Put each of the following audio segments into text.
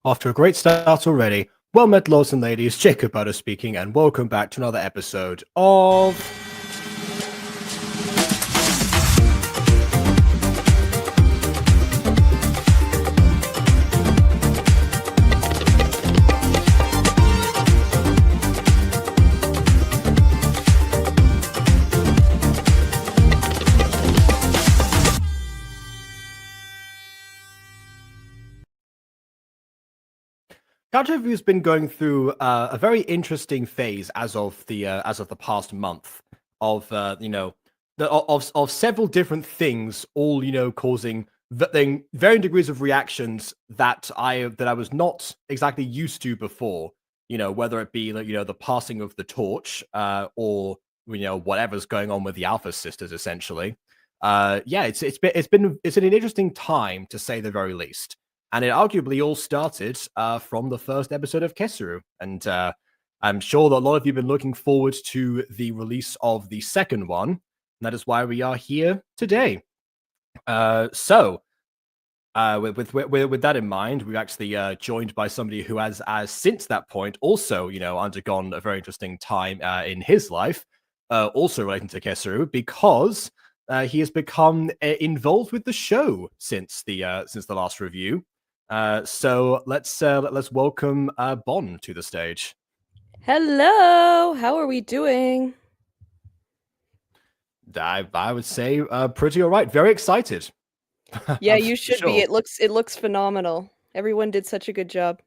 Off to a great start already. Well met, lords and ladies. Jacob Butter speaking, and welcome back to another episode of... Gacha Review's been going through a very interesting phase as of the past month of of several different things, all causing varying degrees of reactions that I was not exactly used to before. Whether it be the passing of the torch, or whatever's going on with the Alpha Sisters, essentially. It's been an interesting time, to say the very least. And it arguably all started from the first episode of Kesuru. And I'm sure that a lot of you have been looking forward to the release of the second one. And that is why we are here today. With that in mind, we've actually joined by somebody who has since that point also, undergone a very interesting time in his life, also relating to Kesuru, because he has become involved with the show since the last review. So let's welcome Bon to the stage. Hello, how are we doing? I would say pretty all right. Very excited. Yeah, you should be. It looks phenomenal. Everyone did such a good job.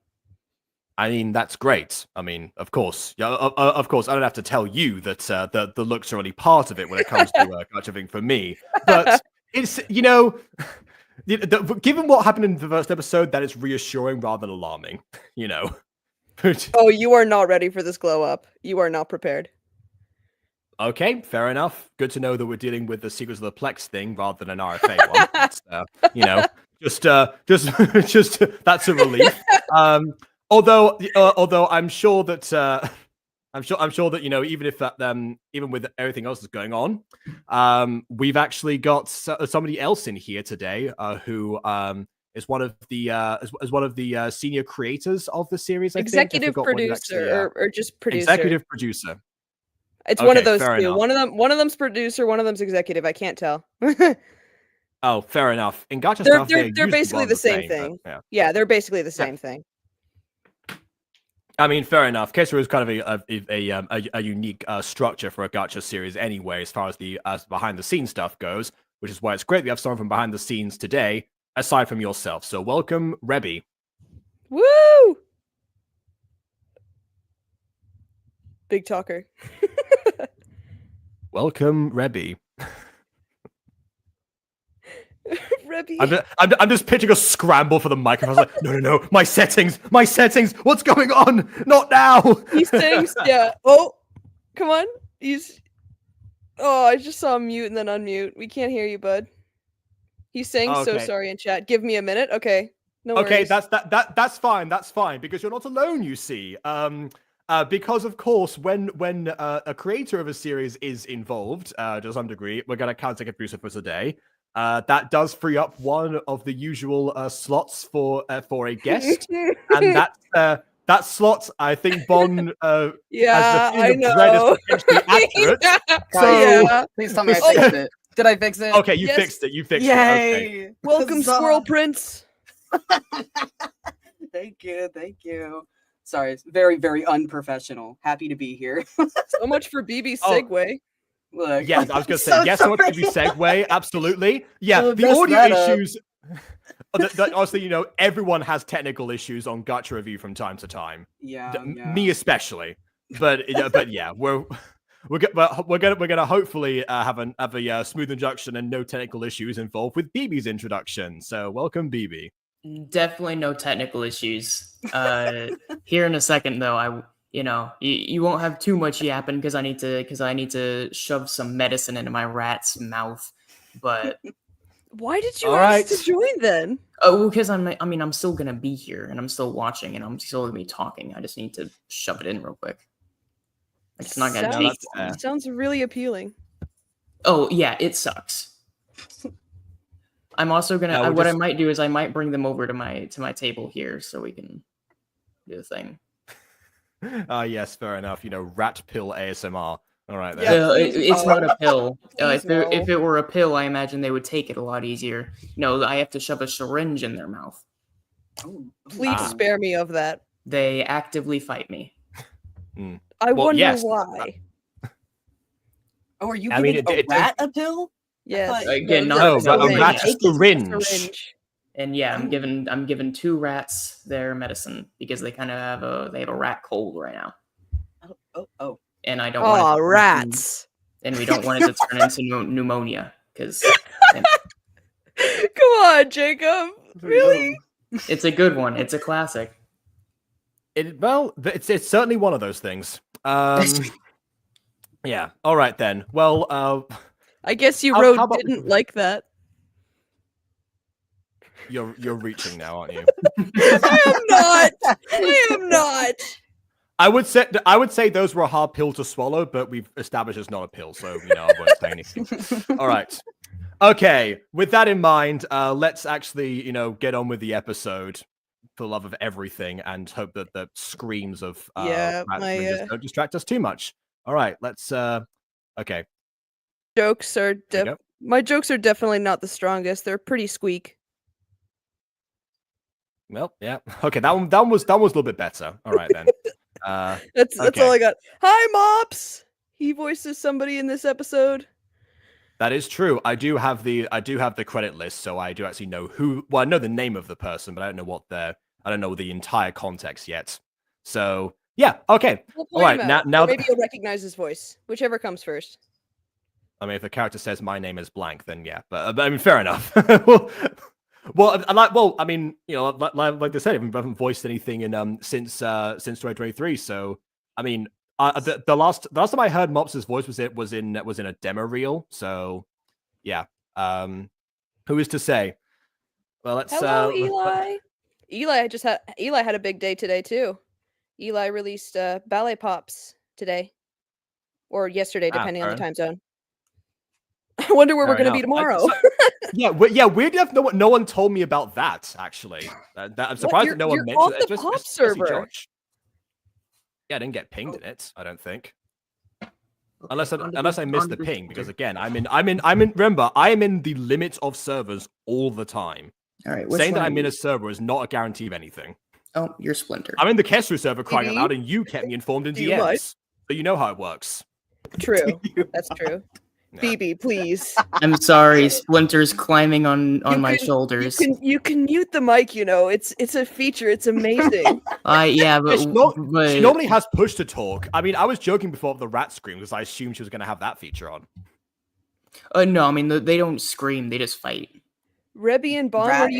I mean, that's great. I mean, of course, yeah, of course. I don't have to tell you that the looks are only part of it when it comes to Gacha for me. But it's given what happened in the first episode, that is reassuring rather than alarming, Oh, you are not ready for this glow up. You are not prepared. Okay, fair enough. Good to know that we're dealing with the Secrets of the Plex thing rather than an RFA one. Just that's a relief. Although I'm sure that even if that even with everything else that's going on, we've actually got somebody else in here today who is one of the senior creators of the series. Executive producer or just producer. Executive producer. It's one of those two. One of them's producer, one of them's executive. I can't tell. Oh, fair enough. In gacha They're stuff, they're basically the same thing. Yeah, they're basically the same thing. I mean, fair enough. Kesuru is kind of a unique structure for a gacha series anyway, as far as the behind the scenes stuff goes, which is why it's great we have someone from behind the scenes today, aside from yourself. So welcome, Rebby. Woo! Big talker. Welcome, Rebby. Rebby. I'm just pitching a scramble for the microphone. I was like, no, my settings, what's going on? Not now. These things, yeah. Oh, come on. Oh, I just saw him mute and then unmute. We can't hear you, bud. He's saying so sorry in chat. Give me a minute. Okay. No worries. Okay, that's fine. That's fine because you're not alone. You see, because of course, when a creator of a series is involved, to some degree, we're gonna count take a producer for today. That does free up one of the usual slots for a guest, and that slot, I think Bon yeah, has the feeling of dread is potentially accurate. So please tell me I fixed it. Did I fix it? Okay, you fixed it. You fixed it. Okay. Welcome, Squirrel Prince. Thank you. Sorry, it's very, very unprofessional. Happy to be here. So much for BB's segue. Look, yeah, I was going to say, yes, so much for BB segue, absolutely. Yeah, the audio issues, honestly, everyone has technical issues on Gacha Review from time to time. Yeah. Me especially. But yeah, we're gonna hopefully have a smooth introduction and no technical issues involved with BB's introduction. So welcome, BB. Definitely no technical issues. Here in a second, though, you won't have too much yapping because I need to shove some medicine into my rat's mouth. But why did you ask to join then? Oh, because I'm still gonna be here and I'm still watching and I'm still gonna be talking. I just need to shove it in real quick. It's not gonna take long. Sounds really appealing. Oh yeah, it sucks. I'm also gonna. What I might do is I might bring them over to my table here so we can do the thing. Yes, fair enough. Rat pill ASMR. All right, then. Yeah, it's not a pill. If it were a pill, I imagine they would take it a lot easier. No, I have to shove a syringe in their mouth. Please spare me of that. They actively fight me. I wonder why. Oh, are you giving a rat a pill? Yes. Again, a rat syringe. And yeah, I'm giving 2 rats their medicine because they kind of have a rat cold right now. Oh. And I don't want it to rats. And we don't want it to turn into pneumonia because. Come on, Jacob. Really? It's a good one. It's a classic. It's certainly one of those things. Yeah. All right then. Well, I guess you didn't like that. You're reaching now, aren't you? I am not. I would say those were a hard pill to swallow, but we've established it's not a pill, so I won't say anything. All right. Okay. With that in mind, let's actually get on with the episode for the love of everything, and hope that the screams of don't distract us too much. All right. Let's. Okay. My jokes are definitely not the strongest. They're pretty squeak. Well, yeah. Okay, that one was a little bit better. All right then. That's all I got. Hi, Mops. He voices somebody in this episode. That is true. I do have the credit list, so I do actually know who. Well, I know the name of the person, but I don't know the entire context yet. So yeah. Okay. We'll all right. Now maybe you'll recognize his voice. Whichever comes first. I mean, if the character says my name is blank, then yeah. But I mean, fair enough. Well, I mean, like I said, I haven't voiced anything in since 2023. So, I mean, the last time I heard Mops' voice was in a demo reel. So, yeah. Who is to say? Well, let's. Hello, Eli. Eli had a big day today too. Eli released Ballet Pops today, or yesterday, depending on the time zone. I wonder where we're going to be tomorrow. Weird enough, no one told me about that, actually. I'm surprised that no one mentioned it. You're off the Pop server. Yeah, I didn't get pinged in it, I don't think. Unless I missed the ping, because again, remember, I am in the limit of servers all the time. All right, Saying that I'm in a server is not a guarantee of anything. Oh, you're Splinter. I'm in the Kesuru server crying out BB? loud, and you kept me informed in Do you mind? DMs. So you know how it works. True. That's true. Yeah. BB, please. I'm sorry, Splinter's climbing on my shoulders. You can mute the mic, you know. It's a feature. It's amazing. Yeah, but, she normally has push to talk. I mean, I was joking before of the rat scream because I assumed she was going to have that feature on. No, I mean they don't scream; they just fight. Rebby and Bon, Rat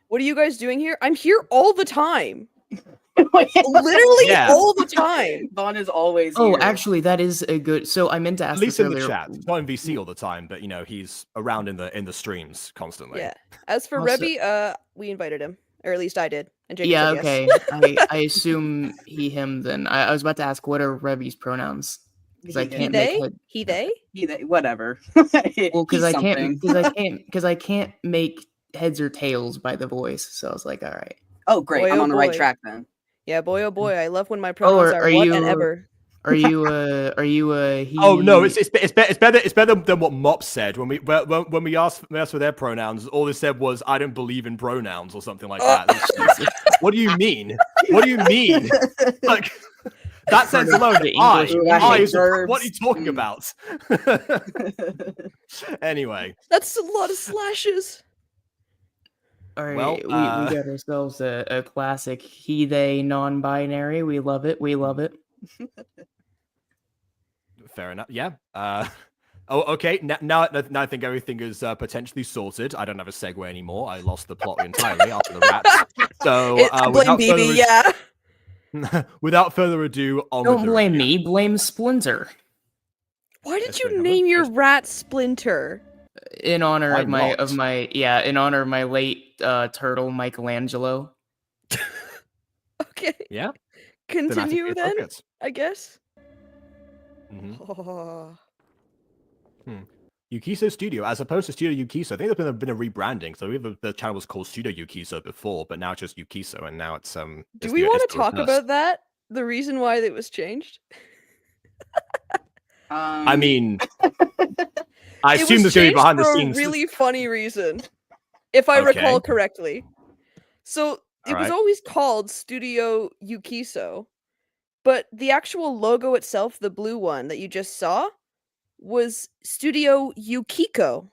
what are you guys doing here? I'm here all the time. Literally Literally all the time. Vaughn is always Oh, here. actually, that is a good. So I meant to ask. At least this in the earlier. chat. He's not in VC all the time, but you know he's around in the streams constantly. Yeah. As for Also- Rebby, we invited him, or at least I did. And Jacob Yeah, said okay. yes. I assume he, him. Then I was about to ask what are Rebby's pronouns because I He, can't they? make head. He, they? whatever. Well, because He's I can't make heads or tails by the voice. So I was like, all right. Oh, great! Boy, I'm oh on the right boy. track then. Yeah, boy, oh boy. I love when my pronouns are are what you- and ever. Are you he? Oh no, it's better than what Mop said when we asked for their pronouns. All they said was I don't believe in pronouns or something like that. What do you mean? What do you mean? Like that sentence alone. The English What are you talking about? Anyway, That's a lot of slashes. All right, Well, we got ourselves a classic he they non-binary. We love it. We love it. fair enough. Yeah. Okay. Now I think everything is potentially sorted. I don't have a segue anymore. I lost the plot entirely after the rats. So Blame BB, yeah. without further ado, on with Don't the blame review. me. Blame Splinter. Why did Yes, you we have name a- your rat Splinter? In honor Why of my not? in honor of my late turtle Michelangelo. Okay. Yeah. Continue Thematically then, appropriate. I guess. Mhm. Oh. Yukiso Studio, as opposed to Studio Yukiso. I think there's been a rebranding. So the channel was called Studio Yukiso before, but now it's just Yukiso, and now it's Do we want to talk about that? The reason why it was changed? I mean, I It assume was there's going to be changed behind the for scenes. a really funny reason, if I Okay. recall correctly. So it was Alright. always called Studio Yukiso, but the actual logo itself, the blue one that you just saw, was Studio Yukiko.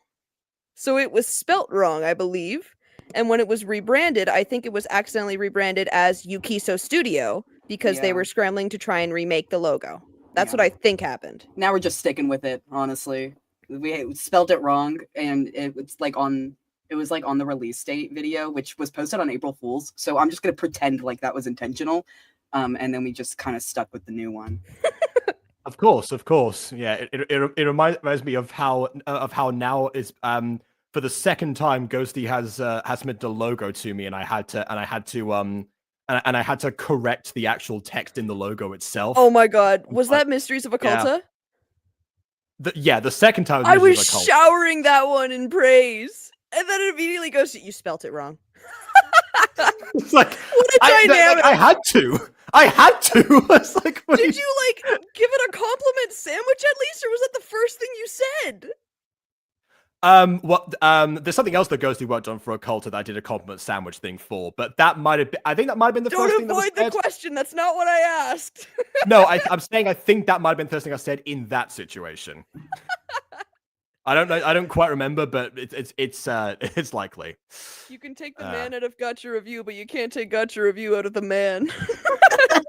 So it was spelt wrong, I believe. And when it was rebranded, I think it was accidentally rebranded as Yukiso Studio because they Yeah. were scrambling to try and remake the logo. That's Yeah. what I think happened. Now we're just sticking with it. Honestly, we spelled it wrong, and it was like on the release date video, which was posted on April Fool's. So I'm just gonna pretend like that was intentional, and then we just kind of stuck with the new one. Of course. Yeah, it reminds me of how now is for the second time Ghosty has submitted the logo to me, and I had to correct the actual text in the logo itself. Oh my god, was But- that Mysteries of Occulta? The second time I was Mysteries of Occult. showering that one in praise. And then it immediately goes to, you spelt it wrong. It's like What a dynamic. I had to. It's like what Did you like give it a compliment sandwich at least, or was that the first thing you said? There's something else that Ghosty worked on for Occulta that I did a compliment sandwich thing for, but that might have been, I think that might have been the first Don't thing that was avoid the said. question. That's not what I asked. No, I'm saying I think that might have been the first thing I said in that situation. I don't know. I don't quite remember, but it's likely. You can take the man out of Gacha Review, but you can't take Gacha Review out of the man.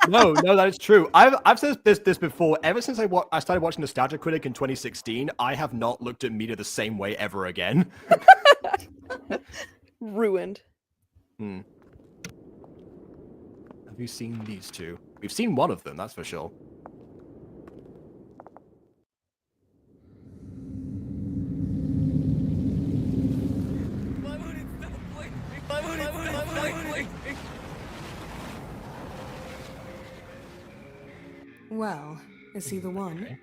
No, that is true. I've said this before. Ever since I started watching Nostalgia Critic in 2016, I have not looked at media the same way ever again. Ruined. Have you seen these two? We've seen one of them, that's for sure. Well, is he the one?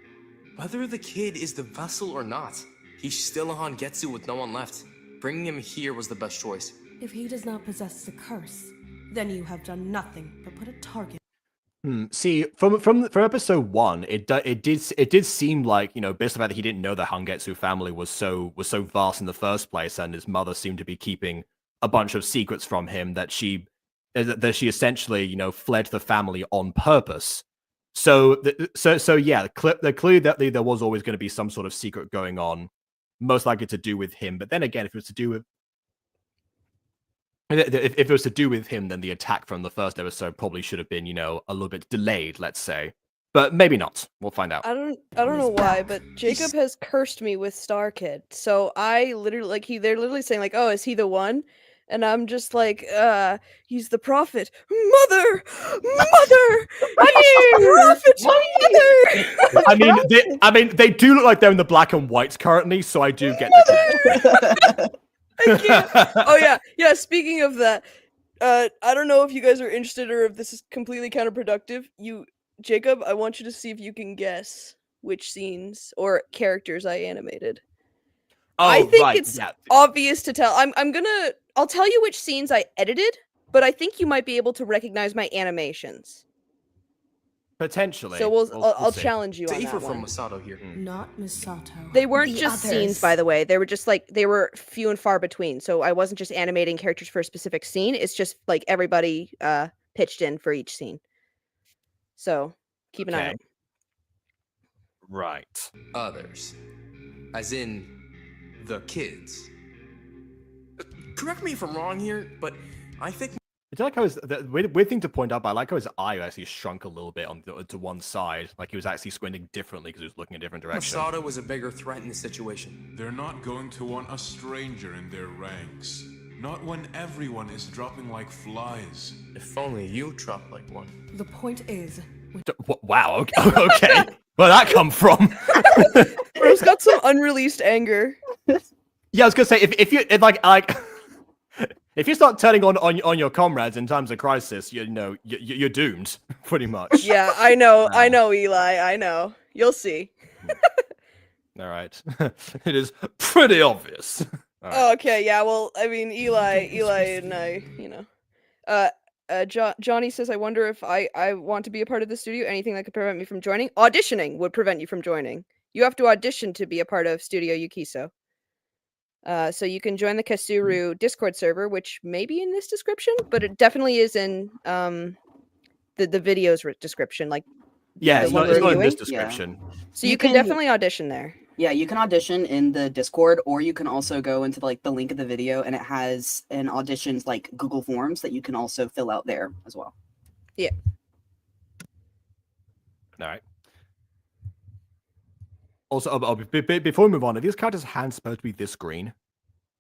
Whether the kid is the vessel or not, he's still a Hangetsu with no one left. Bringing him here was the best choice. If he does not possess the curse, then you have done nothing but put a target. See, from episode 1, it did seem like, you know, based on the fact that he didn't know the Hangetsu family was so vast in the first place, and his mother seemed to be keeping a bunch of secrets from him, that she essentially, you know, fled the family on purpose. So yeah, clearly that there was always going to be some sort of secret going on, most likely to do with him. But then again, if it was to do with if it was to do with him, then the attack from the first episode probably should have been, you know, a little bit delayed, let's say. But maybe not. We'll find out. I don't know why, but Jacob has cursed me with Star Kid. So I literally, like, they're literally saying, like, oh, is he the one? And I'm just like, he's the prophet. Mother! Mother! He's the prophet! Mother! I mean, they do look like they're in the black and whites currently, so I do get the I can't. Oh yeah. Speaking of that, I don't know if you guys are interested or if this is completely counterproductive. Jacob, I want you to see if you can guess which scenes or characters I animated. Oh, I think right, it's yeah. obvious to tell. I'll tell you which scenes I edited, but I think you might be able to recognize my animations. Potentially. So I'll see. challenge you on Safer that from one. Masato here. Not Misato. They weren't The just others. scenes, by the way. They were just like, they were few and far between. So I wasn't just animating characters for a specific scene. It's just like everybody pitched in for each scene. So keep an eye Okay. out. Right. Others. As in, the kids. Correct me if I'm wrong here, but I think I feel like the weird thing to point out, but I like how his eye actually shrunk a little bit to one side. Like he was actually squinting differently because he was looking in a different direction. Masato was a bigger threat in this situation. They're not going to want a stranger in their ranks. Not when everyone is dropping like flies. If only you dropped like one. The point is, Wow. Okay. Where'd that come from? Bro's got some unreleased anger. Yeah, I was gonna say if if you start turning on your comrades in times of crisis, you're doomed, pretty much. Yeah, I know, Eli, I know. You'll see. All right. It is pretty obvious. All right. Okay, yeah, well, I mean, Eli and I, Johnny says, I wonder if I want to be a part of the studio. Anything that could prevent me from joining? Auditioning would prevent you from joining. You have to audition to be a part of Studio Yukiso. So you can join the Kesuru Discord server, which may be in this description, but it definitely is in the video's description. Like, yeah, it's not in reviewing. this description. So you can definitely audition there. Yeah, you can audition in the Discord, or you can also go into like the link of the video, and it has an auditions like Google Forms that you can also fill out there as well. Yeah. All right. Also, before we move on, are these characters' hands supposed to be this green?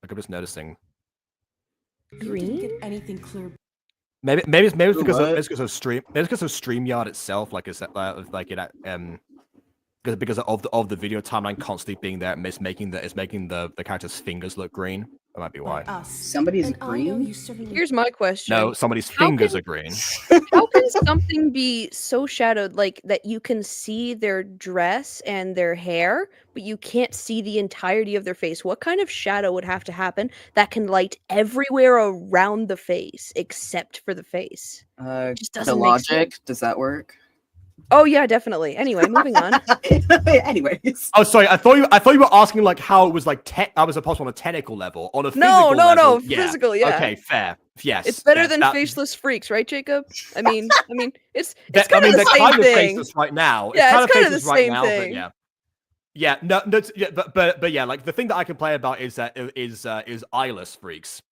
Like I'm just noticing. you didn't get anything clear. Maybe it's because of stream. Maybe it's because of StreamYard itself, like it's because of the video timeline constantly being there, it's making the characters' fingers look green. That might be why. Somebody's green? Here's my question. No, somebody's fingers are green. How can something be so shadowed, like that you can see their dress and their hair, but you can't see the entirety of their face? What kind of shadow would have to happen that can light everywhere around the face except for the face? Just doesn't the make logic, sense. does that work? Oh yeah, definitely. Anyway, moving on. Anyways. Oh, sorry. I thought you were asking like how it was like I was supposed on a technical level, on a physical level. No, yeah. physical. Yeah. Okay, fair. Yes. It's better than faceless freaks, right, Jacob? I mean, it's kind of the same kind thing. of faceless right now. Yeah, it's kind of the faceless right same now, thing. But yeah. Yeah, no, yeah, but yeah, like the thing that I complain about is eyeless freaks.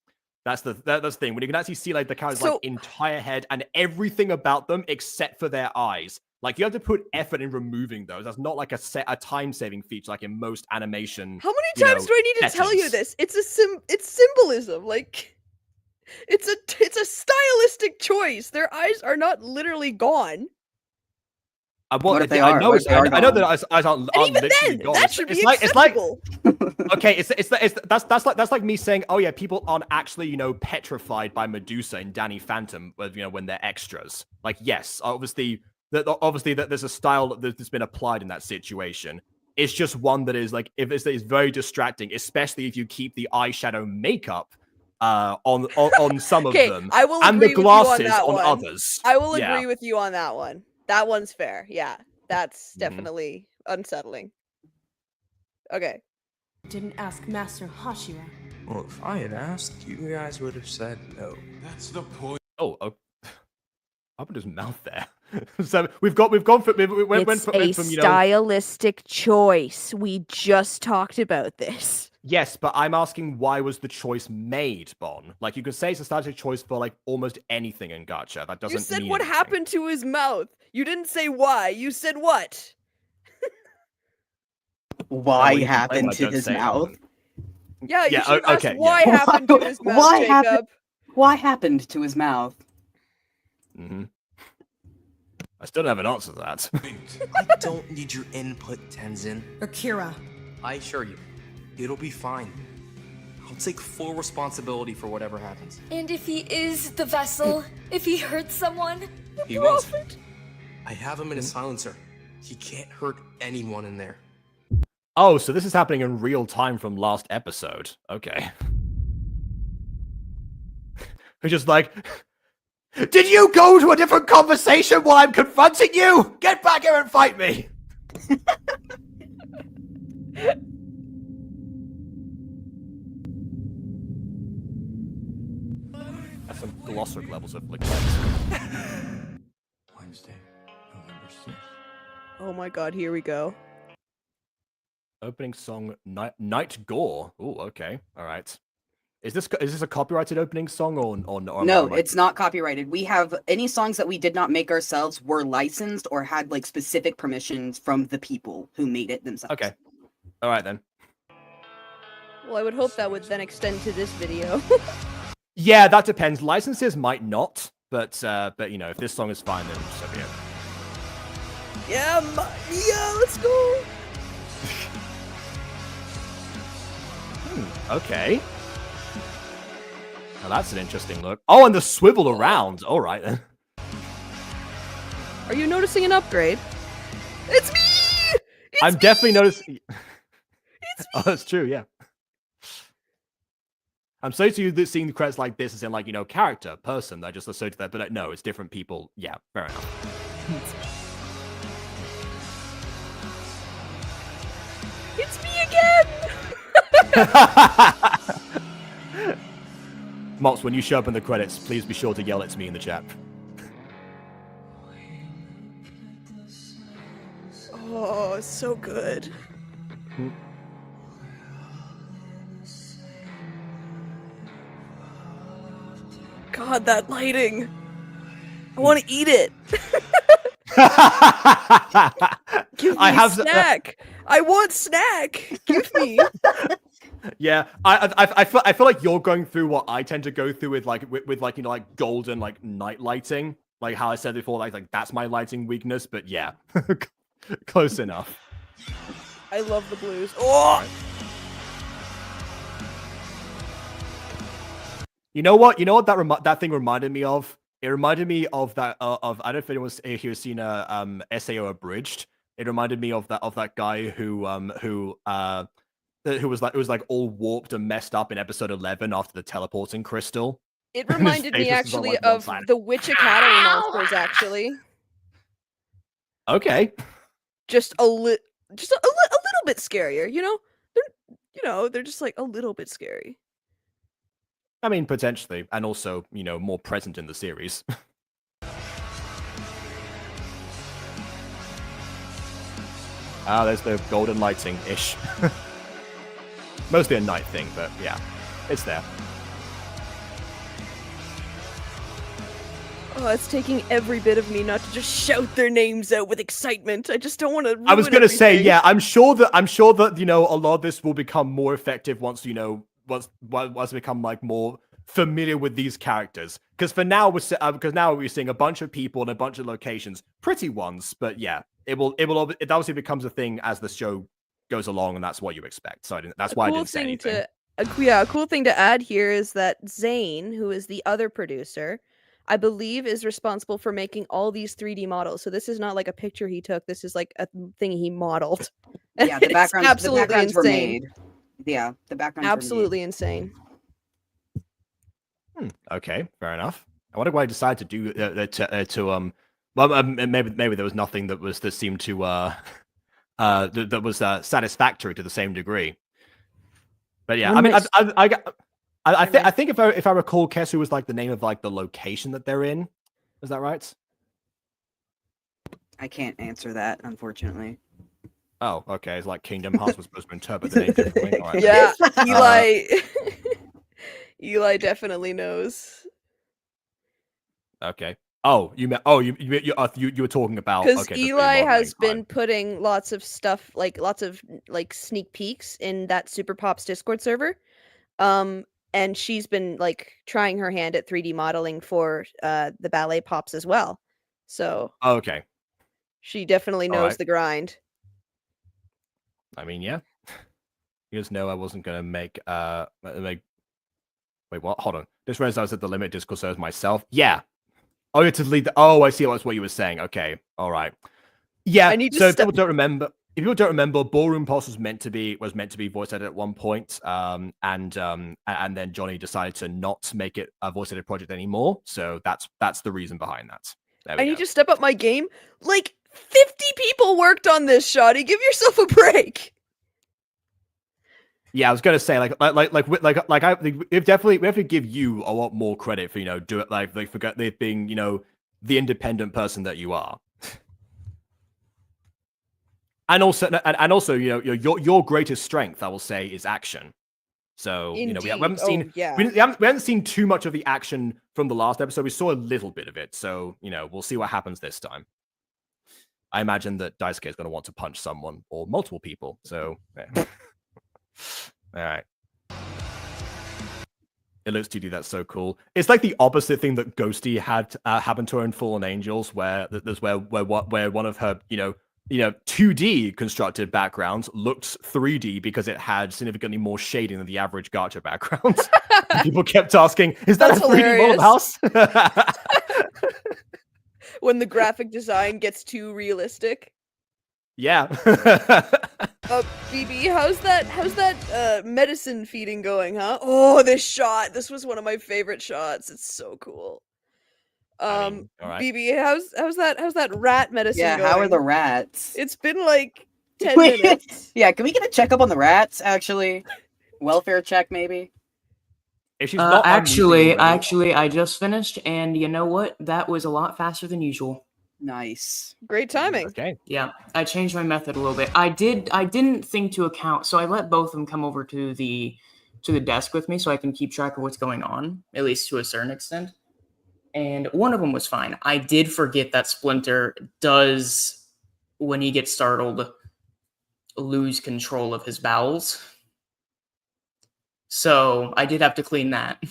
That's the thing when you can actually see like the character's like entire head and everything about them except for their eyes. Like you have to put effort in removing those. That's not like a time-saving feature like in most animation. How many times do I need to tell you this? It's symbolism. Like it's a stylistic choice. Their eyes are not literally gone. I know that eyes aren't And even literally then, gone. that should be acceptable. Okay, that's like me saying, oh yeah, people aren't actually petrified by Medusa in Danny Phantom, when they're extras. Like yes, obviously that there's a style that's been applied in that situation. It's just one that is like it's very distracting, especially if you keep the eyeshadow makeup on some of them, I will and the agree with you glasses on, that on one. others. I will agree with you on that one. That one's fair. Yeah, that's Mhm. definitely unsettling. Okay. Didn't ask Master Hashira. Well, if I had asked, you guys would have said no. That's the point. Oh, opened his mouth there. So we've gone from we went It's from, a from stylistic choice. We just talked about this. Yes, but I'm asking why was the choice made, Bon? Like you could say it's a stylistic choice for like almost anything in Gacha. That doesn't. You said mean what anything. happened to his mouth. You didn't say why. You said what? Why you complain happened when I to don't his say it mouth? often. Yeah, you Yeah, should ask okay, why yeah. happened to his mouth, Why Jacob. happened- Why happened to his mouth? Mm-hmm. I still don't have an answer to that. I don't need your input, Tenzin. Akira. I assure you, it'll be fine. I'll take full responsibility for whatever happens. And if he is the vessel, if he hurts someone, He won't. I have him in a silencer. He can't hurt anyone in there. Oh, so this is happening in real time from last episode. Okay. We're just like, did you go to a different conversation while I'm confronting you? Get back here and fight me! That's some glossary levels of like. Wednesday, November 6th. Oh my god, here we go. Opening song, Night Gore. Oh, okay, all right. Is this a copyrighted opening song or No, it's not copyrighted. We have any songs that we did not make ourselves were licensed or had like specific permissions from the people who made it themselves. Okay, all right then. Well, I would hope that would then extend to this video. Yeah, that depends. Licenses might not, but you know, if this song is fine, then so be it. Yeah, let's go. Okay. Now that's an interesting look. Oh, and the swivel around. All right then. Are you noticing an upgrade? It's me! I'm definitely noticing. Oh, that's true. Yeah. I'm so used to seeing the credits like this as in like, you know, character, person. I just associate that, but no, it's different people. Yeah, fair enough. It's me again! Mops, when you show up in the credits, please be sure to yell it to me in the chat. Oh, it's so good. God, that lighting. I want to eat it. Give me snack. I want snack. Give me. Yeah, I feel like you're going through what I tend to go through with like you know, like golden like night lighting, like how I said before, like that's my lighting weakness. But yeah, close enough. I love the blues. Oh. You know what? That thing reminded me of. It reminded me of that of I don't know if anyone's here has seen a SAO Abridged. It reminded me of that guy who was like all warped and messed up in episode 11 after the teleporting crystal. It reminded me actually of the Witch Academy monsters. Actually, okay, just a little bit scarier. They're just like a little bit scary. I mean, potentially, and also, you know, more present in the series. There's the golden lighting-ish. Mostly a night thing, but yeah, it's there. Oh, it's taking every bit of me not to just shout their names out with excitement. I just don't want to. I was gonna say, yeah, I'm sure that you know a lot of this will become more effective once you know once we become like more familiar with these characters. Because for now we're seeing a bunch of people in a bunch of locations, pretty ones, but yeah, it obviously becomes a thing as the show goes along, and that's what you expect. So that's why I didn't say anything. A cool thing to add here is that Zane, who is the other producer, I believe is responsible for making all these 3D models. So this is not like a picture he took. This is like a thing he modeled. Yeah, the backgrounds insane. were made. Yeah, the backgrounds absolutely were made. Insane. Okay, fair enough. I wonder why I decided to do Well, maybe there was nothing that seemed to that was satisfactory to the same degree. But yeah, I mean, I think if I recall, Kesuru was like the name of like the location that they're in. Is that right? I can't answer that, unfortunately. Oh, okay. It's like Kingdom Hearts was supposed to interpret the name differently. All right. Yeah, Eli. Eli definitely knows. Okay. Oh, you were talking about because okay, Eli has been putting lots of stuff, lots of sneak peeks in that Super Pops Discord server, and she's been trying her hand at 3D modeling for the ballet pops as well. So okay, she definitely knows the grind. I mean, yeah, you just know I wasn't gonna make wait, what? Hold on. Just realized I was at the limit Discord servers myself. Yeah. Oh, you had to lead the. Oh, I see. That's what you were saying. Okay, all right. Yeah. So if people don't remember, Ballroom Pulse was meant to be voice edited at one point, and then Johnny decided to not make it a voice edited project anymore. So that's the reason behind that. I need to step up my game. 50 people worked on this, Shoddy. Give yourself a break. Yeah, I was gonna say we have to give you a lot more credit for do it forget being the independent person that you are, and also your greatest strength, I will say, is action. So Indeed. we haven't seen we haven't seen too much of the action from the last episode. We saw a little bit of it, so we'll see what happens this time. I imagine that Daisuke is going to want to punch someone or multiple people. So. Yeah. All right. It looks to do that's so cool. It's like the opposite thing that Ghosty had happen to her in Fallen Angels, where one of her 2D constructed backgrounds looked 3D because it had significantly more shading than the average gacha background. People kept asking, "Is that a 3D model house?" When the graphic design gets too realistic. Yeah. BB, how's that medicine feeding going, huh? Oh, this shot. This was one of my favorite shots. It's so cool. All right. BB, how's that rat medicine going? How are the rats? It's been 10 minutes. Yeah, can we get a checkup on the rats, actually? Welfare check, maybe? If she's not actually, I just finished, and you know what? That was a lot faster than usual. Nice. Great timing. Okay. Yeah, I changed my method a little bit. I didn't think to account, so I let both of them come over to the desk with me so I can keep track of what's going on, at least to a certain extent. And one of them was fine. I did forget that Splinter does, when he gets startled, lose control of his bowels. So I did have to clean that.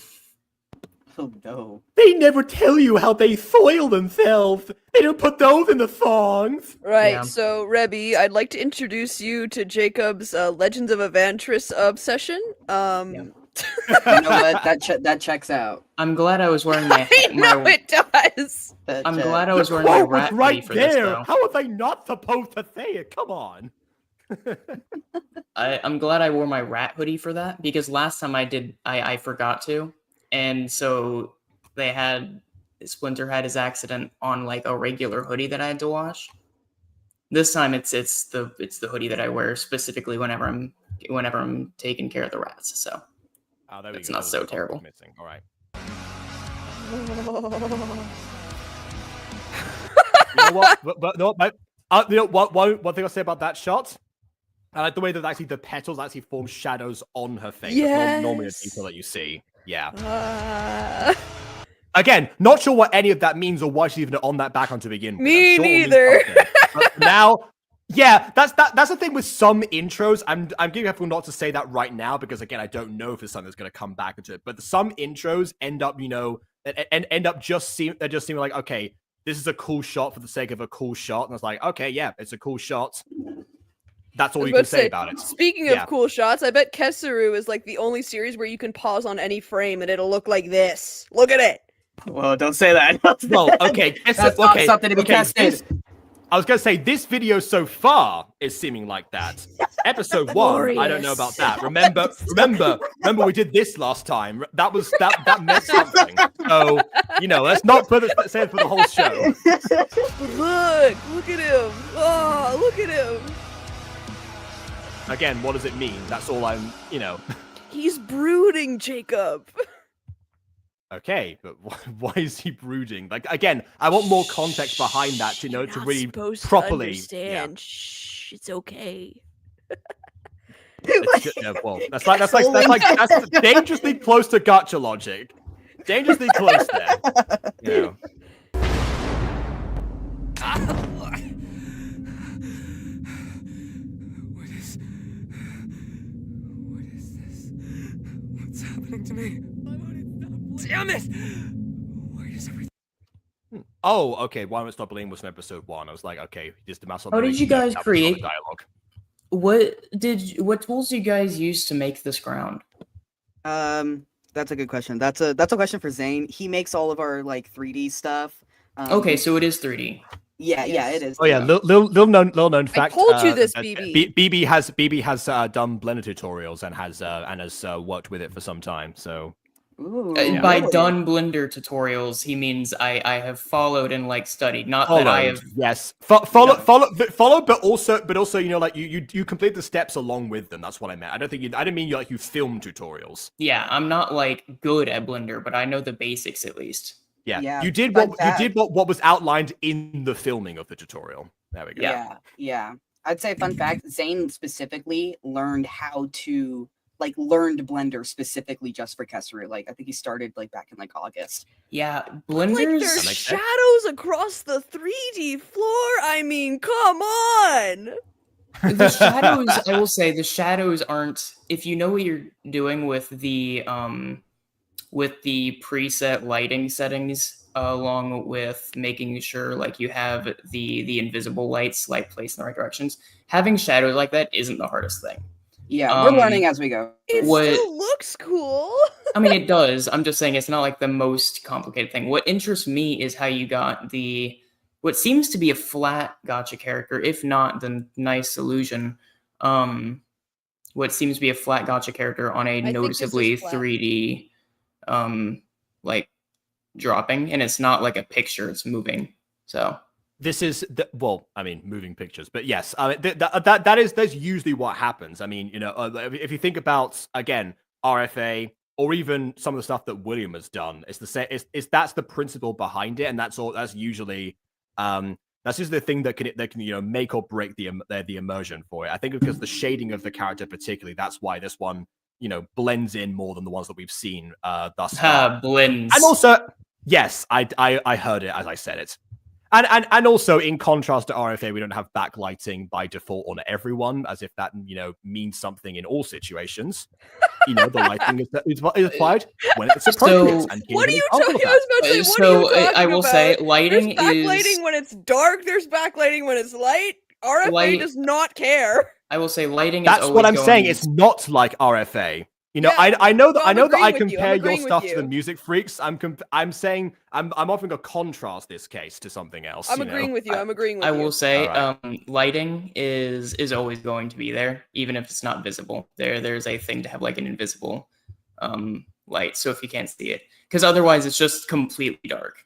Oh no. They never tell you how they soil themselves. They don't put those in the songs. Right, Yeah. So Rebby, I'd like to introduce you to Jacob's Legends of Evantris obsession. You know what? That checks out. I'm glad I was wearing my. I know it does. I'm glad I was wearing my rat hoodie for this, though. How are they not supposed to say it? Come on. I'm glad I wore my rat hoodie for that, because last time I did, I forgot to. And so Splinter had his accident on a regular hoodie that I had to wash. This time it's the hoodie that I wear specifically whenever I'm taking care of the rats. So it's not so terrible. Missing. All right. You know what? One thing I'll say about that shot. I like the way that actually the petals actually form shadows on her face. Yes. That's not normally a detail that you see. Yeah. Again, not sure what any of that means or why she's even on that background to begin with. Me neither. But now, yeah, that's the thing with some intros. I'm getting careful not to say that right now because again, I don't know if it's something that's going to come back into it. But some intros end up, end up just seeming like, okay, this is a cool shot for the sake of a cool shot, and it's like, okay, yeah, it's a cool shot. That's all you can say about it. Speaking of cool shots, I bet Kesuru is the only series where you can pause on any frame and it'll look like this. Look at it. Well, don't say that. Well, okay. That's not something to be tested. I was gonna say this video so far is seeming like that. Episode 1, I don't know about that. Remember, we did this last time. That meant something. So let's not say it for the whole show. Look at him. Oh, look at him. Again, what does it mean? That's all He's brooding, Jacob. Okay, but why is he brooding? Like, again, I want more context behind that to really properly understand. Yeah. Shh, it's okay. That's dangerously close to gacha logic. Dangerously close there. What is this? What's happening to me? Damn it! Why does everything... Oh, okay. Why Don't Stop Believing was from episode 1. I was like, okay, just the muscle. How did you guys create dialogue? What tools do you guys use to make this ground? That's a good question. That's a question for Zane. He makes all of our 3D stuff. Okay, so it is 3D. Yeah, it is. Oh yeah, little known fact. I told you this, BB. BB has done Blender tutorials and has worked with it for some time. So. Ooh, by really? Done Blender tutorials, he means I have followed and studied, not that I have. Yes, follow, but also you complete the steps along with them. That's what I meant. I didn't mean you film tutorials. Yeah, I'm not good at Blender, but I know the basics at least. Yeah. You did what was outlined in the filming of the tutorial. There we go. Yeah. I'd say fun fact: Zane specifically learned how to. Learned Blender specifically just for Kesuru. I think he started back in August. Yeah, Blender's there's shadows across the 3D floor. I mean, come on. The shadows, I will say, the shadows aren't. If you know what you're doing with the preset lighting settings, along with making sure you have the invisible lights placed in the right directions, having shadows like that isn't the hardest thing. Yeah, we're learning as we go. It still looks cool. I mean, it does. I'm just saying it's not the most complicated thing. What interests me is how you got what seems to be a flat gacha character, if not the nice illusion. What seems to be a flat gacha character on a noticeably 3D, dropping, and it's not a picture; it's moving. So. This is moving pictures, but yes, that's usually what happens. I mean, if you think about again RFA or even some of the stuff that William has done, it's the same. That's the principle behind it, and that's all. That's usually the thing that can make or break the immersion for it. I think because the shading of the character particularly, that's why this one blends in more than the ones that we've seen thus far. Blends, and also yes, I heard it as I said it. And also, in contrast to RFA, we don't have backlighting by default on everyone, as if that means something in all situations. The lighting is applied when it's appropriate. So, what are you talking about? I was about to say, what are you talking I will about? say, lighting there's backlighting when it's dark. There's backlighting when it's light. RFA does not care. I will say, lighting. That's what I'm saying. It's not like RFA. I know that I compare your stuff to the music freaks. I'm saying I'm offering a contrast this case to something else. I'm agreeing with you. I will say lighting is always going to be there, even if it's not visible. There's a thing to have an invisible light, so if you can't see it, because otherwise it's just completely dark.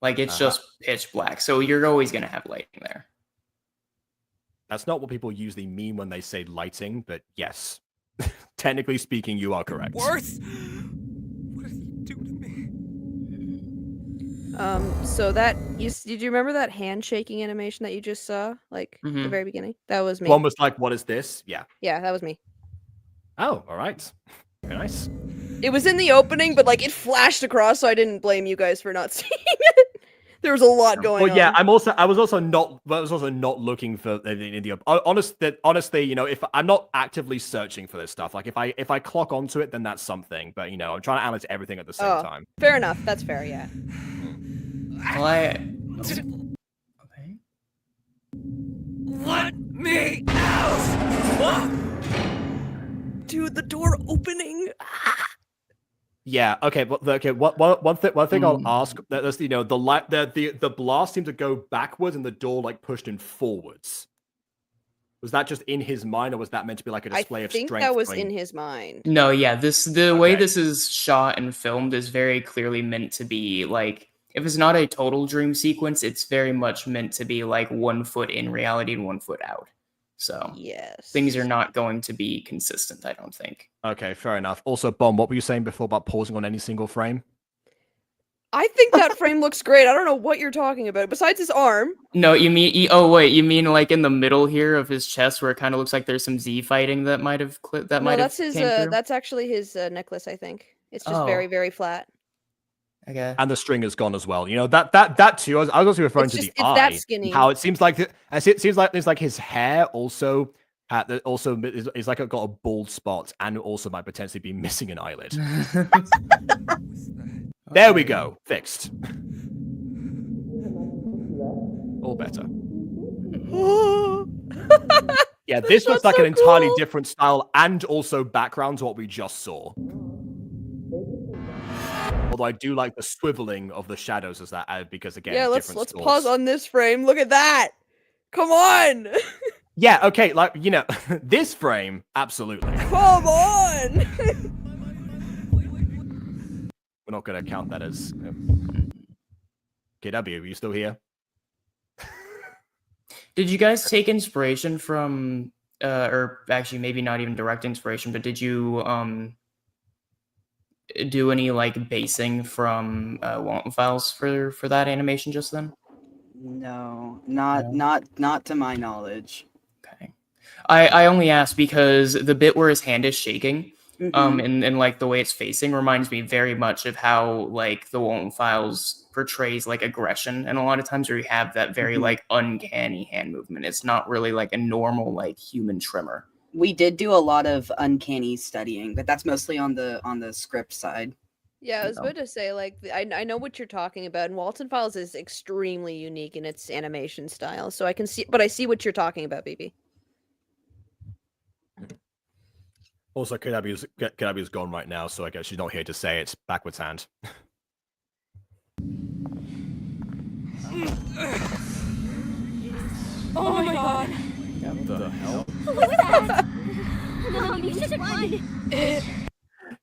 It's just pitch black. So you're always gonna have lighting there. That's not what people usually mean when they say lighting, but yes. Technically speaking, you are correct. Worth? What did you do to me? So did you remember that handshaking animation that you just saw, the very beginning? That was me. One was what is this? Yeah. Yeah, that was me. Oh, all right. Very nice. It was in the opening, but it flashed across, so I didn't blame you guys for not seeing it. There was a lot going on. Well, yeah, I was also not looking for the honestly, if I'm not actively searching for this stuff, if I clock onto it, then that's something. But I'm trying to analyze everything at the same time. Fair enough. That's fair. Yeah. Okay. Let me out! Dude, the door opening. Yeah. Okay. But okay. One thing I'll ask. That's the blast seemed to go backwards and the door like pushed in forwards. Was that just in his mind, or was that meant to be like a display of strength? I think that was in his mind. No, yeah. The way this is shot and filmed is very clearly meant to be like, if it's not a total dream sequence, it's very much meant to be like 1 foot in reality and 1 foot out. So yes, things are not going to be consistent, I don't think. Okay, fair enough. Also, Bomb, what were you saying before about pausing on any single frame? I think that frame looks great. I don't know what you're talking about. Besides his arm. No, you mean oh wait, you mean like in the middle here of his chest where it kind of looks like there's some Z fighting that might have that's his that's actually his necklace, I think. It's just very, very flat. Okay. And the string is gone as well. You know, that too. I was also referring to the eye. That skinny. How it seems like it's like his hair also is like it got a bald spot and also might potentially be missing an eyelid. There we go. Fixed. All better. Yeah, this looks like an entirely different style and also background to what we just saw. Although I do like the swiveling of the shadows as that, because again, yeah, let's pause on this frame. Look at that. Come on. Yeah, okay, like, you know, this frame, absolutely. Come on. We're not going to count that as... KW, are you still here? Did you guys take inspiration from, or actually maybe not even direct inspiration, but did you do any like basing from Walton files for that animation just then? No, not to my knowledge. Okay. I only asked because the bit where his hand is shaking, and like the way it's facing reminds me very much of how like the Walton Files portrays like aggression, and a lot of times where you have that very like uncanny hand movement. It's not really like a normal like human tremor. We did do a lot of uncanny studying, but that's mostly on the script side. Yeah, I was about to say, like, I know what you're talking about, and Walton Files is extremely unique in its animation style, so I can see, but I see what you're talking about, BB. Also, KW's gone right now, so I guess she's not here to say it's backwards hand. Oh my god! What the hell? What's that? No, you should run.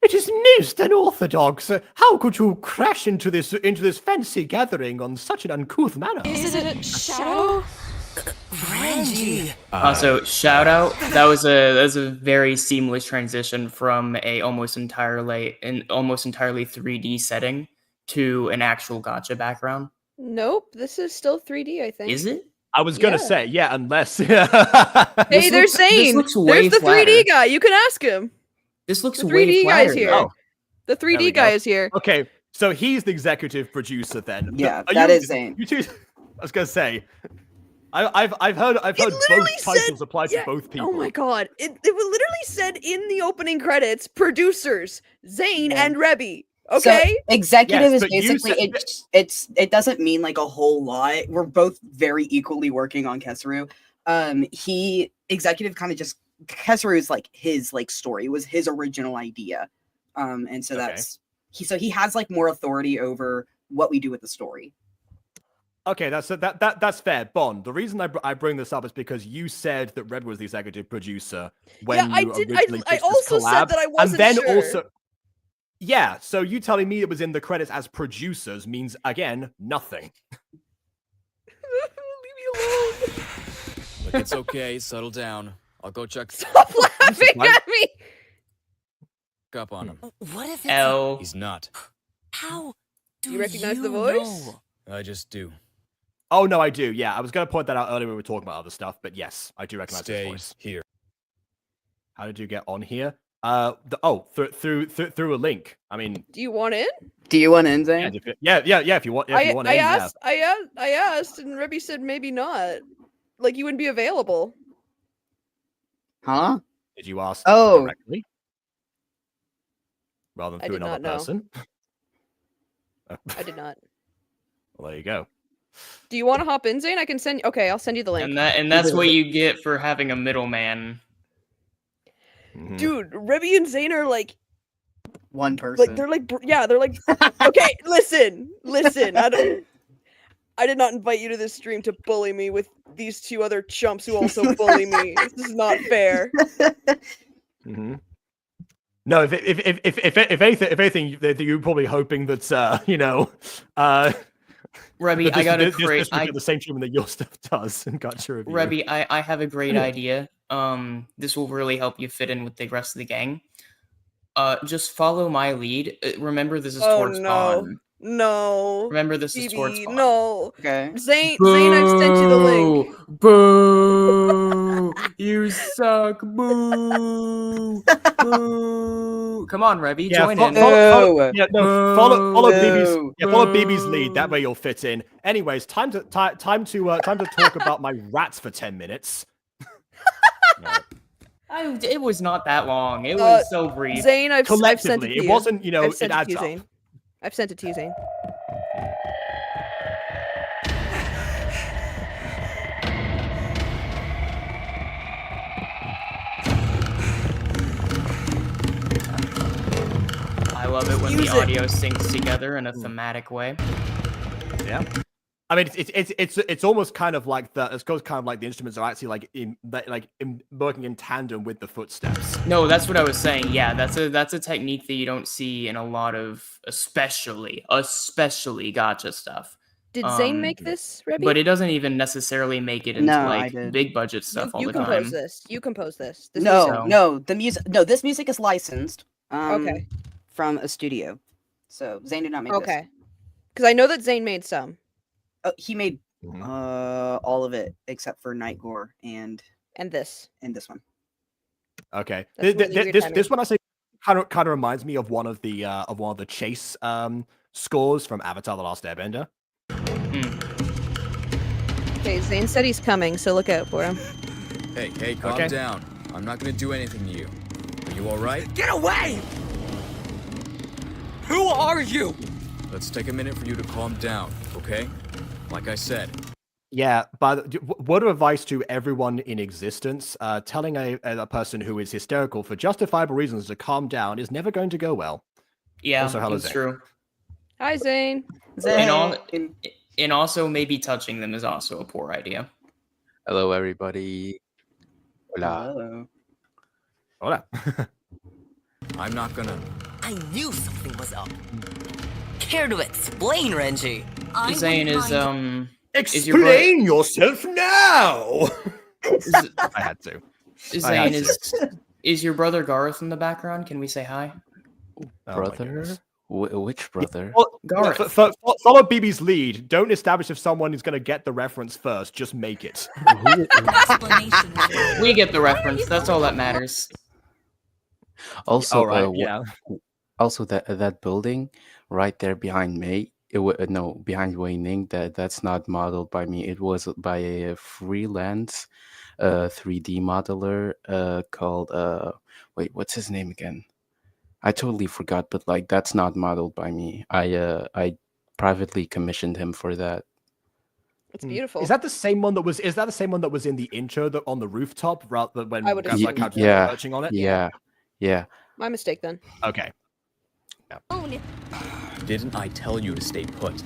It is most unorthodox. How could you crash into this fancy gathering on such an uncouth manner? Is it a shadow? Renji. Also, shout out. That was a very seamless transition from a almost entirely 3D setting to an actual gacha background. Nope, this is still 3D, I think. Is it? I was gonna say, yeah, unless. Hey, they're saying there's the 3D guy. You can ask him. This looks the 3D way flatter, guy's here. Oh. The 3D guy is here. Okay, so he's the executive producer then. Yeah, that is Zane. You two, I was gonna say, I've heard both titles apply to both people. Oh my god! It literally said in the opening credits, producers Zane and Rebby. Okay, so executive Yes, is but you basically it doesn't mean like a whole lot. We're both very equally working on Kesuru. Executive kind of just Kesuru is like his like story. It was his original idea, and so he has like more authority over what we do with the story. Okay, that's fair, Bond. The reason I bring this up is because you said that Red was the executive producer when you originally I also said that I wasn't and then sure. also. Yeah, so you telling me it was in the credits as producers means, again, nothing. Leave me alone. Look, it's okay. Settle down. I'll go check Stop laughing at me. up on him. What if it's L. He's not. How do You recognize the voice? know? I just do. Oh, no, I do. Yeah, I was going to point that out earlier when we were talking about other stuff, but yes, I do recognize his Stay voice. here. How did you get on here? Through a link. I mean, Do you want in? Do you want in, Zane? yeah. If you want, I asked, and Rebby said maybe not. Like you wouldn't be available. Huh? Did you ask Oh. directly rather than I through did another not know. person? I did not. Well, there you go. Do you want to hop in, Zane? I can send. Okay, I'll send you the link. And that's what you get for having a middleman. Mhm. Dude, Rebby and Zane are like One person. Like they're like yeah, they're like okay, listen. I did not invite you to this stream to bully me with these two other chumps who also bully me. This is not fair. Mm-hmm. No, if anything, you're probably hoping that Rebby, I got a great. This would get the same treatment that your stuff does in Gacha review. Rebby, I have a great idea. This will really help you fit in with the rest of the gang. Just follow my lead. Remember, this is towards spawn. No. Remember, this is towards spawn. No. Okay. Zane, I've sent you the link. Boo! You suck. Boo! Boo! Come on, Rebby, join in. Follow BB's lead. That way you'll fit in. Anyways, time to talk about my rats for 10 minutes. It was not that long. It was so brief. Zane, I've sent it to you. It wasn't, it adds up. Zane. I've sent it to you, Zane. I love it when the audio syncs together in a thematic way. Yeah. I mean, it's almost kind of like the instruments are actually working in tandem with the footsteps. No, that's what I was saying. Yeah, that's a technique that you don't see in a lot of, especially Gacha stuff. Did Zane make this, Rebby? But it doesn't even necessarily make it into big budget stuff all the time. You compose this. No, this music is licensed. Okay. From a studio. So Zane did not make this. Okay. Because I know that Zane made some. He made all of it except for Night Gore and this one. Okay. This one I say kind of reminds me of one of the chase scores from Avatar: The Last Airbender. Okay, Zane said he's coming, so look out for him. Hey, calm down. I'm not gonna do anything to you. Are you all right? Get away! Who are you? Let's take a minute for you to calm down, okay? Like I said. Yeah, but word of advice to everyone in existence, telling a person who is hysterical for justifiable reasons to calm down is never going to go well. Yeah, also, it's true. Hi, Zane. And also maybe touching them is also a poor idea. Hello, everybody. Hola. Hello. Hola. I'm not gonna... I knew something was up. Care to explain, Renji? Zane Explain yourself now! I had to. Zane, is your brother Gareth in the background? Can we say hi? Brother? Which brother? Gareth. Follow BB's lead. Don't establish if someone is going to get the reference first. Just make it. We get the reference. That's all that matters. Also, yeah. Also, that building right there behind me, behind Wei Ning, that's not modeled by me. It was by a freelance 3D modeler called wait, what's his name again? I totally forgot, but like that's not modeled by me. I privately commissioned him for that. It's beautiful. Is that the same one that was? Is that the same one that was in the intro on the rooftop? Rather when perching on it. Yeah. My mistake then. Okay. Yeah. Didn't I tell you to stay put?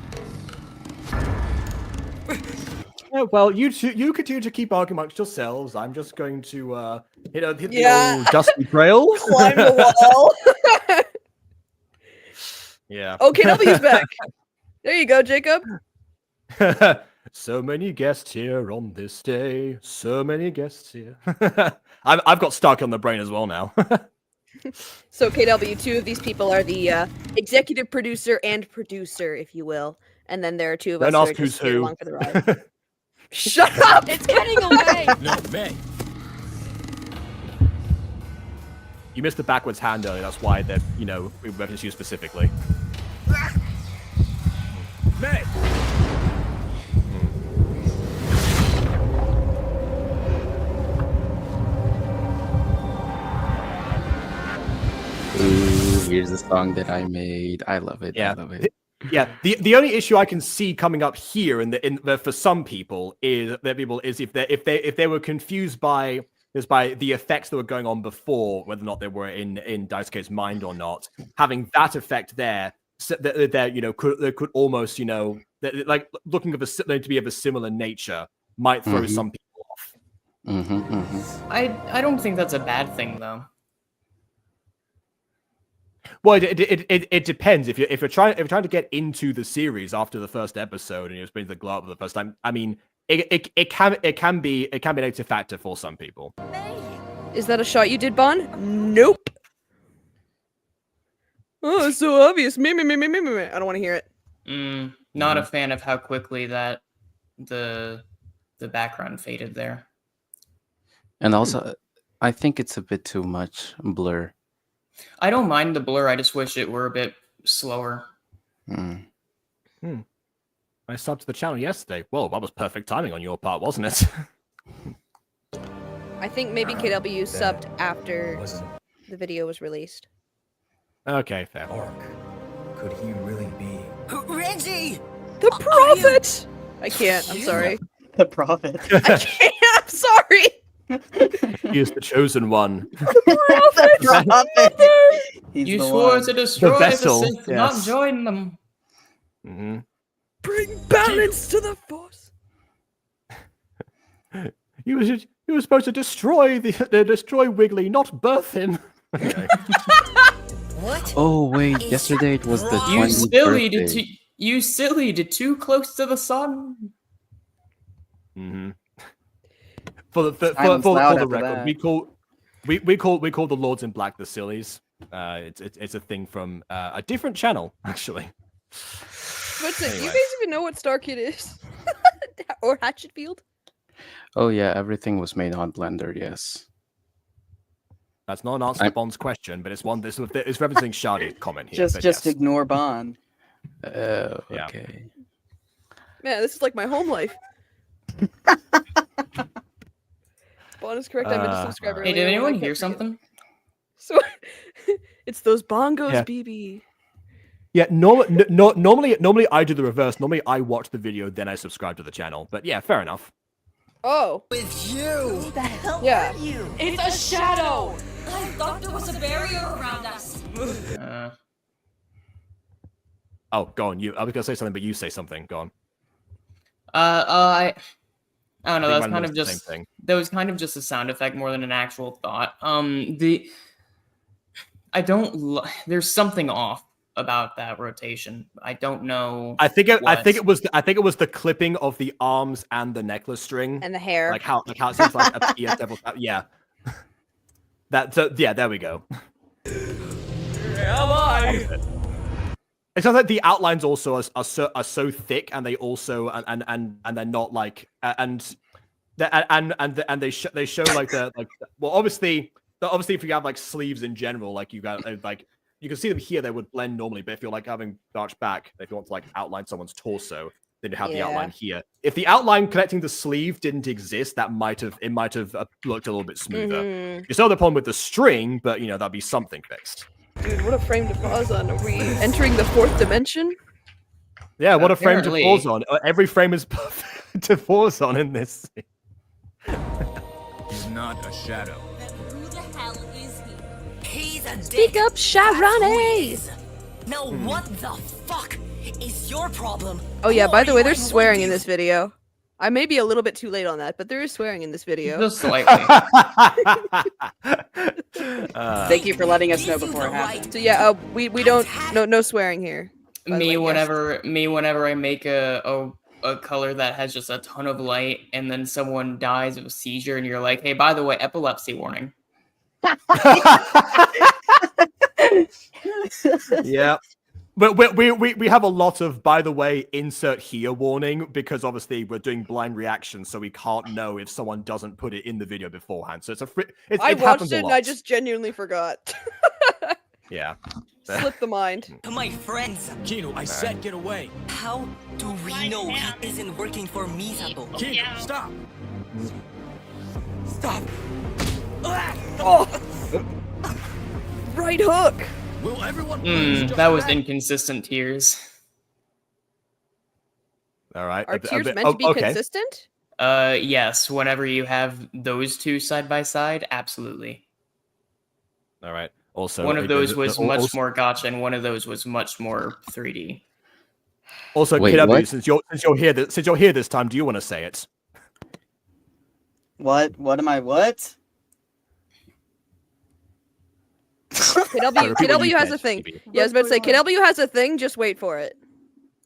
Yeah, well, you continue to keep arguing amongst yourselves. I'm just going to hit the old dusty trail. Climb the wall. Yeah. Okay, W's back. There you go, Jacob. So many guests here on this day. So many guests here. I've got stuck on the brain as well now. So KW, two of these people are the executive producer and producer, if you will, and then there are two of us who are just along for the ride. Shut up! It's getting away. No, May. You missed the backwards hand earlier. That's why we reference you specifically. May. Ooh, here's the song that I made. I love it. Yeah. I love it. Yeah. The only issue I can see coming up here for some people is if they were confused by is by the effects that were going on before, whether or not they were in Daisuke's mind or not. Having that effect there, so that could almost like looking to be of a similar nature might throw some people off. I don't think that's a bad thing though. Well, it depends. If you're trying to get into the series after the first episode and you're supposed to glow up for the first time, I mean, it can be a negative factor for some people. Is that a shot you did, Bon? Nope. Oh, it's so obvious. Me. I don't want to hear it. Not a fan of how quickly that the background faded there. And also, I think it's a bit too much blur. I don't mind the blur. I just wish it were a bit slower. I subbed to the channel yesterday. Whoa, that was perfect timing on your part, wasn't it? I think maybe KW subbed after the video was released. Okay, fair. Could he really be? Reggie! The Prophet! I can't. I'm sorry. The Prophet. I can't. I'm sorry. He is the chosen one. The Prophet! You swore to destroy the vessel, Sith, not join them. Bring balance to the Force. You were supposed to destroy destroy Wiggly, not birth him. Okay. What? Oh wait, yesterday it was the 20th birthday. You silly, too close to the sun. For the record, we call the Lords in Black the Sillies. It's a thing from a different channel, actually. What's it? You guys even know what Starkid is? Or Hatchetfield? Oh yeah, everything was made on Blender. Yes. That's not an answer to Bond's question, but it's one. It's referencing Shadi's comment here. Just ignore Bond. Okay. Man, this is like my home life. Bond is correct. I meant to subscribe earlier. Hey, did anyone hear something? So, it's those bongos, Yeah. BB. Yeah, normally I do the reverse. Normally I watch the video, then I subscribe to the channel. But yeah, fair enough. Oh. With you! Who the hell Yeah. are you? It's a shadow! I thought there was a barrier around us. Oh, go on. I was gonna say something, but you say something. Go on. I don't know. I think That's mine kind was of the just same thing. that was kind of just a sound effect more than an actual thought. There's something off about that rotation. I don't know. I think it was the clipping of the arms and the necklace string And the hair. like how it seems like a PS Devil. Yeah. There we go. Am I? It sounds like the outlines also are so thick, and they also and they're not like and they show like well obviously if you have like sleeves in general, like you got like you can see them here, they would blend normally, but if you're like having arched back, if you want to like outline someone's torso, then you have the outline here. If the outline connecting the sleeve didn't exist, it might have looked a little bit smoother. You saw the problem with the string, but that'd be something fixed. Dude, what a frame to pause on. Are we entering the fourth dimension? Yeah, what a frame to Apparently. pause on. Every frame is perfect to pause on in this. He's not a shadow. Who the hell is he? He's a Speak dick. up, Sharane! That's who he is. Now what the fuck is your problem? Oh yeah, by the way, there's Who are you swearing in with? this video. I may be a little bit too late on that, but there is swearing in this video. Just slightly. Thank you for letting us know Give you before it the happened. right So yeah, we don't no swearing here. by the way, whenever I make a color that has just a ton of light and then someone dies of a seizure and you're like, hey, by the way, epilepsy warning. Yeah. But we have a lot of, by the way, insert here warning, because obviously we're doing blind reactions, so we can't know if someone doesn't put it in the video beforehand. So it's I it watched happens it a and lot. I just genuinely forgot. Yeah. Slipped the mind. My friends, Kino, I said get away. how do we know he isn't working for Misato? Kino, stop. Stop! Oh! Right hook! Will everyone please just That was relax? inconsistent tears. All right. Are tears meant to be consistent? Yes. Whenever you have those two side by side, absolutely. All right. Also, one of those was much more Gacha, and one of those was much more 3D. Also, Wait, Kirabu, what? since you're here this time, do you want to say it? What? What am I? What? KW has a thing. Yeah, I was about to say, KW has a thing, just wait for it.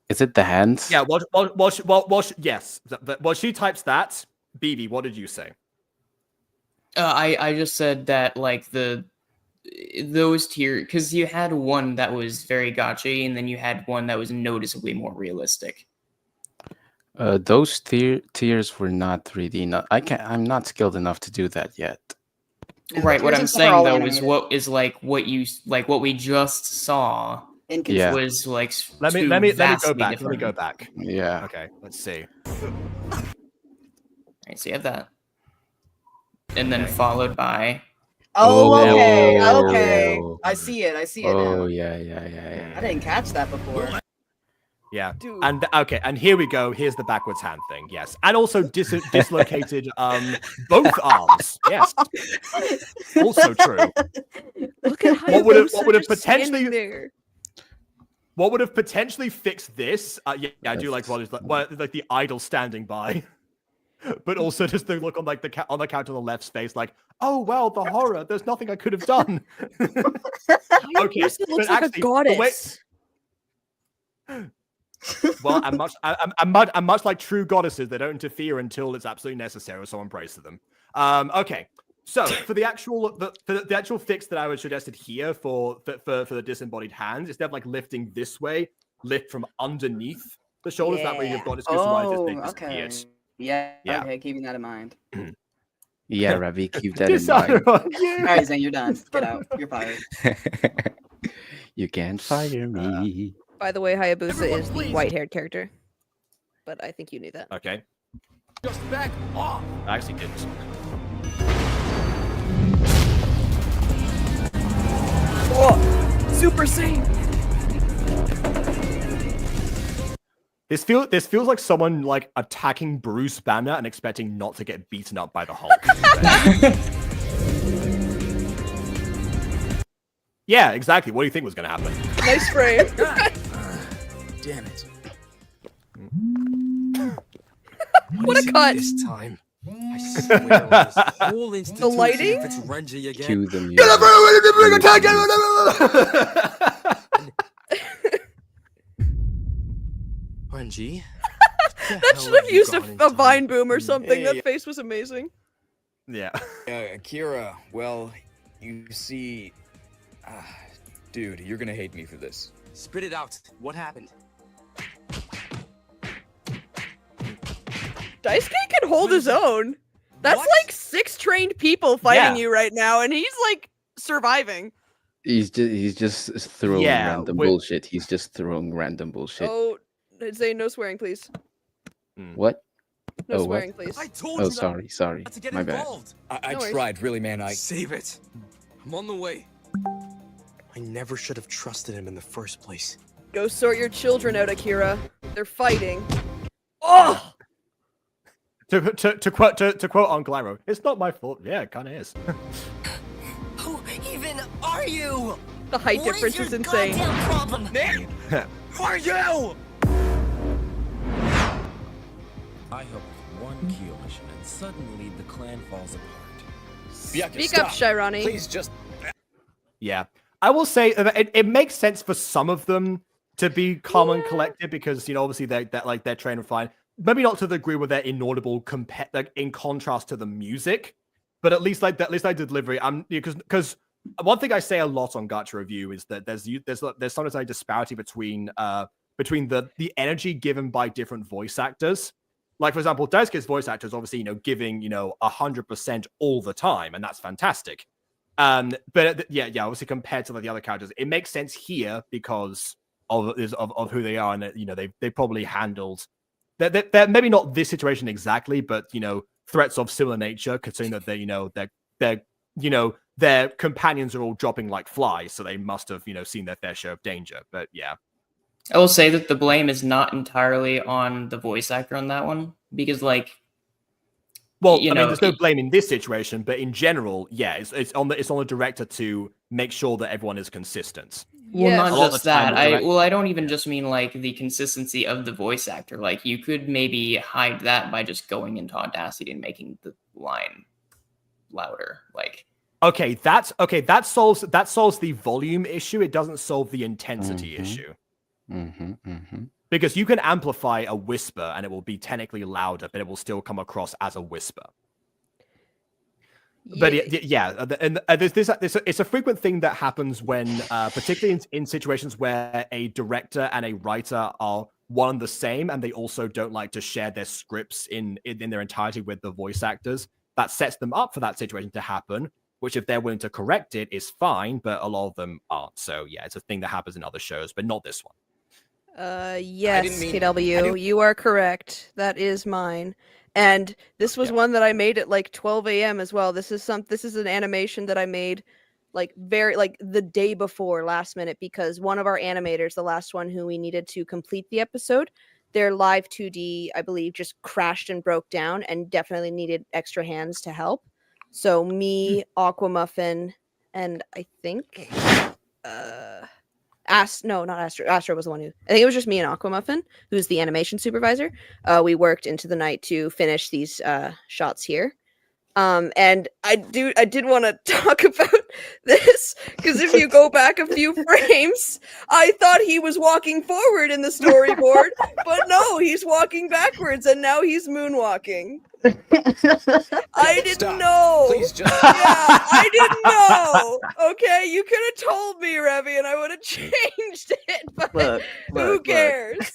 Is it the hands? Yeah, yes. While she types that, BB, what did you say? I just said that, like, those tier, because you had one that was very gacha, and then you had one that was noticeably more realistic. Those tiers were not 3D. I'm not skilled enough to do that yet. Right. What I'm saying though is what we just saw. Yeah. Was like let me go back. Let me go back. Yeah. Okay. Let's see. Alright, so you have that, and then followed by. Oh, okay. I see it. I see it now. Oh yeah. I didn't catch that before. Yeah. Dude. And okay, and here we go. Here's the backwards hand thing. Yes. And also dislocated both arms. Yes. Also true. Look at how what would have potentially there. What would have potentially fixed this? Yeah, I do like like the idol standing by. But also just the look on like the on the couch on the left's face, like, oh well, the horror. There's nothing I could have done. Okay, it looks like a goddess. Well, I'm much like true goddesses. They don't interfere until it's absolutely necessary, or someone prays to them. Okay, so for the actual fix that I would suggested here for the disembodied hands, instead of like lifting this way, lift from underneath the shoulders. That way you've got okay. Yeah. Okay, keeping that in mind. Yeah, Ravi, keep that in mind. All right, Zane, you're done. Get out. You're fired. You can't fire me. By the way, Hayabusa is the white-haired character, but I think you knew that. Okay. Just back off. I actually didn't. Oh, Super Saiyan. This feels like someone like attacking Bruce Banner and expecting not to get beaten up by the Hulk. Yeah, exactly. What do you think was going to happen? Nice frame. Damn it. What a cut. This time. I swear on this whole institution, the lighting? if it's Renji again. Cue the music. Get up, bring attack! Renji? That should have used a vine boom or something. That face was amazing. Yeah. Kira, well, you see... dude, you're gonna hate me for this. Spit it out. What happened? Daisuke can hold his own. That's like 6 trained people fighting you right now, and he's like surviving. He's just throwing random bullshit. He's just throwing random bullshit. Oh, Zane, no swearing, please. What? No swearing, please. I told you. Oh, sorry. Not to get My involved. bad. I No tried, really, man. Save it. I'm on the way. I never should have trusted him in the first place. Go sort your children out, Akira. They're fighting. Oh! To quote Uncle Iroh, it's not my fault. Yeah, it kind of is. Who even are you? The height difference is insane. Problem? Who are you? I help with one Kyo mission, and suddenly the clan falls apart. Speak up, Shirani. Please just... Yeah. I will say it makes sense for some of them to be calm and collected because, you know, obviously they're trained and fine. Maybe not to the degree where they're inaudible in contrast to the music, but at least like delivery. Because one thing I say a lot on Gacha Review is that there's sometimes a disparity between the energy given by different voice actors. Like, for example, Daisuke's voice actor is obviously, you know, giving, you know, 100% all the time, and that's fantastic. But obviously compared to the other characters, it makes sense here because of who they are, and you know they probably handled that maybe not this situation exactly, but you know threats of similar nature, considering that their companions are all dropping like flies, so they must have seen their fair share of danger. But yeah. I will say that the blame is not entirely on the voice actor on that one, because like Well, you I know, mean, there's no blame in this situation, but in general, yeah, it's on the director to make sure that everyone is consistent. Well, Yes. not A lot of just the time, that. the direct- I don't even just mean like the consistency of the voice actor. Like you could maybe hide that by just going into Audacity and making the line louder. Like Okay, that solves the volume issue. It doesn't solve the intensity issue. Because you can amplify a whisper and it will be technically louder, but it will still come across as a whisper. But it's a frequent thing that happens when, particularly in situations where a director and a writer are one and the same, and they also don't like to share their scripts in their entirety with the voice actors. That sets them up for that situation to happen, which if they're willing to correct it is fine, but a lot of them aren't. So yeah, it's a thing that happens in other shows, but not this one. Yes, KW, you are correct. That is mine. And this was one that I made at like 12 a.m. as well. This is an animation that I made like the day before, last minute, because one of our animators, the last one who we needed to complete the episode, their live 2D, I believe, just crashed and broke down and definitely needed extra hands to help. So me, Aquamuffin, and I think not Astro. Astro was the one who, I think it was just me and Aquamuffin, who's the animation supervisor. We worked into the night to finish these shots here. And I did want to talk about this because if you go back a few frames, I thought he was walking forward in the storyboard, but no, he's walking backwards, and now he's moonwalking. I didn't know. Please just... Yeah, I didn't know. Okay, you could have told me, Revy, and I would have changed it. But who cares?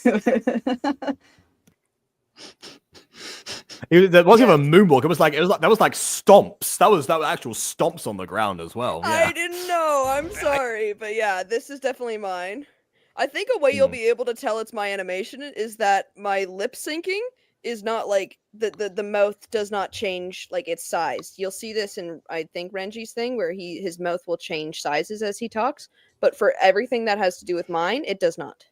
That wasn't even a moonwalk. It was like stomps. That was actual stomps on the ground as well. Yeah. I didn't know. I'm sorry, but yeah, this is definitely mine. I think a way you'll be able to tell it's my animation is that my lip syncing is not like the mouth does not change like its size. You'll see this in I think Renji's thing where his mouth will change sizes as he talks, but for everything that has to do with mine, it does not.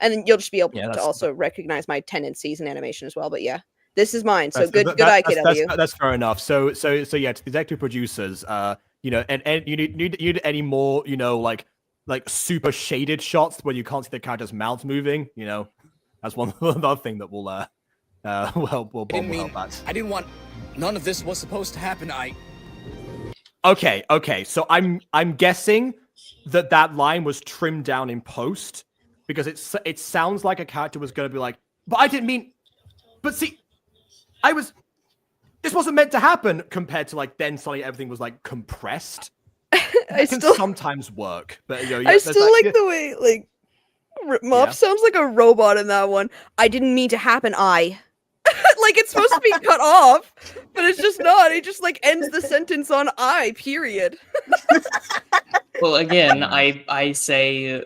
And then you'll just be able to also recognize my tendencies in animation as well. But yeah, this is mine. So good eye, KW. That's fair enough. So yeah, to the executive producers, you know, and you need any more, you know, like super shaded shots where you can't see the character's mouths moving. You know, that's one other thing that will help that. I didn't want. None of this was supposed to happen. Okay. So I'm guessing that line was trimmed down in post because it sounds like a character was going to be like, but I didn't mean. But see, this wasn't meant to happen compared to like then suddenly everything was like compressed. It can sometimes work, but you know, I still like the way like Muff sounds like a robot in that one. I didn't mean to happen. Like it's supposed to be cut off, but it's just not. It just like ends the sentence on I. Period. Well, again, I say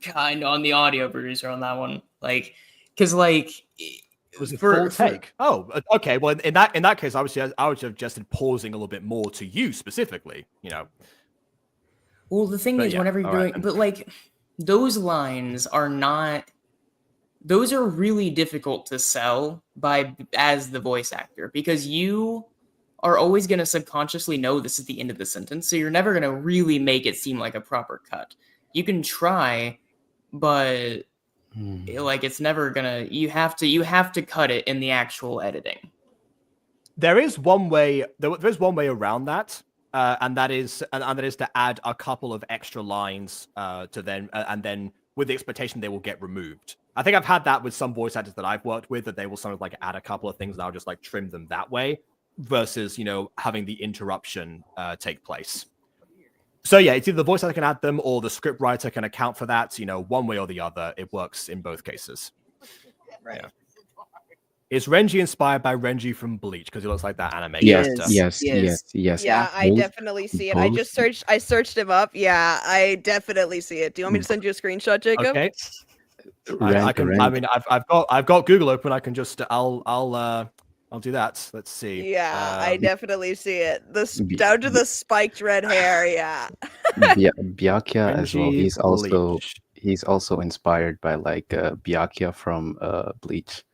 kind of on the audio producer on that one, like because like. It was a full take. Oh, okay. Well, in that case, I would have suggested pausing a little bit more to you specifically. You know. Well, the thing is, whenever you're doing, but like those lines are not. Those are really difficult to sell as the voice actor because you are always going to subconsciously know this is the end of the sentence, so you're never going to really make it seem like a proper cut. You can try, but. Like it's never gonna. You have to cut it in the actual editing. There is one way. There's one way around that, and that is to add a couple of extra lines to then, and then with the expectation they will get removed. I think I've had that with some voice actors that I've worked with that they will sort of like add a couple of things and I'll just like trim them that way, versus having the interruption take place. So yeah, it's either the voice actor can add them or the script writer can account for that. One way or the other, it works in both cases. Right. Yeah. Is Renji inspired by Renji from Bleach? Because he looks like that anime yes, character. Yes. Yeah, I definitely see it. I searched him up. Yeah, I definitely see it. Do you want me to send you a screenshot, Jacob? Okay. I can. I mean, I've got Google open. I can just. I'll do that. Let's see. Yeah, I definitely see it. Down to the spiked red hair. Yeah. Byakuya as well. He's also inspired by like Byakuya from Bleach.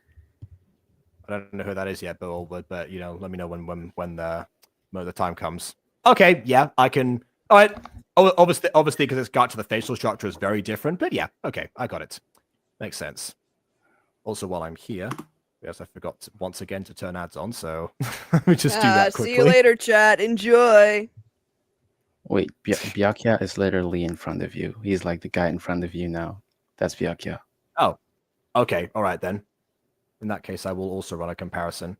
I don't know who that is yet, but you know, let me know when the time comes. Okay, yeah, I can. All right. Obviously, because it's Gacha, the facial structure is very different. But yeah, okay, I got it. Makes sense. Also, while I'm here, yes, I forgot once again to turn ads on, so let me just do that quickly. See you later, chat. Enjoy. Wait, Byakuya is literally in front of you. He's like the guy in front of you now. That's Byakuya. Oh, okay. All right, then. In that case, I will also run a comparison.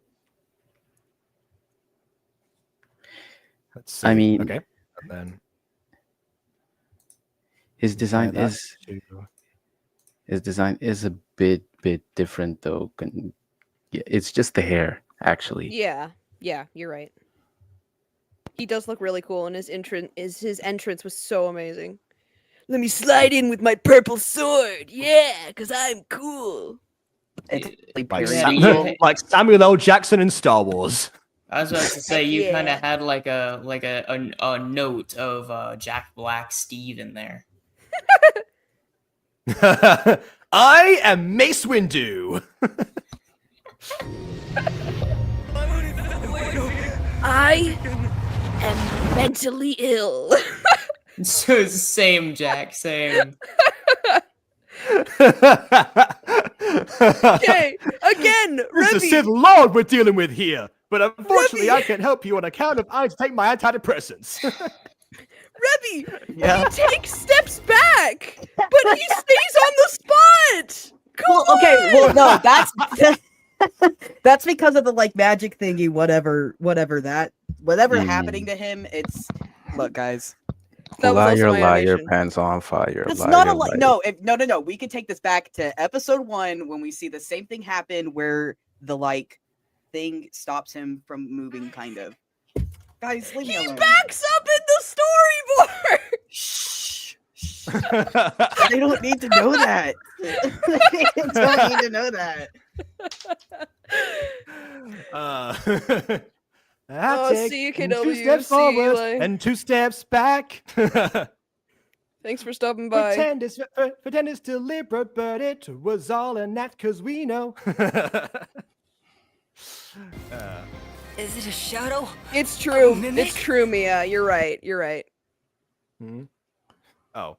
Let's see. I mean, okay. And then his design is a bit different though. Yeah, it's just the hair, actually. Yeah, you're right. He does look really cool, and his entrance was so amazing. Let me slide in with my purple sword, yeah, because I'm cool. It's like Samuel L. Jackson in Star Wars. I was about to say you Yeah. kind of had like a note of Jack Black Steve in there. I am Mace Windu. I am mentally ill. So same, Jack, same. Okay, again, It's a Remy. Sith Lord we're dealing with here. But unfortunately, I can't help you on account of I take my antidepressants. Remy, Yeah. he takes steps back, but he stays on the spot. Come well, no, that's because of the like magic thingy, whatever happening to him. It's look, guys. That was also my Liar, animation. pants on fire. It's liar, not a liar. no. We could take this back to episode 1 when we see the same thing happen where the like thing stops him from moving, kind of. Guys, leave me He alone. backs up in the storyboard. Shh. They don't need to know that. They don't need to know that. See you, 2 KW. steps See you, forward Eli. and 2 steps back. Thanks for stopping by. Pretend it's deliberate, but it was all an act because we know. Is it a shadow? It's true. mimic? It's true, Mia. You're right. Hmm? Oh.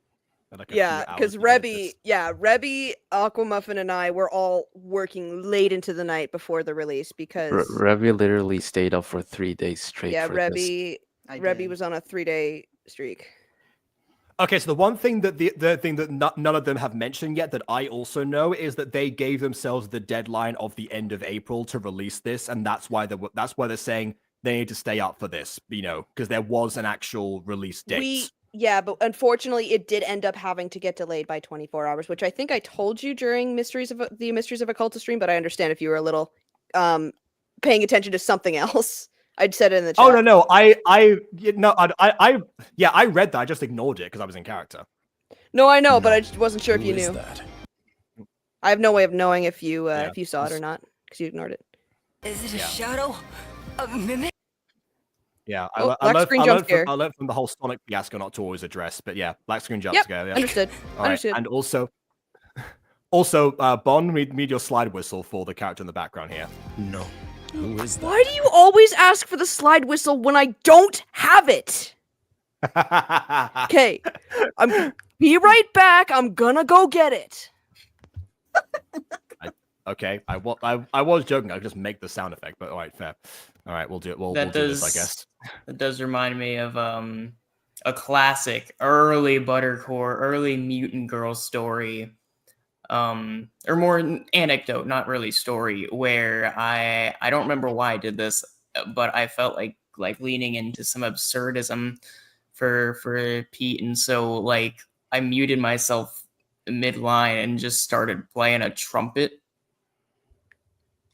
Like a Yeah, few because hours before Rebby, Aquamuffin, and I were all working late into the night before the release because Revi literally stayed up for 3 days straight. for this. Rebby was on a 3-day streak. Okay, so the one thing that the thing that none of them have mentioned yet that I also know is that they gave themselves the deadline of the end of April to release this, and that's why they're saying they need to stay up for this, you know, because there was an actual release date. Yeah, but unfortunately, it did end up having to get delayed by 24 hours, which I think I told you during the Mysteries of Occulta stream. But I understand if you were a little paying attention to something else. I'd said it in the chat. Oh no, I read that. I just ignored it because I was in character. No, I know, but I just wasn't sure if Who you is knew. that? I have no way of knowing if you saw it or not because you ignored it. Is it a shadow? A mimic? Yeah, Oh, I black screen jump scare. learned from the whole Sonic fiasco not to always address, but yeah, black screen jump Yep, scare. Yeah. understood. All right, Understood. and also, Bond, read your slide whistle for the character in the background here. No. Who is that? Why do you always ask for the slide whistle when I don't have it? Okay, be right back. I'm gonna go get it. Okay, I was joking. I could just make the sound effect, but all right, fair. All right, we'll do it. We'll do this, I guess. That does remind me of a classic early Buttercore, early Mutant Girl story, or more an anecdote, not really story, where I don't remember why I did this, but I felt like leaning into some absurdism for Pete, and so like I muted myself mid-line and just started playing a trumpet.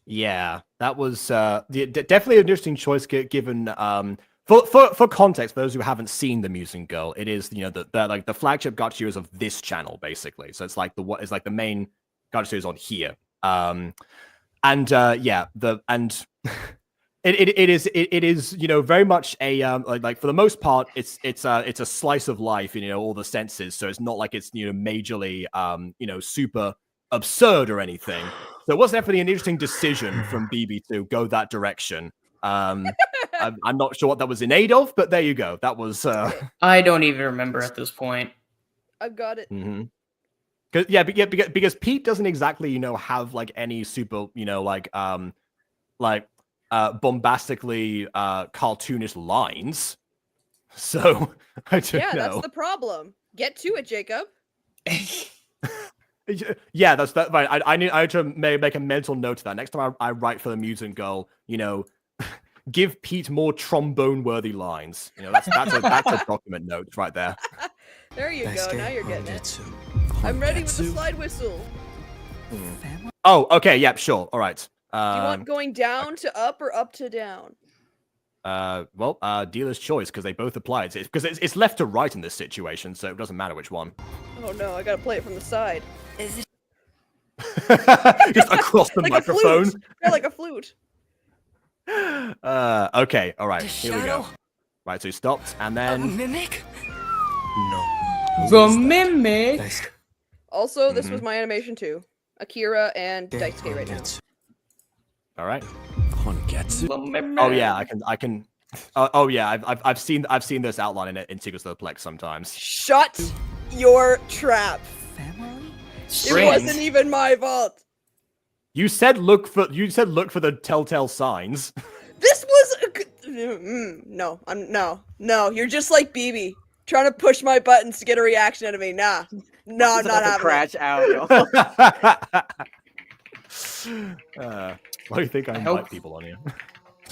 Yeah, that was definitely an interesting choice given for context, for those who haven't seen the Mutant Girl, it is, you know, the flagship gacha series of this channel basically. So it's like the main gacha series on here. It is you know, very much a like for the most part it's a slice of life, you know, all the senses. So it's not like it's, you know, majorly you know, super absurd or anything. So it was definitely an interesting decision from BB to go that direction. I'm not sure what that was in aid of, but there you go. That was. I don't even remember at this point. I've got it. Mm-hmm. Because Pete doesn't exactly, have like any super, bombastically cartoonish lines. So I don't know. Yeah, that's the problem. Get to it, Jacob. Yeah, that's that. Right. I need to make a mental note of that. Next time I write for the Mutant Girl, give Pete more trombone-worthy lines. That's a document note right there. There you go. Now you're getting it. I'm ready with the slide whistle. Oh, okay. Yep. Sure. All right. Do you want going down to up or up to down? Dealer's choice, because they both apply. Because it's left to right in this situation, so it doesn't matter which one. Oh no, I gotta play it from the side. Is it? Just across the like microphone. A flute. Yeah, like a flute. Okay. All right. Here we go. Right. So he stopped, and then. Mimic? No. The mimic. Also, this was my animation too. Akira and Daisuke right now. All right. Hongetsu? Oh yeah, I can. Oh yeah, I've seen this outline in Secrets of the Plex sometimes. Shut your trap. Family? It wasn't even my fault. You said look for the telltale signs. This was no. You're just like BB, trying to push my buttons to get a reaction out of me. Nah, no, I'm not having crash out. Yo. Why do you think I invite people on here?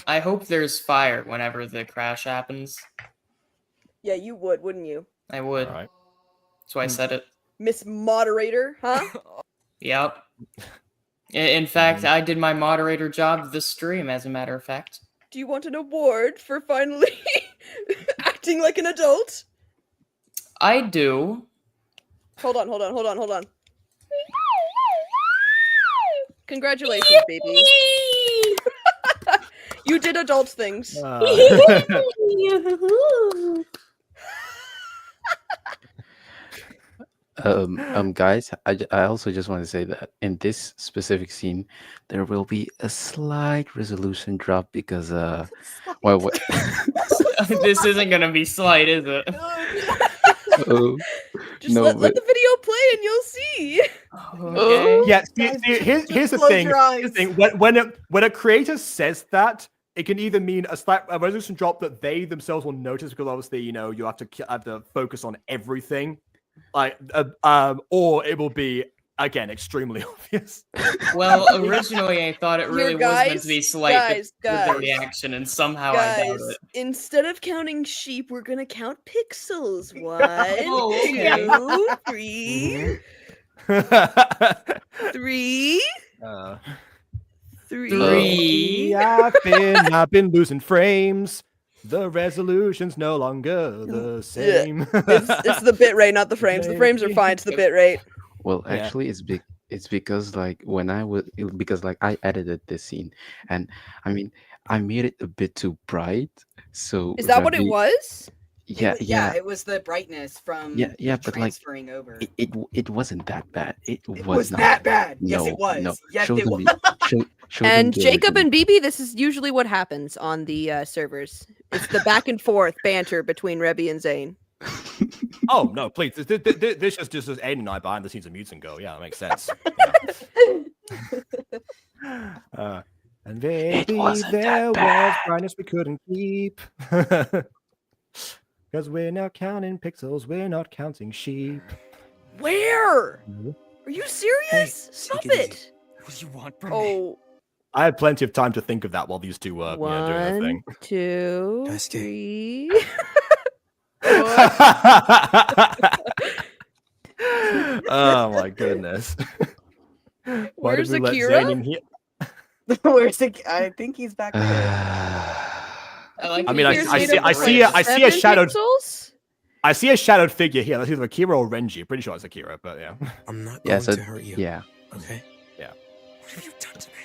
I hope there's fire whenever the crash happens. Yeah, you would, wouldn't you? I would. All right. That's why I said it. Miss Moderator, huh? Yep. In fact, I did my moderator job this stream, as a matter of fact. Do you want an award for finally acting like an adult? I do. Hold on. Congratulations, baby. You did adult things. Guys, I also just want to say that in this specific scene, there will be a slight resolution drop because This isn't gonna be slight, is it? Just let the video play and you'll see. Okay. Yeah. Here's the thing. When a creator says that, it can either mean a resolution drop that they themselves will notice, because obviously you have to focus on everything, or it will be again extremely obvious. Well, originally I thought it really was meant to be slight with the reaction, and somehow I doubt it. Instead of counting sheep, we're gonna count pixels. 1, 2, 3, 3. I've been losing frames. The resolution's no longer the same. It's the bit rate, not the frames. The frames are fine. It's the bit rate. Well, actually, it's because I edited this scene, and I mean I made it a bit too bright. So is that what it was? Yeah, It was the brightness from but transferring over. It wasn't that bad. It was not that bad. No, Yes, it was. No. Yes, show it them was. show And them the Jacob original. and BB, this is usually what happens on the servers. It's the back and forth banter between Rebby and Zane. Oh no, please! This is just as Aiden and I behind the scenes of Mutant Girl. Yeah, that makes sense. Yeah. And maybe there was brightness we couldn't keep. Because we're now counting pixels, we're not counting sheep. Where? Are you serious? Stop it! What do you want from me? I had plenty of time to think of that while these two were doing their thing. 1, 2, 3. Oh my goodness! Why did Where's we let Akira? Zane in here? Where's the? I think he's back there. I mean, I see a shadowed. I see a shadowed figure here. That's either Akira or Renji. Pretty sure it's Akira, but yeah. I'm not going to hurt you. Yeah. Okay. Yeah. What have you done to me?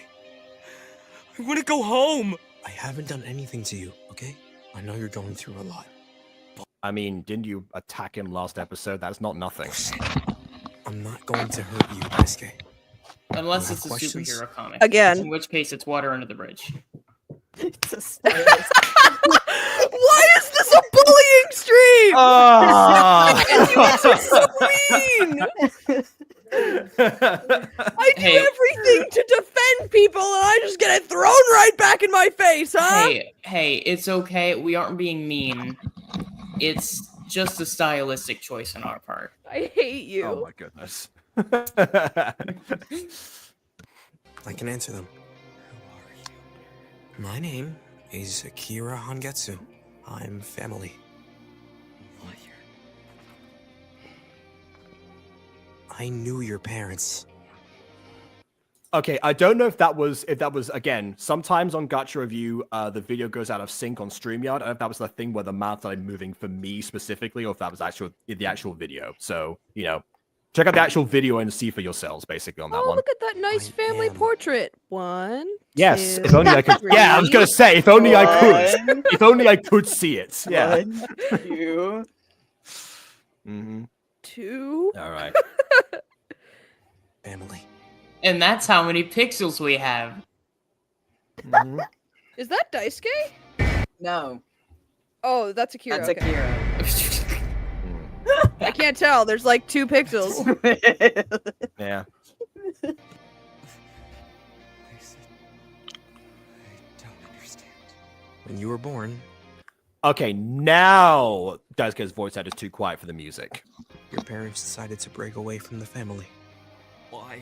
I want to go home. I haven't done anything to you. Okay. I know you're going through a lot. I mean, didn't you attack him last episode? That's not nothing. I'm not going to hurt you, Daisuke. Unless You it's a have questions? superhero comic. Again. In which case, it's water under the bridge. It's a stylist. Why is this a bullying stream? You guys are so mean. I do everything to defend people, and I just get it thrown right back in my face, huh? Hey, it's okay. We aren't being mean. It's just a stylistic choice on our part. I hate you. Oh my goodness. I can answer them. My name is Akira Hangetsu. I'm family. I knew your parents. Okay, I don't know if that was again. Sometimes on Gacha Review, the video goes out of sync on StreamYard. I don't know if that was the thing where the mouth started moving for me specifically, or if that was the actual video. So check out the actual video and see for yourselves, basically on that one. Look at that nice family portrait. 1, Yes, 2, if only I could. 3. Yeah, I was gonna say if only I could. If only I could see it. Yeah. 1, 2. Mm-hmm. 2. All right. Family. And that's how many pixels we have. Mm-hmm. Is that Daisuke? No. Oh, that's Akira. That's okay. Akira. I can't tell. There's like 2 pixels. Yeah. When you were born, Okay, now Daisuke's voice out is too quiet for the music. your parents decided to break away from the family. Why?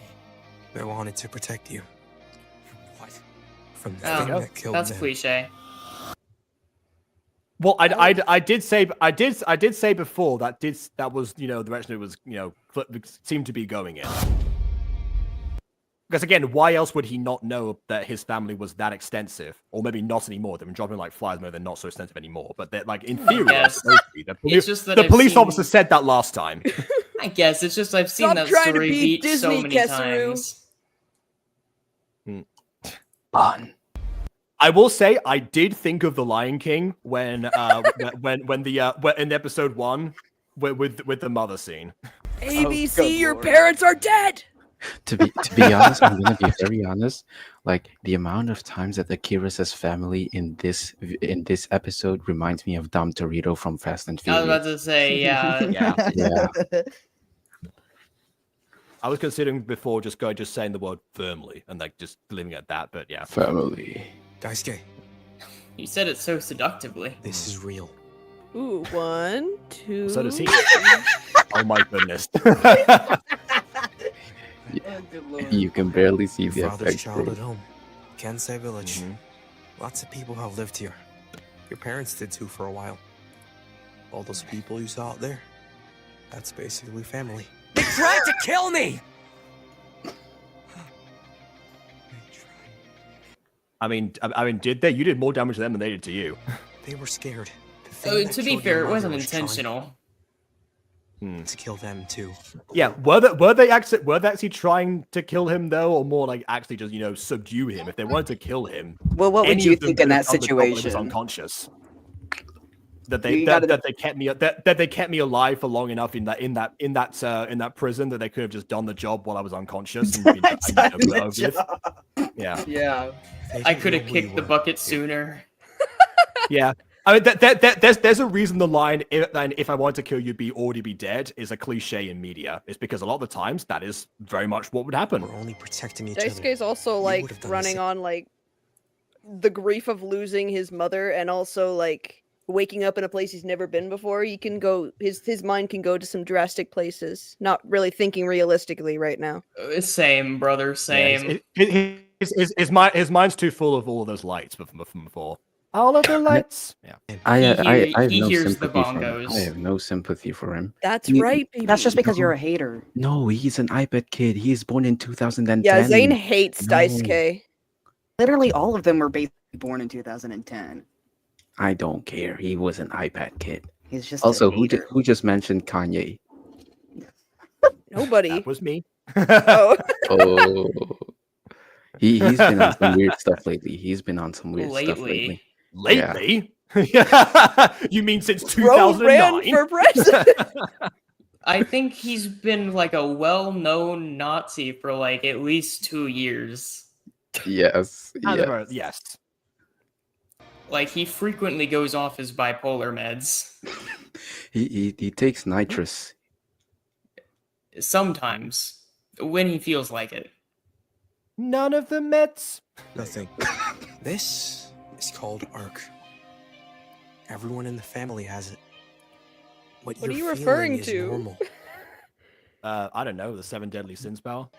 They wanted to protect you What? from the Oh, thing that killed that's them. cliche. Well, I did say before that was the direction it was seemed to be going in. Because again, why else would he not know that his family was that extensive, or maybe not anymore? They've been dropping like flies, maybe they're not so extensive anymore. But they're like in theory, they're Yes. supposed to be. It's just that The I've police seen- officer said that last time. I guess it's just I've seen Stop that trying to story be beat so Disney, many Kesuru. times. Fun. I will say I did think of the Lion King when in episode 1 with the mother scene. ABC, good your lord. parents are dead. To be honest, I'm gonna be very honest. Like the amount of times that Akira says family in this episode reminds me of Dom Toretto from Fast and I was about Furious. to say, yeah. Yeah. I was considering before just saying the word firmly and like just leaving it at that, but yeah. Family. Daisuke, You said it so seductively. this is real. Ooh, 1, 2. So does he. Oh my goodness. Oh, good lord. You can barely see Your the father's effect. childhood home, Kansai Village. Mhm. Lots of people have lived here. Your parents did too for a while. All those people you saw out there, that's basically family. They tried to kill me! I mean, did they? You did more damage to them than they did to you. They were scared. The thing Oh, that to be killed fair, your it mother wasn't was trying intentional. to kill them too. Yeah, were they actually trying to kill him though, or more like actually just subdue him? If they wanted to kill him, Well, what would any you of them think in could have that done the job when he was situation? unconscious. That they You gotta- that they kept me that they kept me alive for long enough in that prison that they could have just done the job while I was unconscious. And been, Done the over with. job. Yeah, Yeah. They I didn't could have know who you kicked the were. bucket sooner. yeah. I mean, there's a reason the line "if I wanted to kill you'd already be dead" is a cliche in media. It's because a lot of the times that is very much what would happen. We're only protecting each other. Daisuke's also You like would've done the running same. on like the grief of losing his mother and also like waking up in a place he's never been before. He can go his mind can go to some drastic places, not really thinking realistically right now. Same, brother, same. His mind's too full of all of those lights from before. All of the lights. Yeah. I have he no hears the sympathy for him. bongos. I have no sympathy for him. That's You- right, baby. That's just because you're a hater. No, he's an iPad kid. He's born in 2010. Yeah, Zane hates No. Daisuke. Literally, all of them were basically born in 2010. I don't care. He was an iPad kid. He's just Also, a hater. who just mentioned Kanye? Nobody. That was me. Oh. Oh, he's been on some weird stuff lately. He's been on some weird stuff lately. Lately? You mean since Bro ran 2009? for president. I think he's been like a well-known Nazi for like at least 2 years. Yes. Yes. Like he frequently goes off his bipolar meds. He takes nitrous. Sometimes, when he feels like it. None of the meds. Nothing. This is called ARC. Everyone in the family has it. What are you're you feeling referring is to? normal. I don't know, the 7 deadly sins spell.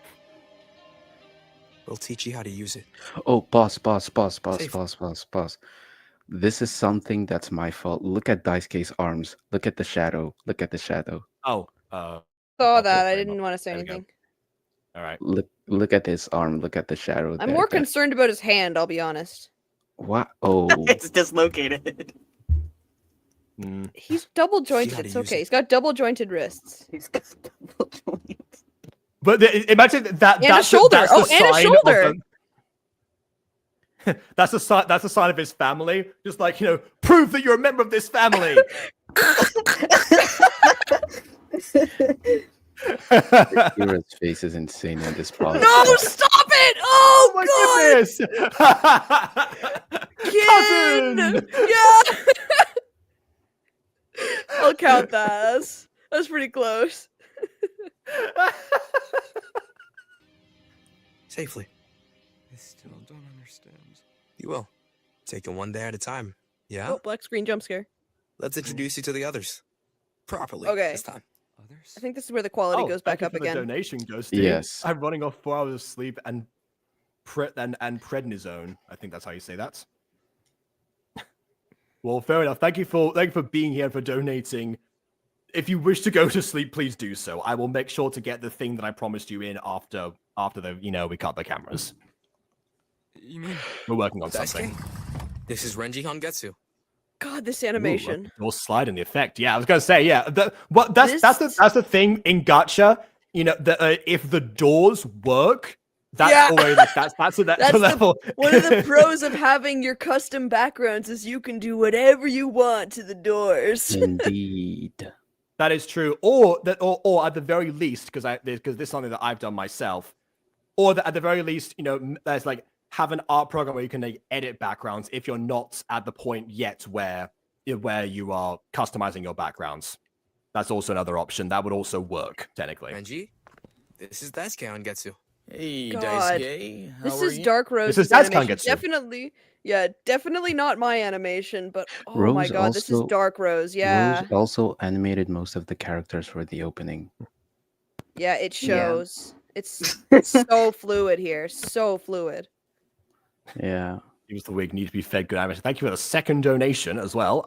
We'll teach you how to use it. Oh, pause. Safe. This is something that's my fault. Look at Daisuke's arms. Look at the shadow. Oh, Saw I'll that. put I frame didn't up. want to say There we go. anything. All right. Look at his arm. Look at the shadow. I'm more concerned about his hand, I'll be honest. What? Oh. It's dislocated. He's double jointed. how to It's use okay. it. He's got double jointed wrists. He's got double joints. But imagine that. And a That's shoulder. That's the Oh, and a sign shoulder. Of the, that's a sign. That's a sign of his family. Just like, prove that you're a member of this family. Kira's face is insane in this part. No, stop it! Oh, my God! goodness! Cousin! Yeah! I'll count that. That's pretty close. Safely. I still don't understand. You will. Take it one day at a time. Yeah? Oh, black screen jump scare. Let's introduce you to the others. Properly Okay. this time. I think this is where the quality goes back thank you up for the again. donation, Ghosty. Yes. I'm running off 4 hours of sleep and prednisone. I think that's how you say that. Well, fair enough. Thank you for being here and for donating. If you wish to go to sleep, please do so. I will make sure to get the thing that I promised you in after we cut the cameras. You mean We're working on Daisuke, something. this is Renji Hongetsu. God, this animation. Or slide in the effect. Yeah, I was gonna say, yeah. That's the thing in Gacha. If the doors work, that's always that's the level. One of the pros of having your custom backgrounds is you can do whatever you want to the doors. Indeed. That is true. Or at the very least, because this is something that I've done myself. Or that at the very least, there's like have an art program where you can edit backgrounds if you're not at the point yet where you are customizing your backgrounds. That's also another option. That would also work, technically. Renji, this is Daisuke Hongetsu. Hey, God. Daisuke. How This are is you? Dark Rose's This is Daisuke animation. Hangetsu. Definitely not my animation, but oh my Rose God, this is also- Dark Rose. Yeah. Rose also animated most of the characters for the opening. Yeah, it Yeah. shows. It's so fluid here. So fluid. Yeah. Use the wig. Need to be fed good animation. Thank you for the second donation as well.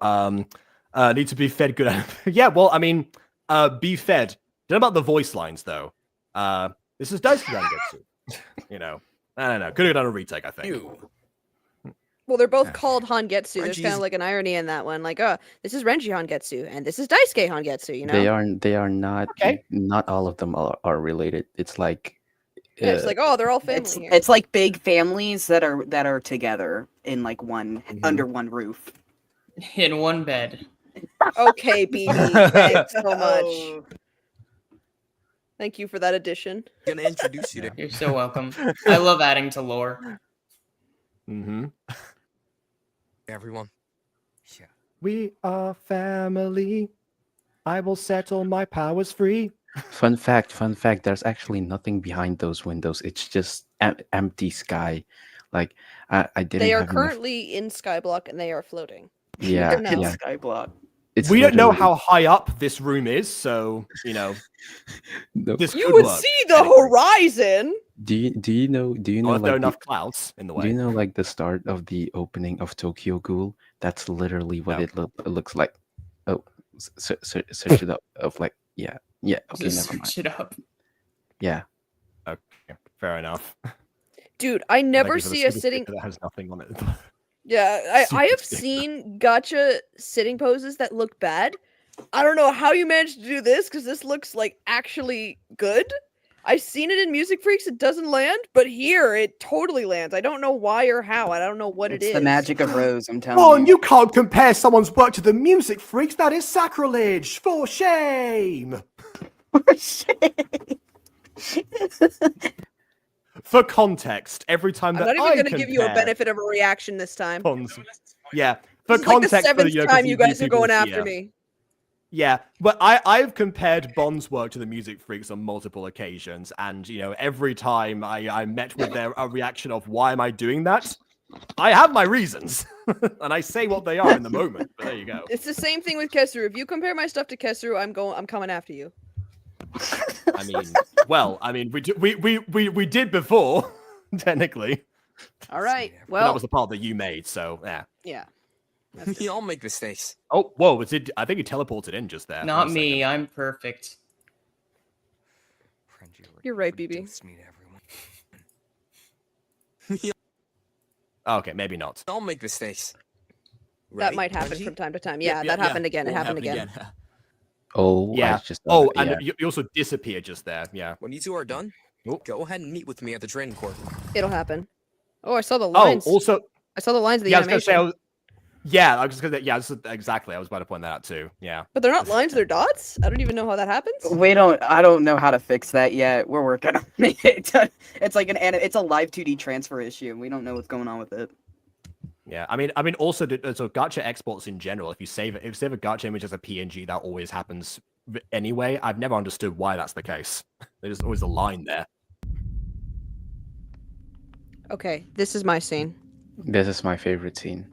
Need to be fed good. Yeah. Well, I mean, be fed. Don't know about the voice lines though. This is Daisuke Hangetsu. I don't know. Could have done a retake. I think. Well, they're both called Hangetsu. There's kind Renji's- of like an irony in that one. Like, this is Renji Hangetsu, and this is Daisuke Hangetsu. You know, They are not. Okay. Not all of them are related. It's like. yeah, it's like, oh, they're all family here. It's like big families that are together in like one under one roof. In one bed. Okay, BB. Thanks so much. Oh. Thank you for that addition. I'm gonna introduce you to You're so welcome. I love adding to lore. Mm-hmm. everyone. We are family. I will settle my powers free. Fun fact. There's actually nothing behind those windows. It's just empty sky. Like I didn't. They are have enough- currently in Skyblock, and they are floating. Yeah. They're not. Yeah. Skyblock. It's We don't know literally- how high up this room is, so No. this You could would work. see the horizon. Do you know? Well, if there are like enough clouds in the do you way. know like the start of the opening of Tokyo Ghoul? That's literally what No. it looks like. Oh, search it up. Of like yeah. Okay, Just never mind. search it up. Yeah. Okay, fair enough. Dude, I never Thank you for the see a super sitting. sticker that has nothing on it. Yeah, Super I have sticker. seen Gacha sitting poses that look bad. I don't know how you managed to do this because this looks like actually good. I've seen it in Music Freaks, it doesn't land, but here it totally lands. I don't know why or how. I don't know what It's it is. the magic of Rose, I'm telling Ron, you. you can't compare someone's work to the Music Freaks. That is sacrilege. For shame. For context, every time I'm that not even I going to give you a compare benefit of a reaction this time. Yeah, for This is like the context, for the, 7th 'cause time you guys are people going after here. me. Yeah, but I've compared Bond's work to the Music Freaks on multiple occasions, and every time I met with a reaction of why am I doing that? I have my reasons, and I say what they are in the moment. But there you go. It's the same thing with Kesuru. If you compare my stuff to Kesuru, I'm coming after you. I mean, we did before, technically. All right. But that Well, was the part that you made, so yeah. Yeah. We all make mistakes. Oh, whoa! I think he teleported in just there. Not me. I'm perfect. You're right, BB. Okay, maybe not. I'll make mistakes. That might happen from time to time. Yeah, that happened again. It happened again. Oh, Yeah. And you also disappeared just there. Yeah. When you two are done, go ahead and meet with me at the training court. It'll happen. Oh, I saw the lines. Oh, also, I saw the lines of the yeah, animation. I was just gonna say, yeah, exactly. I was about to point that out too. Yeah. But they're not lines, they're dots? I don't even know how that happens. I don't know how to fix that yet. We're working on it. It's like it's a live 2D transfer issue. We don't know what's going on with it. Yeah, I mean, also, so Gacha exports in general, if you save a Gacha image as a PNG, that always happens anyway. I've never understood why that's the case. There's always a line there. Okay, this is my scene. This is my favorite scene.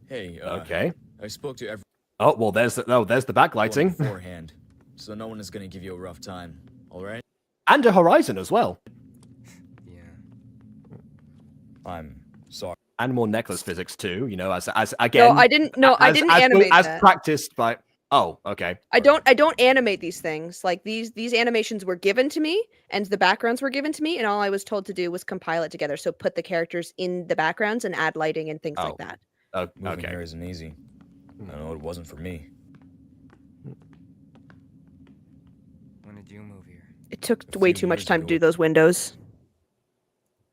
Hey, okay. I spoke to every. Oh well, there's the backlighting. Beforehand, so no one is gonna give you a rough time. All right. And a horizon as well. Yeah. I'm sorry. And more necklace physics too. As again. No, I didn't. No, I didn't animate as that. practiced by. Oh, okay. I don't animate these things. Like these animations were given to me and the backgrounds were given to me, and all I was told to do was compile it together. So put the characters in the backgrounds and add lighting and things like that. Moving here isn't easy. I know it wasn't for me. When did you move here? It took way too much time to do those windows.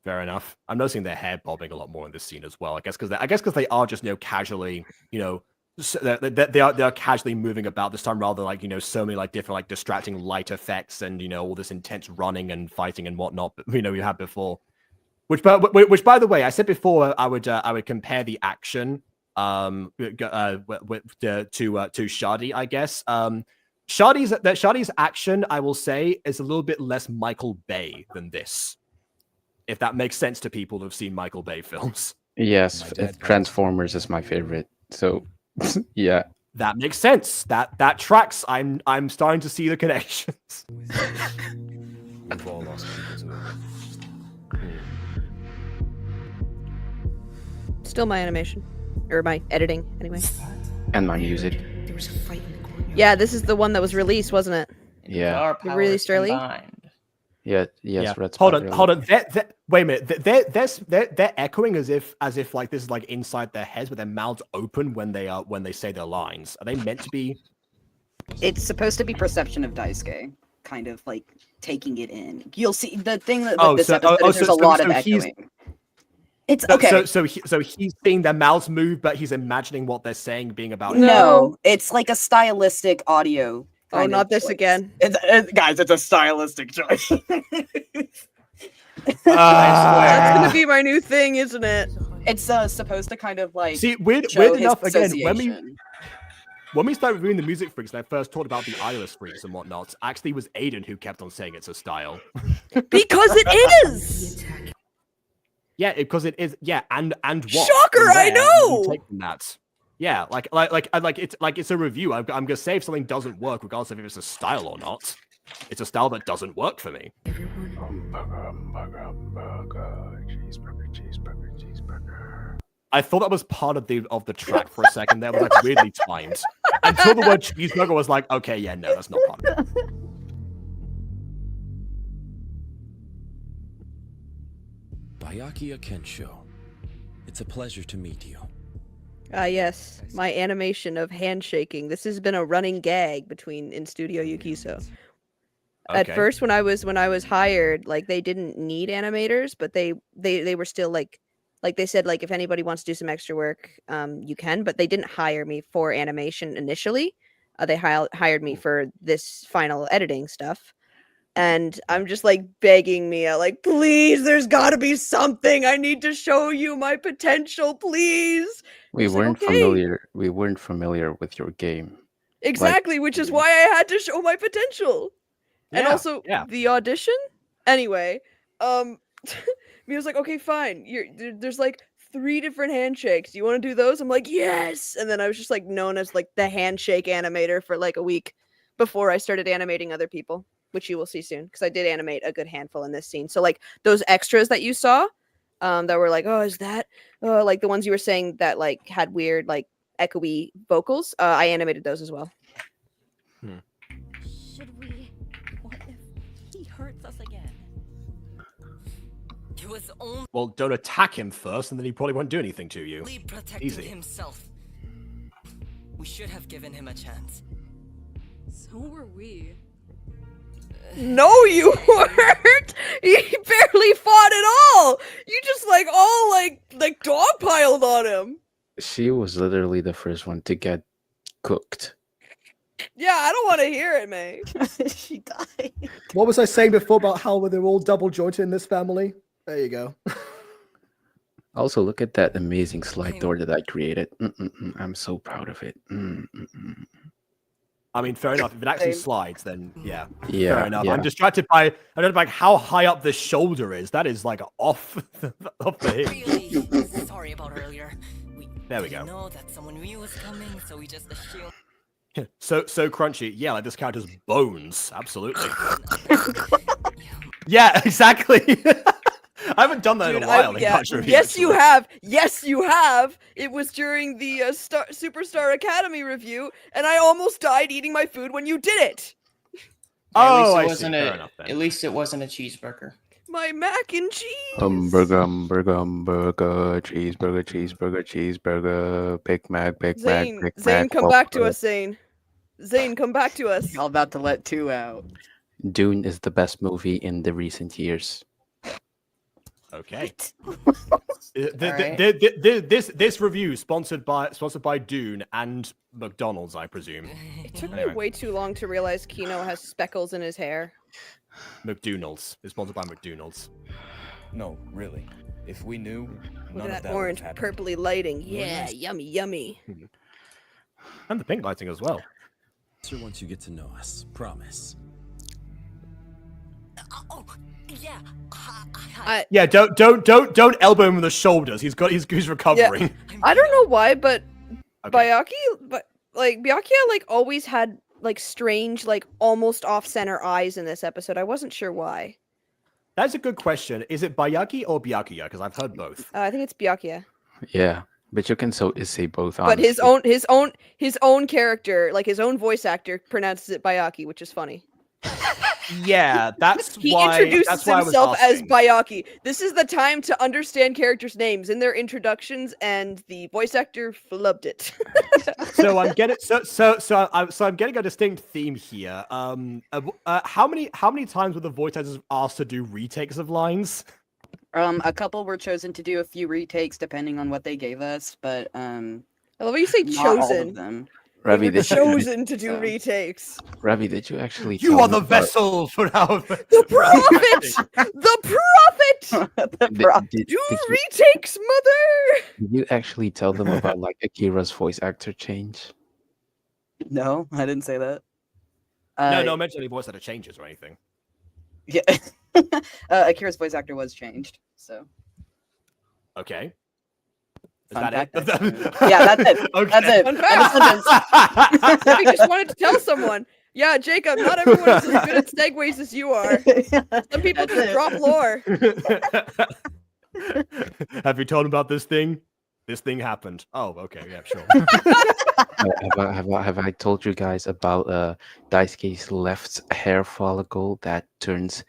Fair enough. I'm noticing their hair bobbing a lot more in this scene as well. I guess because they are just casually they are casually moving about this time rather than so many different distracting light effects and all this intense running and fighting and whatnot. But we had before. Which by the way, I said before I would compare the action to Shadi, I guess. Shadi's action, I will say, is a little bit less Michael Bay than this. If that makes sense to people who've seen Michael Bay films. Yes, Transformers is my favorite. So yeah. That makes sense. That tracks. I'm starting to see the connections. We've all lost people to it. Still my animation. Or my editing, anyway. And my music. There was a fight in the courtyard. Yeah, this is the one that was released, wasn't it? Yeah. It released early? Yeah, yes, yeah. Red Hold Spot on. really. Wait a minute. They're echoing as if this is inside their heads with their mouths open when they say their lines. Are they meant to be? It's supposed to be perception of Daisuke, kind of taking it in. You'll see the thing that there's a lot of echoing. It's okay. So he's seeing their mouths move, but he's imagining what they're saying being about. No, it's like a stylistic audio. Oh, not this again. Guys, it's a stylistic choice. That's gonna be my new thing, isn't it? It's supposed to kind of see weird enough again when we started reviewing the Music Freaks and I first talked about the Eyeless Freaks and whatnot. Actually, it was Aiden who kept on saying it's a style. Because it is. Yeah, because it is. Yeah, and what? Shocker! I know. Take from that. Yeah, it's a review. I'm gonna say if something doesn't work, regardless of if it's a style or not. It's a style that doesn't work for me. I thought that was part of the track for a second. There was weirdly timed until the word cheeseburger was okay, yeah, no, that's not part of it. Byakuya Kensho, it's a pleasure to meet you. Yes, my animation of handshaking. This has been a running gag in Studio Yukiso. Okay. At first, when I was hired, they didn't need animators, but they were still they said if anybody wants to do some extra work, you can. But they didn't hire me for animation initially. They hired me for this final editing stuff. And I'm just like begging Mia, like, please, there's got to be something. I need to show you my potential, please. We weren't familiar. We weren't familiar with your game. Exactly, which is why I had to show my potential. And Yeah, also the audition. Anyway, Mia's like, okay, fine. There's like 3 different handshakes. You want to do those? I'm like, yes. And then I was just like known as like the handshake animator for like a week before I started animating other people, which you will see soon because I did animate a good handful in this scene. So like those extras that you saw, that were like, oh, is that like the ones you were saying that like had weird like echoey vocals? I animated those as well. Should we? What if he hurts us again? It was only Well, don't attack him first, and then he probably won't do anything to you. protecting Easy. himself. We should have given him a chance. So were we. No, you weren't. He barely fought at all. You just like all like dogpiled on him. She was literally the first one to get cooked. Yeah, I don't want to hear it, May. She died. What was I saying before about how they're all double jointed in this family? There you go. Also, look at that amazing slide door that I created. I'm so proud of it. I mean, fair enough. If it actually slides, then yeah. Yeah, Fair enough. yeah. I'm distracted by how high up the shoulder is. That is like off the hip. Really sorry about earlier. There we go. Know that someone new was coming, so we just assumed. So crunchy. Yeah, like this character's bones. Absolutely. Yeah, exactly. I haven't done that in a while. In Gacha review, yes, actually. you have. Yes, you have. It was during the Superstar Academy review, and I almost died eating my food when you did it. Oh, at I least see. it wasn't Fair enough, then. At least it wasn't a cheeseburger. My mac and cheese. Hamburger, cheeseburger, Big Mac, Big Mac, Zane, Big Zane, Mac. come back to us, Zane. Zane, come back to us. Y'all about to let 2 out. Dune is the best movie in the recent years. Okay. This review sponsored by Dune and McDonald's, I presume. It took me way too long to realize Kino has speckles in his hair. McDonald's. It's sponsored by McDonald's. No, really. If we knew, Look none at of that that orange, would happen. purpley lighting. Yeah, yummy, yummy. And the pink lighting as well. Once you get to know us, promise. Oh, yeah. Yeah, don't elbow him in the shoulders. He's recovering. Yeah. I don't know why, but Byakuya like always had like strange, like almost off-center eyes in this episode. I wasn't sure why. That's a good question. Is it Bayaki or Byakuya? Because I've heard both. I think it's Byakuya. Yeah, but you can say both. But Honestly. his own character, like his own voice actor, pronounces it Bayaki, which is funny. Yeah, that's He why. introduces That's why I was himself as asking. Bayaki. This is the time to understand characters' names in their introductions, and the voice actor flubbed it. So I'm getting I'm getting a distinct theme here. How many times were the voice actors asked to do retakes of lines? A couple were chosen to do a few retakes depending on what they gave us, but I love how you say not all chosen. of them. Ravi, They were did you, chosen to do retakes. Ravi, did you actually? You tell are them the about- vessel for our. The prophet! The prophet! Did Do you, retakes, mother! did you actually tell them about like Akira's voice actor change? No, I didn't say that. No, mention any voice actor changes or anything. Yeah. Akira's voice actor was changed, so. Okay. Is Fun that it? fact, yeah, that's it. Okay. That's it. Fun End of fact. sentence. We just wanted to tell someone. Yeah, Jacob, not everyone is as good at segues as you are. Some people That's just it. drop lore. Have you told him about this thing? This thing happened. Oh, okay, yeah, sure. Have I told you guys about Daisuke's left hair follicle that turns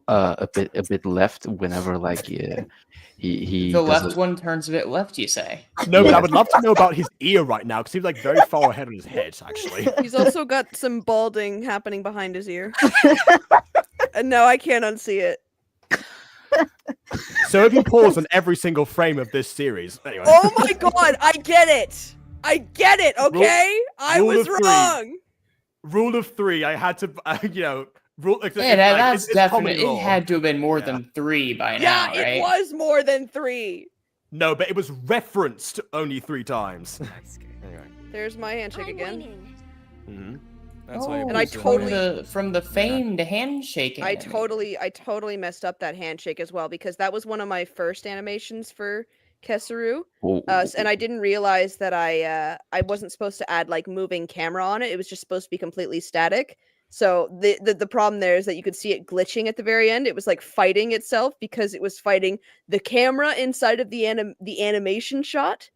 a bit left whenever like he The does left one turns a bit left, you say? No, but I would love to know about his ear right now because he's like very far ahead on his head, actually. He's also got some balding happening behind his ear. And now I can't unsee it. So if you pause on every single frame of this series, anyway. Oh my god, I get it! I get it, okay? I rule was of three. wrong! rule of 3. I had to, rule. Yeah, that's it's definitely. It law. had to have been more than 3 by now, right? It was more than 3. No, but it was referenced only 3 times. Anyway. There's my handshake again. Mm-hmm. That's why And I totally from the famed handshaking. I totally messed up that handshake as well because that was one of my first animations for Kesuru. And I didn't realize that I wasn't supposed to add like moving camera on it. It was just supposed to be completely static. So the problem there is that you could see it glitching at the very end. It was like fighting itself because it was fighting the camera inside of the animation shot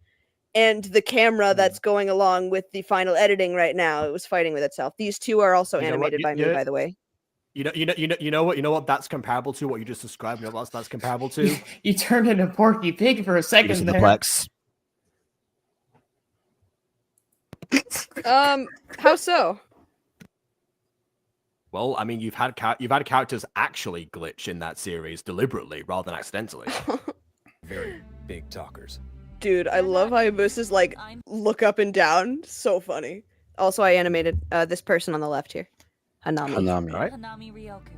and the camera that's going along with the final editing right now. It was fighting with itself. These two are also animated by me, by the way. You know what that's comparable to, what you just described. You know what that's comparable to? You turned into Porky Pig for a second there. Plex. How so? Well, I mean, you've had characters actually glitch in that series deliberately rather than accidentally. Very big talkers. Dude, I love how this is like look up and down. So funny. Also, I animated this person on the left here. Hanami. Right? Hanami Ryoku.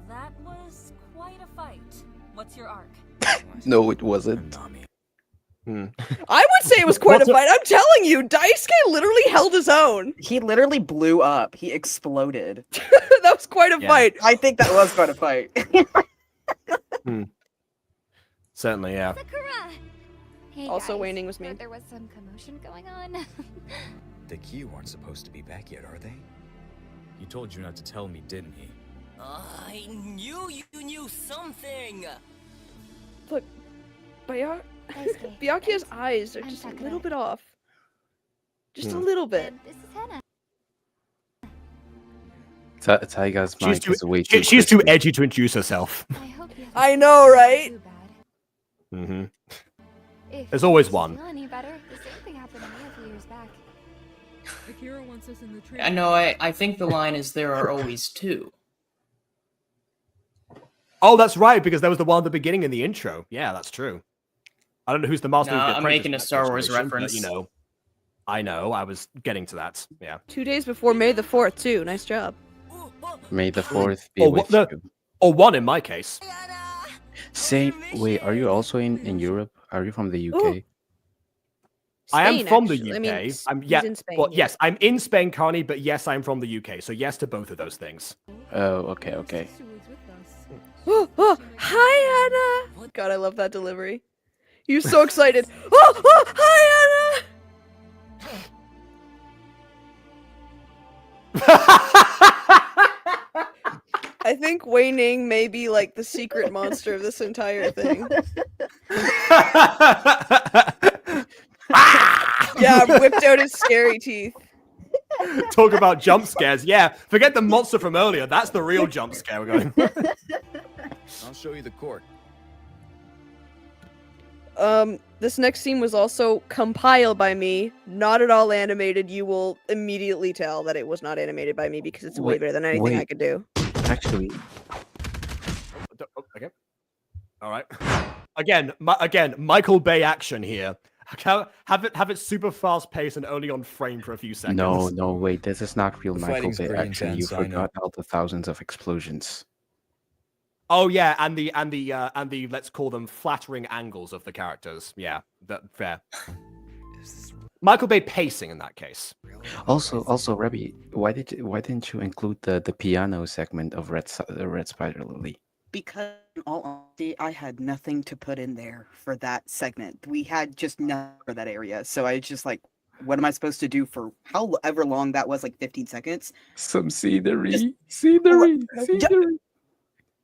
That was quite a fight. What's your arc? No, it wasn't. I would say it was quite a fight. I'm telling you, Daisuke literally held his own. He literally blew up. He exploded. That was quite a fight. I think that was quite a fight. Certainly, yeah. Hey Also, guys, waning was me. There was some commotion going on. The Q aren't supposed to be back yet, are they? He told you not to tell me, didn't he? I knew you knew something. Look, Byakuya's eyes are just a little bit off. Just a little bit. This is Hannah. Taiga's mic is way too She's too crispy. edgy to introduce herself. I know, right? Mm-hmm. If There's always this one. is any better, the same thing happened to me a few years back. Akira wants us in the tree. I know. I think the line is there are always 2. Oh, that's right, because there was the one at the beginning in the intro. Yeah, that's true. I don't know who's the master. No, of the I'm apprentice making in a that Star Wars situation, but, reference. I know. I was getting to that. Yeah. 2 days before May the 4th, too. Nice job. May the 4th be with you. Or 1 in my case. Same. Wait, are you also in Europe? Are you from the UK? Ooh. I am Spain, from actually. the UK. I mean, I'm he's in Spain. Well, yes, I'm in Spain currently, but yes, I'm from the UK. So yes to both of those things. Oh, okay. Oh, hi, Anna. God, I love that delivery. He was so excited. Oh, hi, Anna. I think Wei Ning may be like the secret monster of this entire thing. Yeah, whipped out his scary teeth. Talk about jump scares. Yeah, forget the monster from earlier. That's the real jump scare we're going. I'll show you the court. This next scene was also compiled by me, not at all animated. You will immediately tell that it was not animated by me because it's way better than anything I could do. Actually, Okay. All right. Again, Michael Bay action here. Have it super fast paced and only on frame for a few seconds. no, wait. This is not real The Michael fighting's Bay pretty action. You intense, I know. forgot all the thousands of explosions. Oh yeah, and the let's call them flattering angles of the characters. Yeah, fair. Michael Bay pacing in that case. Also, Rebby, why didn't you include the piano segment of Red Spider Lily? Because in all honesty, I had nothing to put in there for that segment. We had just nothing for that area. So I just like, what am I supposed to do for however long that was, like 15 seconds? Some scenery.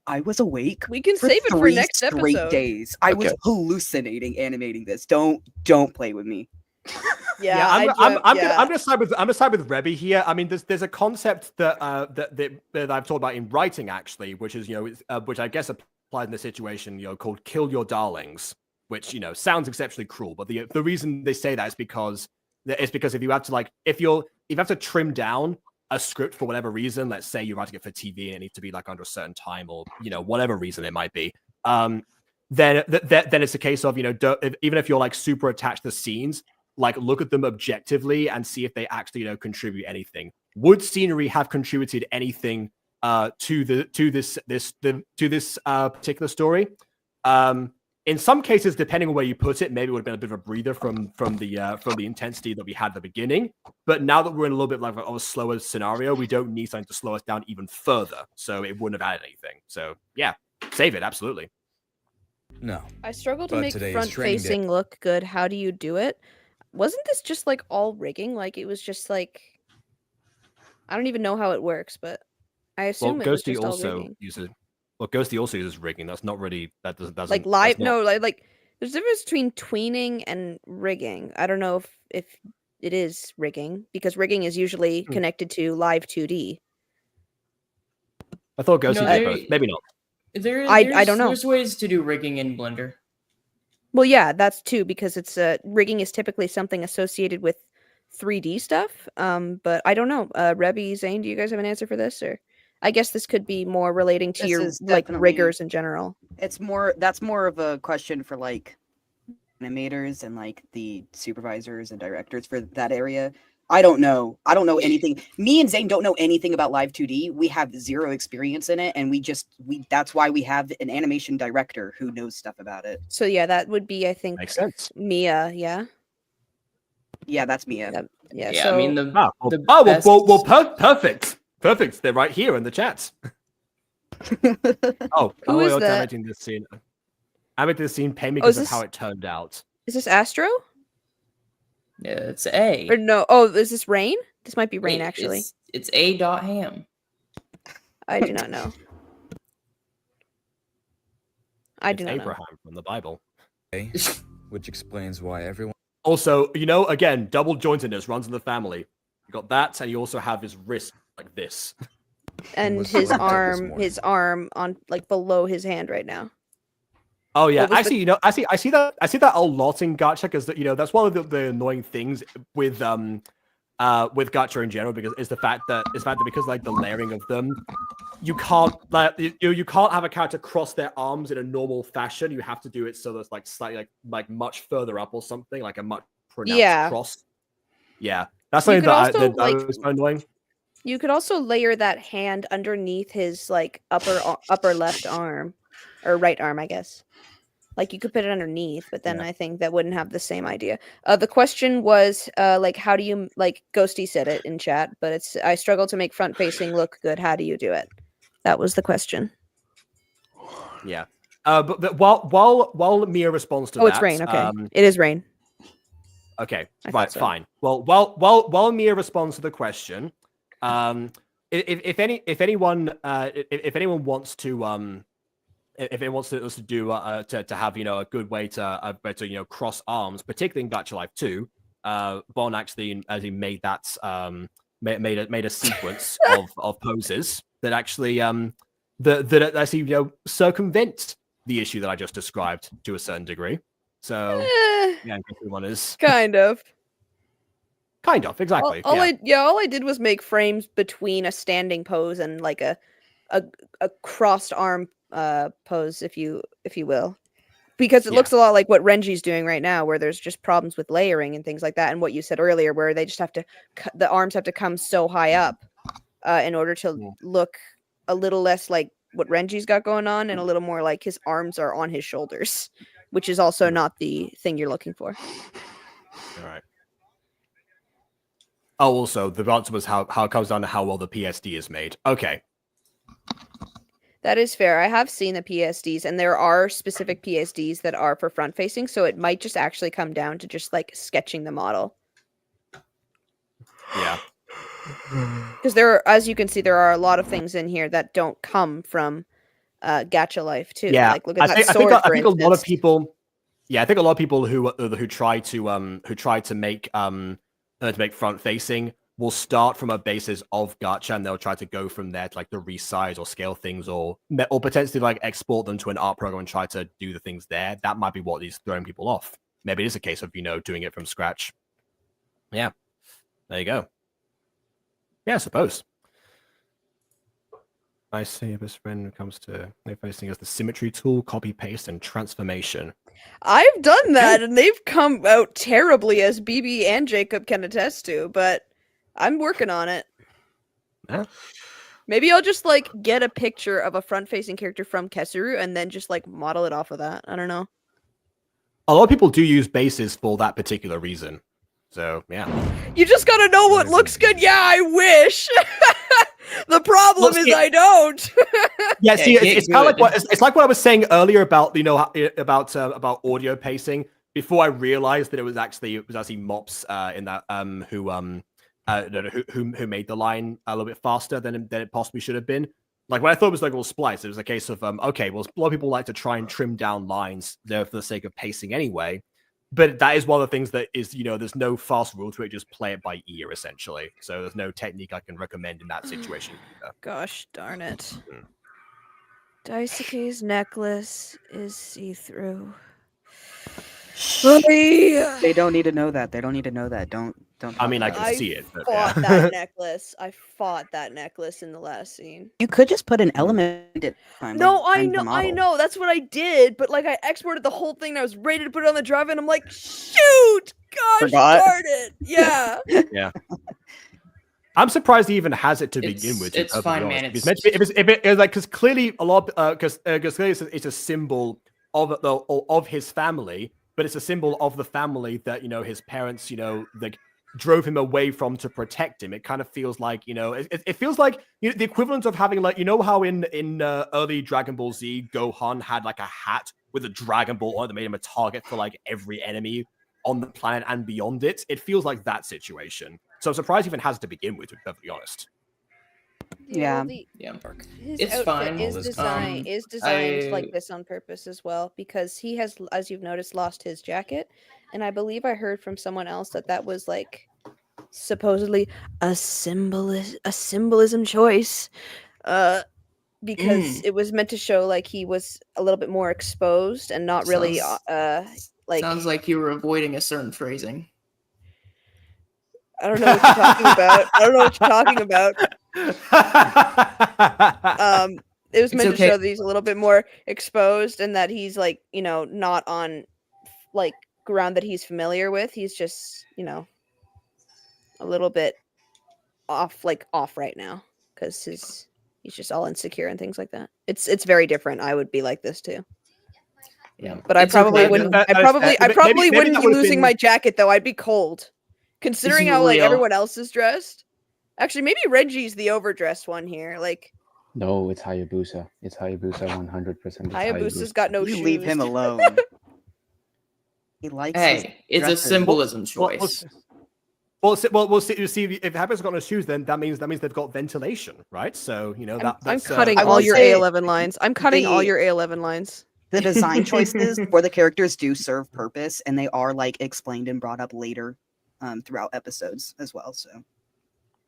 I was awake. We can for save it for 3 next straight episode. days. I was hallucinating animating this. Don't play with me. Yeah, I'm gonna side with Rebby here. I mean, there's a concept that I've talked about in writing actually, which is which I guess applies in this situation, called "kill your darlings," which sounds exceptionally cruel, but the reason they say that is because if you have to trim down a script for whatever reason, let's say you're writing it for TV and it needs to be like under a certain time or whatever reason it might be, then it's a case of even if you're like super attached to the scenes, like look at them objectively and see if they actually, you know, contribute anything. Would scenery have contributed anything to this particular story? In some cases, depending on where you put it, maybe it would have been a bit of a breather from the intensity that we had at the beginning. But now that we're in a little bit like of a slower scenario, we don't need something to slow us down even further. So it wouldn't have added anything. So yeah, save it, absolutely. No. I struggle to But make today is front training day. facing look good. How do you do it? Wasn't this just like all rigging? Like it was just like I don't even know how it works, but I assume it was Ghosty just all also rigging. uses Ghosty also uses rigging. That's not really doesn't Like live that's not- no, like there's a difference between tweening and rigging. I don't know if it is rigging because rigging is usually connected to live 2D. I thought Ghosty No, did both. Maybe not. I don't know. There's ways to do rigging in Blender. Well, yeah, that's too because it's rigging is typically something associated with 3D stuff. But I don't know. Rebby, Zane, do you guys have an answer for this, or I guess this could be more relating to This your is like definitely- riggers in general. That's more of a question for like animators and like the supervisors and directors for that area. I don't know anything. Me and Zane don't know anything about Live 2D. We have zero experience in it, and that's why we have an animation director who knows stuff about it. So yeah, that would be I think Makes sense. Mia. Yeah. Yeah, that's Mia. Yeah. Yeah, So I mean perfect. Perfect. They're right here in the chats. Who is I'm that? making this scene. I'm making this scene pay me Oh, is because of this- how it turned out. is this Astro? Yeah, it's A. Or no? Oh, is this Rain? This might be Rain actually. It's A.Ham. I do not know. I do It's not know. Abraham from the Bible. Okay, which explains why everyone. Also, you know, again, double jointedness runs in the family. You got that, and you also have his wrist like this. And was his locked up this arm morning. on like below his hand right now. Oh yeah, What was the- actually, you know, I see that a lot in Gacha because you know that's one of the annoying things with Gacha in general because it's the fact that because like the layering of them, you can't you can't have a character cross their arms in a normal fashion. You have to do it so that's like slightly like much further up or something, like a much pronounced cross. Yeah, that's You something could also, that like- was annoying. You could also layer that hand underneath his like upper left arm or right arm, I guess. Like you could put it underneath, but then I think that wouldn't have the same idea. The question was like how do you like Ghosty said it in chat, but it's I struggle to make front facing look good. How do you do it? That was the question. Yeah. But while Mia responds to that, it's Rain. Okay, it is Rain. Okay, I right, thought so. fine. Well, while Mia responds to the question, if anyone wants to if it wants to do to have you know a good way to you know cross arms, particularly in Gacha Life 2, Bon actually as he made that made a sequence of poses that actually that actually you know circumvent the issue that I just described to a certain degree. So yeah, I guess one is Kind of. Exactly. All I did was make frames between a standing pose and like a crossed arm pose, if you will, because it looks a lot like what Renji's doing right now, where there's just problems with layering and things like that, and what you said earlier, where they just have to the arms have to come so high up in order to look a little less like what Renji's got going on, and a little more like his arms are on his shoulders, which is also not the thing you're looking for. All right. Oh, also, the answer was how it comes down to how well the PSD is made. Okay. That is fair. I have seen the PSDs, and there are specific PSDs that are for front facing, so it might just actually come down to just like sketching the model. Yeah. Because there are, as you can see, there are a lot of things in here that don't come from Gacha Life too. Yeah, Like look at that I sword, think for a lot of instance. people. Yeah, I think a lot of people who try to make front facing will start from a basis of Gacha and they'll try to go from there to like to resize or scale things or potentially like export them to an art program and try to do the things there. That might be what is throwing people off. Maybe it is a case of, you know, doing it from scratch. Yeah. There you go. Yeah, I suppose. I see a best friend when it comes to facing as the symmetry tool, copy paste, and transformation. I've done that, and they've come out terribly, as BB and Jacob can attest to. But I'm working on it. Yeah. Maybe I'll just like get a picture of a front-facing character from Kesuru and then just like model it off of that. I don't know. A lot of people do use bases for that particular reason. So yeah. You just gotta know what looks good. Yeah, I wish. The problem is I don't. Yeah, see, it's kind of like it's like what I was saying earlier about about audio pacing. Before I realized that it was actually Mops in that who made the line a little bit faster than it possibly should have been. Like when I thought it was like all splice, it was a case of okay, well, a lot of people like to try and trim down lines there for the sake of pacing anyway. But that is one of the things that is, there's no fast rule to it. Just play it by ear, essentially. So there's no technique I can recommend in that situation. Gosh darn it. Daisuke's necklace is see-through. They don't need to know that. They don't need to know that. Don't. I mean, I can see it. But, fought that necklace. I fought that necklace in the last scene. You could just put an element in it. No, I know. That's what I did. But like, I exported the whole thing. And I was ready to put it on the drive, and I'm like, shoot! Gosh darn it! Yeah. Yeah. I'm surprised he even has it to begin with. It's fine, man. It's meant to be. If it's like, because clearly a lot, because clearly it's a symbol of his family, but it's a symbol of the family that his parents like drove him away from to protect him. It kind of feels like it feels like the equivalent of having like how in early Dragon Ball Z Gohan had like a hat with a Dragon Ball on it that made him a target for like every enemy on the planet and beyond it. It feels like that situation. So I'm surprised he even has it to begin with, to be perfectly honest. Yeah. His It's outfit fine. is designed like this on purpose as well, because he has, as you've noticed, lost his jacket, and I believe I heard from someone else that was like supposedly a symbolism choice, because it was meant to show like he was a little bit more exposed and not really like. Sounds like you were avoiding a certain phrasing. I don't know what you're talking about. It was meant to show that he's a little bit more exposed and that he's like, not on like ground that he's familiar with. He's just, a little bit off right now because he's just all insecure and things like that. It's very different. I would be like this too. Yeah, but I probably wouldn't. I probably wouldn't be losing my jacket though. I'd be cold. Considering how like everyone else is dressed. Actually, maybe Reggie's the overdressed one here. Like, no, it's Hayabusa. It's Hayabusa 100%. Hayabusa's got no shoes. Leave him alone. He likes. Hey, it's a symbolism choice. We'll see. If Hayabusa's got no shoes, then that means they've got ventilation, right? So I'm cutting all your A11 lines. I'm cutting all your A11 lines. The design choices for the characters do serve purpose, and they are like explained and brought up later. Throughout episodes as well, so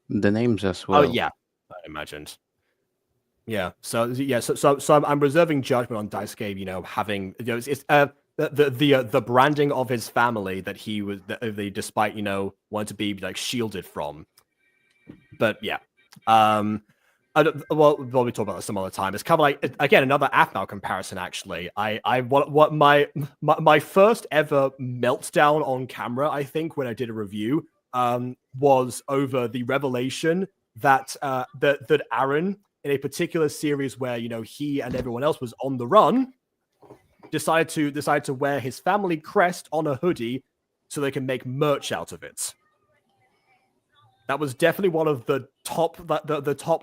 the names as well. Oh yeah, I imagined. Yeah, so I'm reserving judgment on Daisuke. Having it's the branding of his family that he was despite wanted to be like shielded from. But yeah, we'll talk about this some other time. It's kind of like again another Aphmau comparison. Actually, what my first ever meltdown on camera, I think, when I did a review, was over the revelation that that Aaron, in a particular series where he and everyone else was on the run, decided to wear his family crest on a hoodie so they can make merch out of it. That was definitely one of the top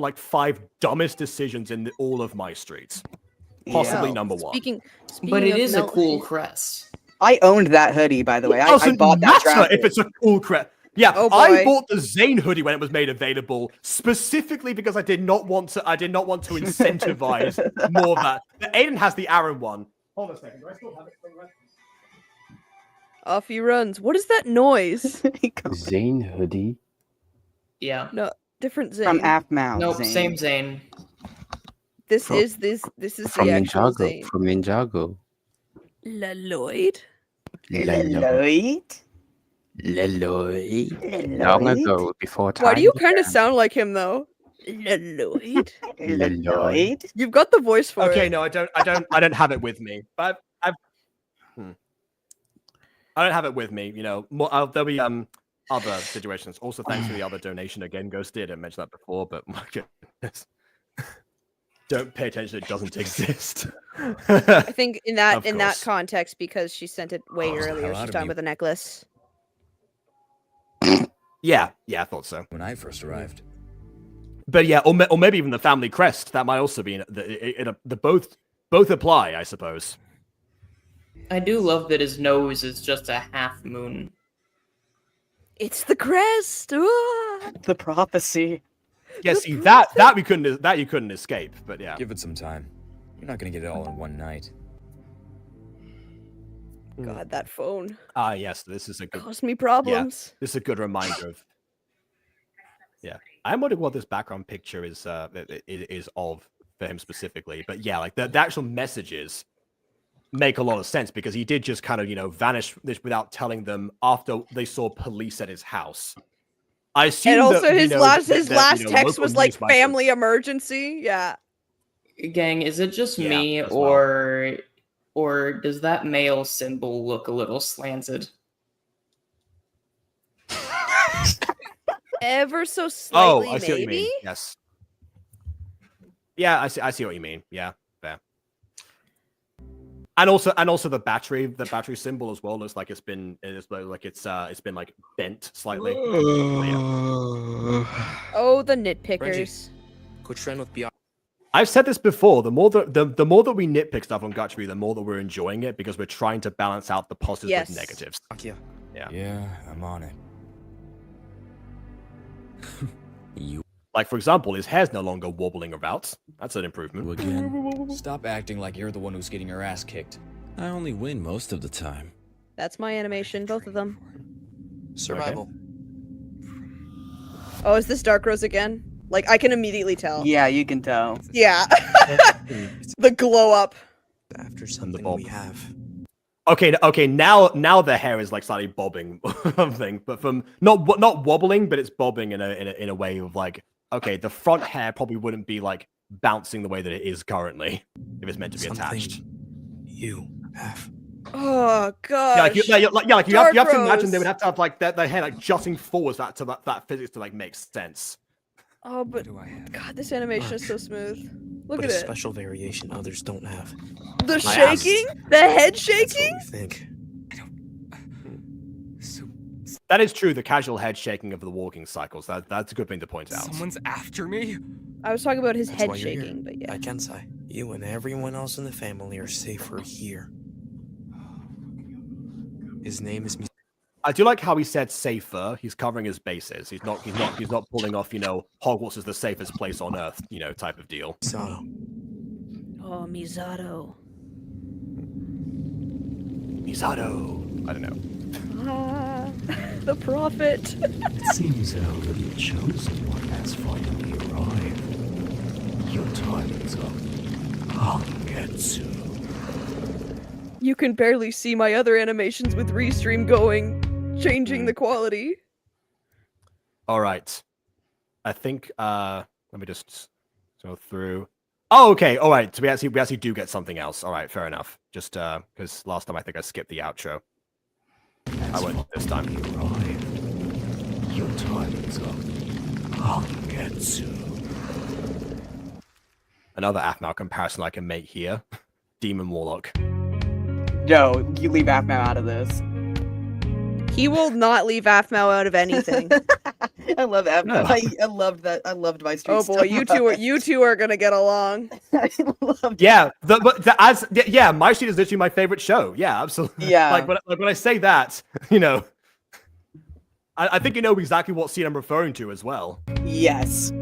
like 5 dumbest decisions in all of my streets. Possibly number one. Speaking but it is a cool crest. I owned that hoodie, by the way. I bought that jacket. If it's a cool crest. Yeah, I bought the Zane hoodie when it was made available, specifically because I did not want to incentivize more of that. Aiden has the Aaron one. Hold on a second. Do I still have it? Off he runs. What is that noise? Zane hoodie. Yeah. No, different Zane. From Aphmau. Nope, Zane. same Zane. This is the actual Zane. From Ninjago. Leloid. Leloid. Long ago, before time. Why do you kind of sound like him though? Lloyd. Lloyd. You've got the voice for it. Okay, no, I don't have it with me. But I don't have it with me. You know, there'll be other situations. Also, thanks for the other donation again, Ghosty. I didn't mention that before, but my goodness. Don't pay attention, it doesn't exist. I think in that course. context, because she sent it way earlier, she's talking about the necklace. Yeah, I thought so. When I first arrived. But yeah, or maybe even the family crest. That might also be the both apply, I suppose. I do love that his nose is just a half moon. It's the crest. Ah! The prophecy. Yeah, see that you couldn't escape. But yeah, Give it some time. You're not gonna get it all in one night. God, that phone Ah, yes, this is a good. caused me problems. Yeah, this is a good reminder of. Yeah, I'm wondering what this background picture is of for him specifically. But yeah, like the actual messages make a lot of sense because he did just kind of vanish without telling them after they saw police at his house. I assume And also that, his last text local was like news might have- family emergency. Yeah. Gang, is it just Yeah, me, as well. or does that male symbol look a little slanted? Ever so slightly, I see what you mean. maybe. Yes. Yeah, I see what you mean. Yeah, fair. And also the battery symbol as well looks like it's been like bent slightly. Oh, the nitpickers. Good friend with beyond. I've said this before. The more that we nitpick stuff on Gacha, the more that we're enjoying it because we're trying to balance out the positives with negatives. Yeah, I'm on it. Like, for example, his hair's no longer wobbling about. That's an improvement. Again. Stop acting like you're the one who's getting your ass kicked. I only win most of the time. That's my animation, both of them. Survival. Oh, is this Dark Rose again? Like, I can immediately tell. Yeah, you can tell. Yeah. The glow up. After something we have. Okay. Now the hair is like slightly bobbing, something, but from not wobbling, but it's bobbing in a way of like, okay, the front hair probably wouldn't be like bouncing the way that it is currently if it's meant to be attached. You have. Oh god. Yeah, like you have to imagine they would have to have like their hair like jutting forwards that physics to like make sense. Oh, but God, this animation is so smooth. Look at a it. special variation others don't have. The shaking, the head shaking. That's what we think. That is true. The casual head shaking of the walking cycles. That's a good thing to point out. Someone's after me? I was talking about his That's head why you're here. shaking, but yeah. I can say you and everyone else in the family are safer here. His name is. I do like how he said safer. He's covering his bases. He's not pulling off, Hogwarts is the safest place on earth, type of deal. So. Oh, Misato. I don't know. Ah, the prophet. It seems our little chosen one has finally arrived. Your time is up. Hangetsu. You can barely see my other animations with Restream going, changing the quality. All right. I think let me just go through. Oh, okay. All right. So we actually do get something else. All right, fair enough. Just because last time I think I skipped the outro. I won't this time. Your time is up. Hangetsu. Another Aphmau comparison I can make here. Demon Warlock. No, you leave Aphmau out of this. He will not leave Aphmau out of anything. I love Aphmau. No. I loved that. I loved my street. Oh boy, you two are gonna get along. Yeah, My Street is literally my favorite show. Yeah, absolutely. Yeah. Like when I say that, I think you know exactly what scene I'm referring to as well. Yes.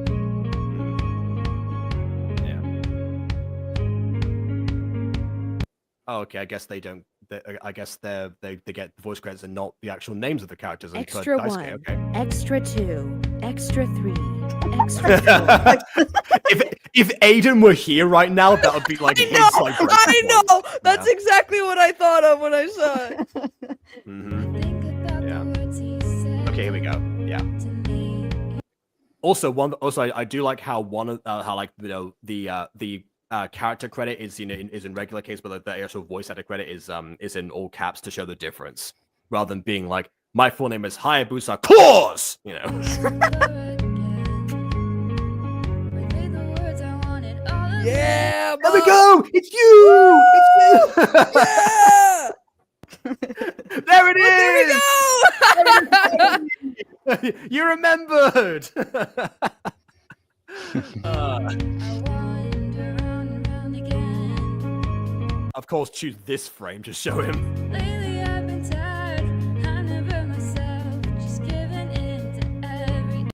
Oh, okay. I guess they don't. I guess they get voice credits and not the actual names of the characters. Extra But, 1, okay. extra 2, extra 3, extra 4. If Aiden were here right now, that would be like his like. I know. That's exactly what I thought of when I saw it. Yeah. Okay, here we go. Yeah. Also, I do like how how like the character credit is is in regular case, but the actual voice actor credit is in all caps to show the difference, rather than being like my full name is Hayabusa Claus, you know. Yeah, there we go. It's you. It's you. Yeah. There it is. There we go. You remembered. Of course, choose this frame to show him. Lately I've been tired, I never myself, just giving in to every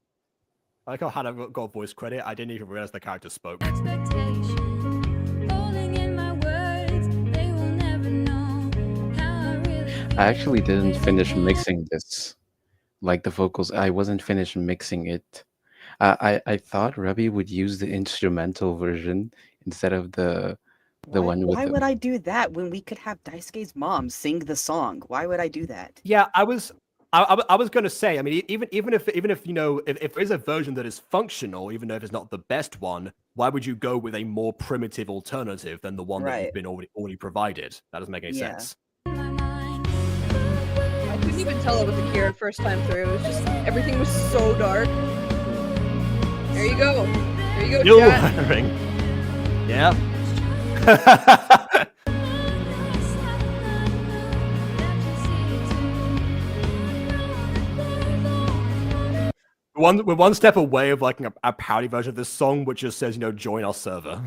I like how Hannah got voice credit. I didn't even realize the character spoke. expectation. Holding in my words, they will never know how I really I actually didn't finish mixing this. Like the vocals, I wasn't finished mixing it. I thought Ruby would use the instrumental version instead of the one with Why the... would I do that when we could have Daisuke's mom sing the song? Why would I do that? Yeah, I was going to say. I mean, even if you know if there is a version that is functional, even though if it's not the best one, why would you go with a more primitive alternative than the one that you've been already provided? That doesn't make any sense. I couldn't even tell it was a Kira first time through. It was just everything was so dark. There you go. There you go, You're chat. wearing. Yeah. We're one step away of like a parody version of this song, which just says, join our server.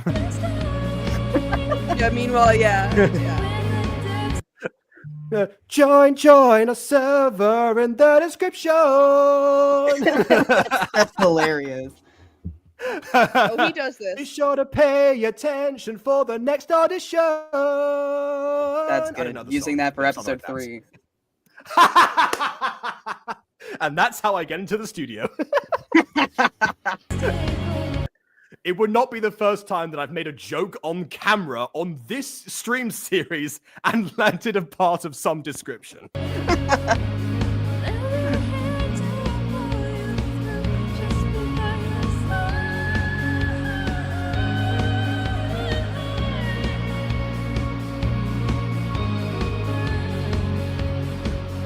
Yeah, meanwhile, yeah. Join a server in the description. That's hilarious. Oh, he does this. Be sure to pay attention for the next audition. That's good. Using that for episode 3. And that's how I get into the studio. It would not be the first time that I've made a joke on camera on this stream series and landed a part of some description.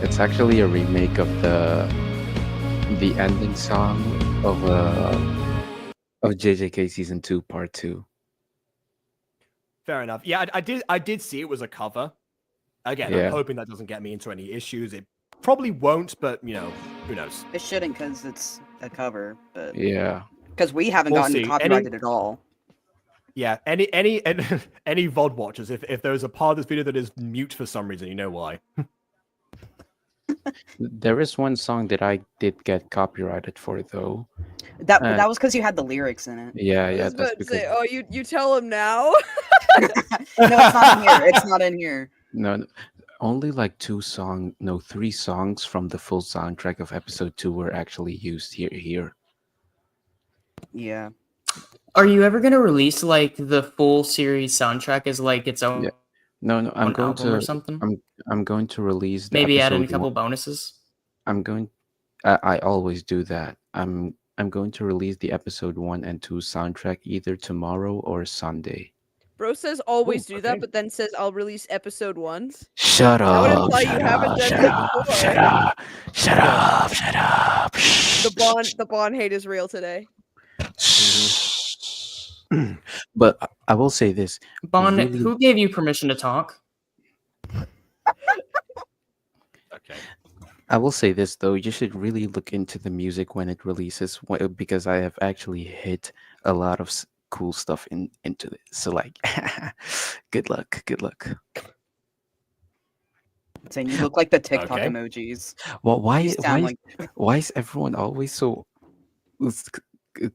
It's actually a remake of the ending song of JJK Season 2 Part 2. Fair enough. Yeah, I did see it was a cover. Again, Yeah. I'm hoping that doesn't get me into any issues. It probably won't, but who knows? It shouldn't because it's a cover, but Yeah. because we haven't We'll gotten see. copyrighted at all. Yeah, any VOD watchers, if there's a part of this video that is mute for some reason, you know why. There is one song that I did get copyrighted for, though. That was because you had the lyrics in it. Yeah, I yeah, was that's about to because... say, oh, you tell him now? No, it's not in here. It's not in here. No, only like 3 songs from the full soundtrack of episode 2 were actually used here. Yeah. Are you ever gonna release like the full series soundtrack as like its own? Yeah. No, I'm going album to or something? I'm going to release the Maybe add in a episode couple 1. bonuses. I always do that. I'm going to release the episode 1 and 2 soundtrack either tomorrow or Sunday. Bro says always Ooh, do that, okay. but then says I'll release episode 1s. Shut That would up! imply you haven't done that before. Shut up! The bond hate is real today. But I will say this. Bon, really- who gave you permission to talk? Okay. I will say this though, you should really look into the music when it releases, because I have actually hit a lot of cool stuff into it. So like, good luck. Saying you look like the TikTok Okay. emojis. Well, You sound why is everyone always so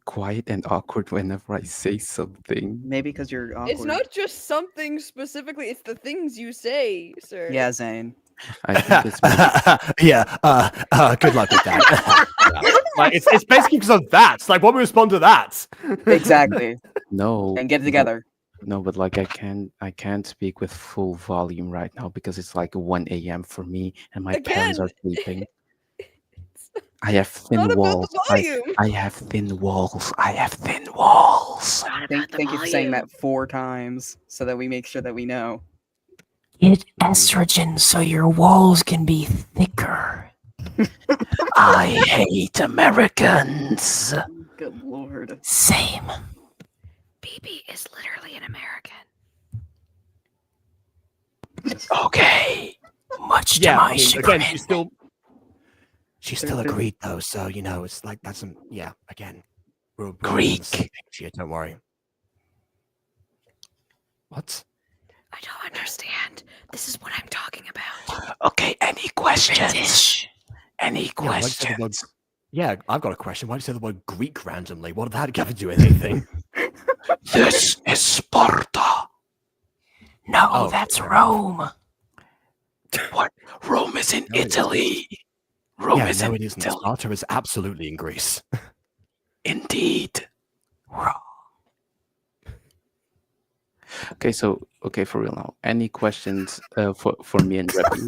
quiet and awkward whenever I say something? Maybe because you're awkward. It's not just something specifically, it's the things you say, sir. Yeah, Zane. I think it's Yeah. Good luck with that. Like it's basically because of that. It's like, what we respond to that? Exactly. no. And get it together. No, but like I can't speak with full volume right now because it's like 1 a.m. for me and my parents are sleeping. I have thin Not about walls. the volume. I have thin walls. I have thin walls. Thank you for saying that 4 times so that we make sure that we know. Get estrogen so your walls can be thicker. I hate Americans. Good lord. Same. BB is literally an American. Okay. Much to Yeah, my I mean, chagrin. again, she still agreed though, so you know, it's like that's some again. We're on the same page here, don't worry. What? I don't understand. This is what I'm talking about. Okay, any questions? Any questions? Yeah, I've got a question. Why did you say the word Greek randomly? What did that have to do with anything? This is Sparta. No, that's Rome. What? Rome is in Italy. Rome is in it isn't. Italy. Sparta is absolutely in Greece. Indeed. Okay, for real now. Any questions for me and Rebby?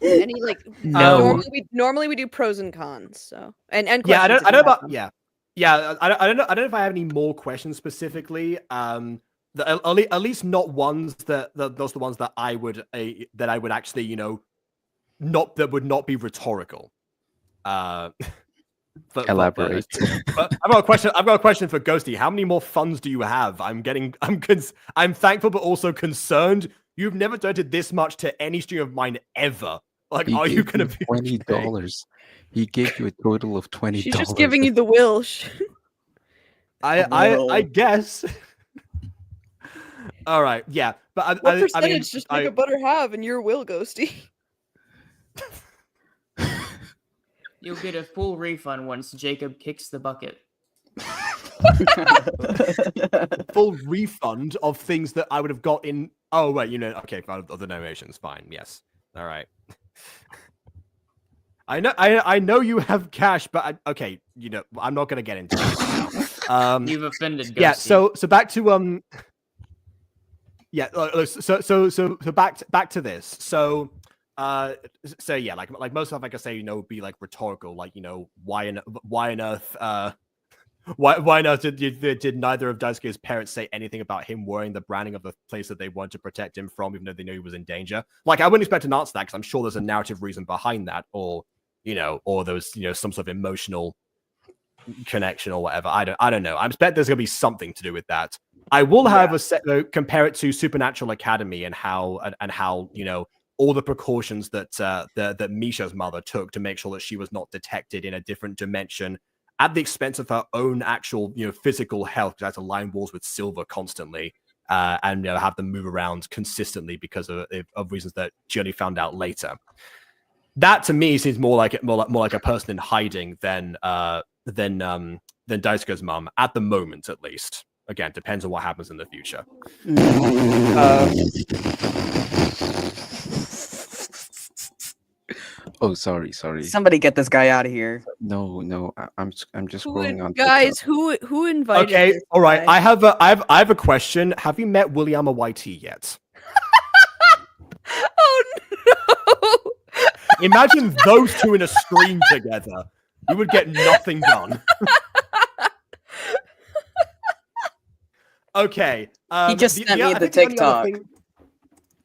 Any like No. normally we do pros and cons. So and Yeah, I questions don't if you know have about them. I don't know if I have any more questions specifically. At least not ones that those are the ones that I would actually, you know, that would not be rhetorical. Elaborate. But I've got a question for Ghosty. How many more funds do you have? I'm thankful but also concerned. You've never donated this much to any stream of mine ever. Like, are you gonna be $20? He gave you a total of $20. She's just giving you the Wilsh. I guess. All right, yeah, but What I percentage mean, does Jacob Butter have in your will, Ghosty? You'll get a full refund once Jacob kicks the bucket. full refund of things that I would have got in. Oh wait, you know, okay, for other donations, fine, yes, all right. I know you have cash, but okay, you know, I'm not gonna get into it. You've offended Ghosty. Yeah, so back to so back to this. So yeah, like most stuff, like I say, you know, would be like rhetorical, like, you know, why on earth did neither of Daisuke's parents say anything about him wearing the branding of the place that they wanted to protect him from, even though they knew he was in danger? Like, I wouldn't expect an answer to that, because I'm sure there's a narrative reason behind that, or you know, or there's, you know, some sort of emotional connection or whatever. I don't know. I expect there's gonna be something to do with that. I will, however, compare it to Supernatural Academy and how you know, all the precautions that that Misha's mother took to make sure that she was not detected in a different dimension at the expense of her own actual, you know, physical health, because I had to line walls with Silver constantly and, you know, have them move around consistently because of reasons that she only found out later. That to me seems more like a person in hiding than Daisuke's mum, at the moment, at least. Again, depends on what happens in the future. Oh, sorry. Somebody get this guy out of here. No, I'm just scrolling on. Guys, who invited? Okay, this all right. guy? I have a question. Have you met Williama YT yet? Oh no! Imagine those two in a screen together. You would get nothing done. Okay. He just sent me the TikTok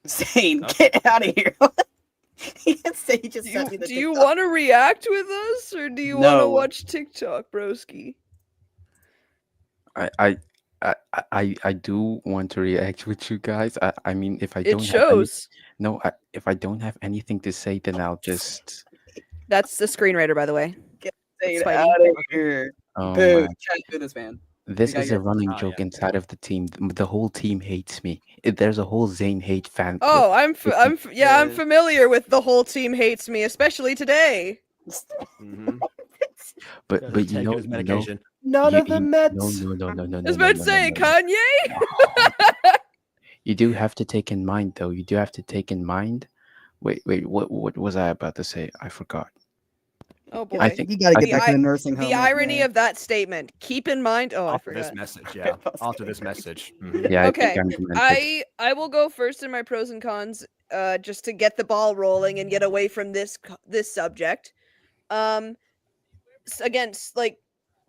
saying, "Get out of here." He just sent me the Do you TikTok. want to react with us, or do you want to watch TikTok, broski? I do want to react with you guys. I mean, if I It don't shows. if I don't have anything to say, then I'll just. That's the screenwriter, by the way. Get Spidey. out of here. Oh, Boo. man. Can't do this, man. This We is gotta a running Oh, joke inside of the team. The whole team hates me. There's a whole Zane hate fan. Oh, club. I'm familiar with the whole team hates me, especially today. But you Taking know, his medication. None of the meds. No. I was about to say, Kanye. You do have to take in mind, though. You do have to take in mind. Wait. What was I about to say? I forgot. Oh boy. I think You gotta get back to the nursing home. The irony of that statement. Keep in mind. Oh, I After forgot. this message, yeah. After this message. Yeah. Okay. I think I'm demented. I will go first in my pros and cons, just to get the ball rolling and get away from this subject. Again, like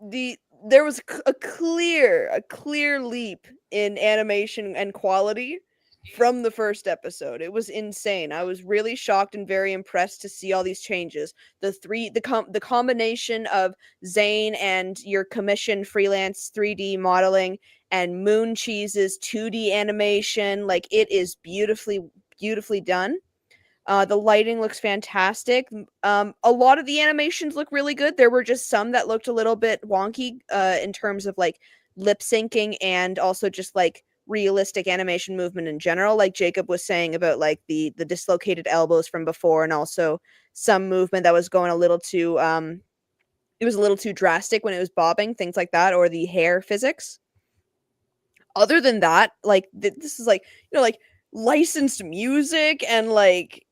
there was a clear leap in animation and quality from the first episode. It was insane. I was really shocked and very impressed to see all these changes. The combination of Zane and your commissioned freelance 3D modeling and Moon Cheese's 2D animation, like it is beautifully done. The lighting looks fantastic. A lot of the animations look really good. There were just some that looked a little bit wonky in terms of like lip syncing and also just like realistic animation movement in general, like Jacob was saying about like the dislocated elbows from before, and also some movement that was going a little too it was a little too drastic when it was bobbing, things like that, or the hair physics. Other than that, like this is like, you know, like licensed music and like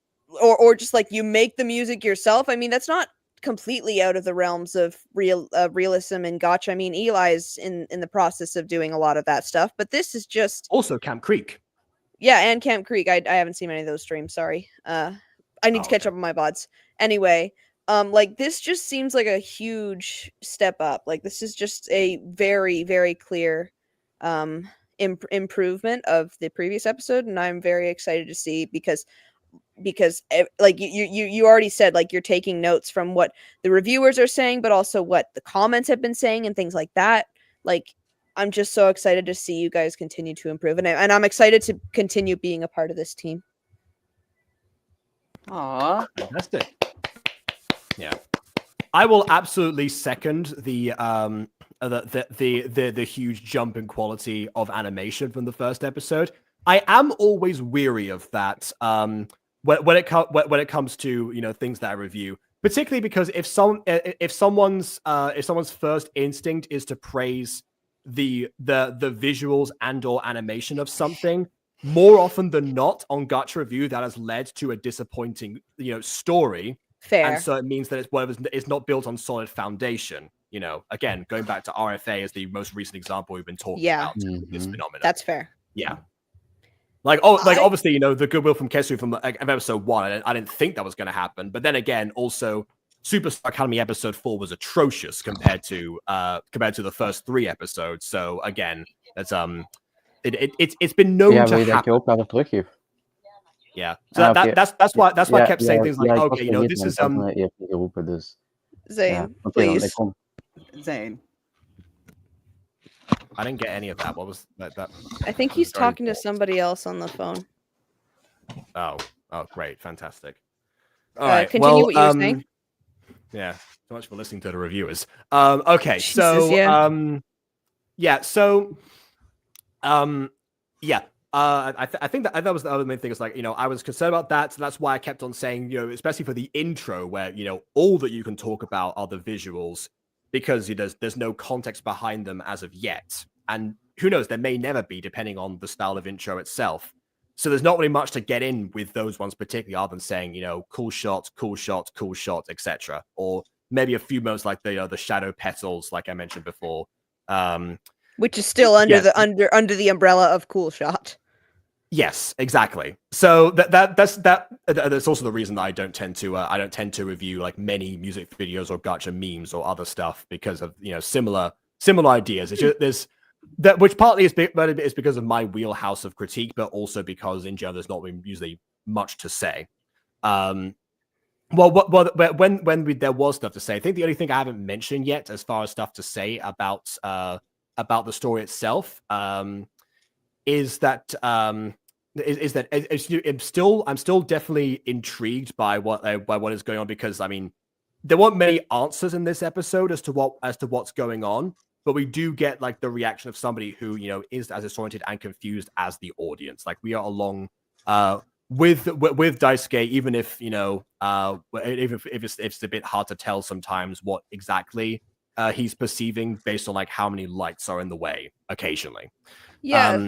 or just like you make the music yourself. I mean, that's not completely out of the realms of realism and Gacha. I mean, Eli's in the process of doing a lot of that stuff, but this is just also Camp Creek. Yeah, and Camp Creek. I haven't seen any of those streams. Sorry. I need to catch up on my VODs. Anyway, like this just seems like a huge step up. Like this is just a very clear improvement of the previous episode, and I'm very excited to see because like you already said, like you're taking notes from what the reviewers are saying, but also what the comments have been saying and things like that. Like I'm just so excited to see you guys continue to improve, and I'm excited to continue being a part of this team. Aww, fantastic. Yeah, I will absolutely second the huge jump in quality of animation from the first episode. I am always weary of that when it comes to, you know, things that I review, particularly because if someone's first instinct is to praise the visuals and or animation of something, more often than not on Gacha review that has led to a disappointing, you know, story. Fair. And so it means that it's not built on solid foundation. You know, again, going back to RFA as the most recent example we've been talking about this phenomenon. That's fair. Yeah. Like, obviously, you know, the goodwill from Kesuru from episode 1, I didn't think that was going to happen. But then again, also, Superstar Academy episode 4 was atrocious compared to the first 3 episodes. So again, that's it's been known to happen. Yeah. So that's why I kept saying things like, okay, you know, this is Zane, please. Zane. I didn't get any of that. What was that? I think he's talking to somebody else on the phone. Oh, great, fantastic. All right, continue what you were saying. Yeah, so much for listening to the reviewers. Okay, Jesus, so I think that was the other main thing. Is like, you know, I was concerned about that, so that's why I kept on saying, you know, especially for the intro, where, you know, all that you can talk about are the visuals, because, you know, there's no context behind them as of yet, and who knows, there may never be, depending on the style of intro itself. So there's not really much to get in with those ones, particularly, other than saying, you know, cool shot, etc., or maybe a few moments like the shadow petals, like I mentioned before, which is still under the umbrella of cool shot. Yes, exactly. So that's also the reason that I don't tend to review like many music videos or Gacha memes or other stuff, because of, you know, similar ideas. It's just, there's that, which partly is because of my wheelhouse of critique, but also because in general there's not usually much to say. When there was stuff to say, I think the only thing I haven't mentioned yet, as far as stuff to say about the story itself, is that I'm still definitely intrigued by what is going on, because I mean, there weren't many answers in this episode as to what's going on, but we do get like the reaction of somebody who, you know, is as disoriented and confused as the audience. Like, we are along with Daisuke, even if, you know, even if it's a bit hard to tell sometimes what exactly he's perceiving based on like how many lights are in the way occasionally. Yeah.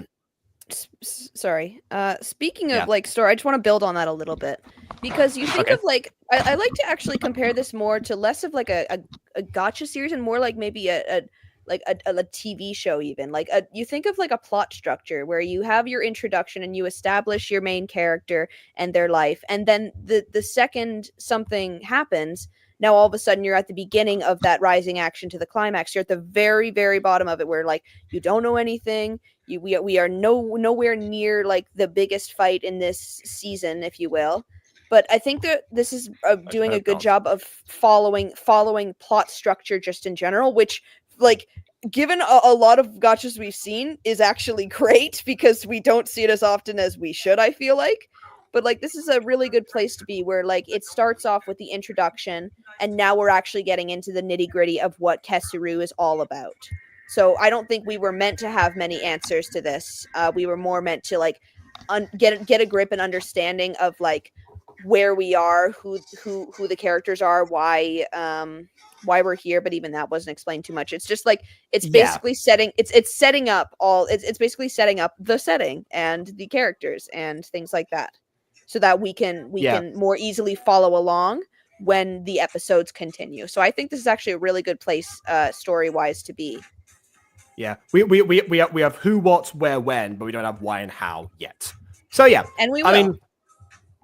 Sorry. Speaking of like story, I just want to build on that a little bit, because you think of like, I like to actually compare this more to less of like a Gacha series and more like maybe a like a TV show, even like you think of like a plot structure where you have your introduction and you establish your main character and their life, and then the second something happens, now all of a sudden you're at the beginning of that rising action to the climax. You're at the very, very bottom of it, where like you don't know anything. We are nowhere near like the biggest fight in this season, if you will. But I think that this is doing a good job of following plot structure just in general, which, like, given a lot of gachas we've seen, is actually great because we don't see it as often as we should, I feel like. But like, this is a really good place to be, where like it starts off with the introduction, and now we're actually getting into the nitty gritty of what Kesuru is all about. So I don't think we were meant to have many answers to this. We were more meant to like get a grip and understanding of like where we are, who the characters are, why we're here. But even that wasn't explained too much. It's just like it's basically setting it's basically setting up the setting and the characters and things like that, so that we can more easily follow along when the episodes continue. So I think this is actually a really good place story wise to be. Yeah, we have who, what, where, when, but we don't have why and how yet. So yeah, and we will. I mean,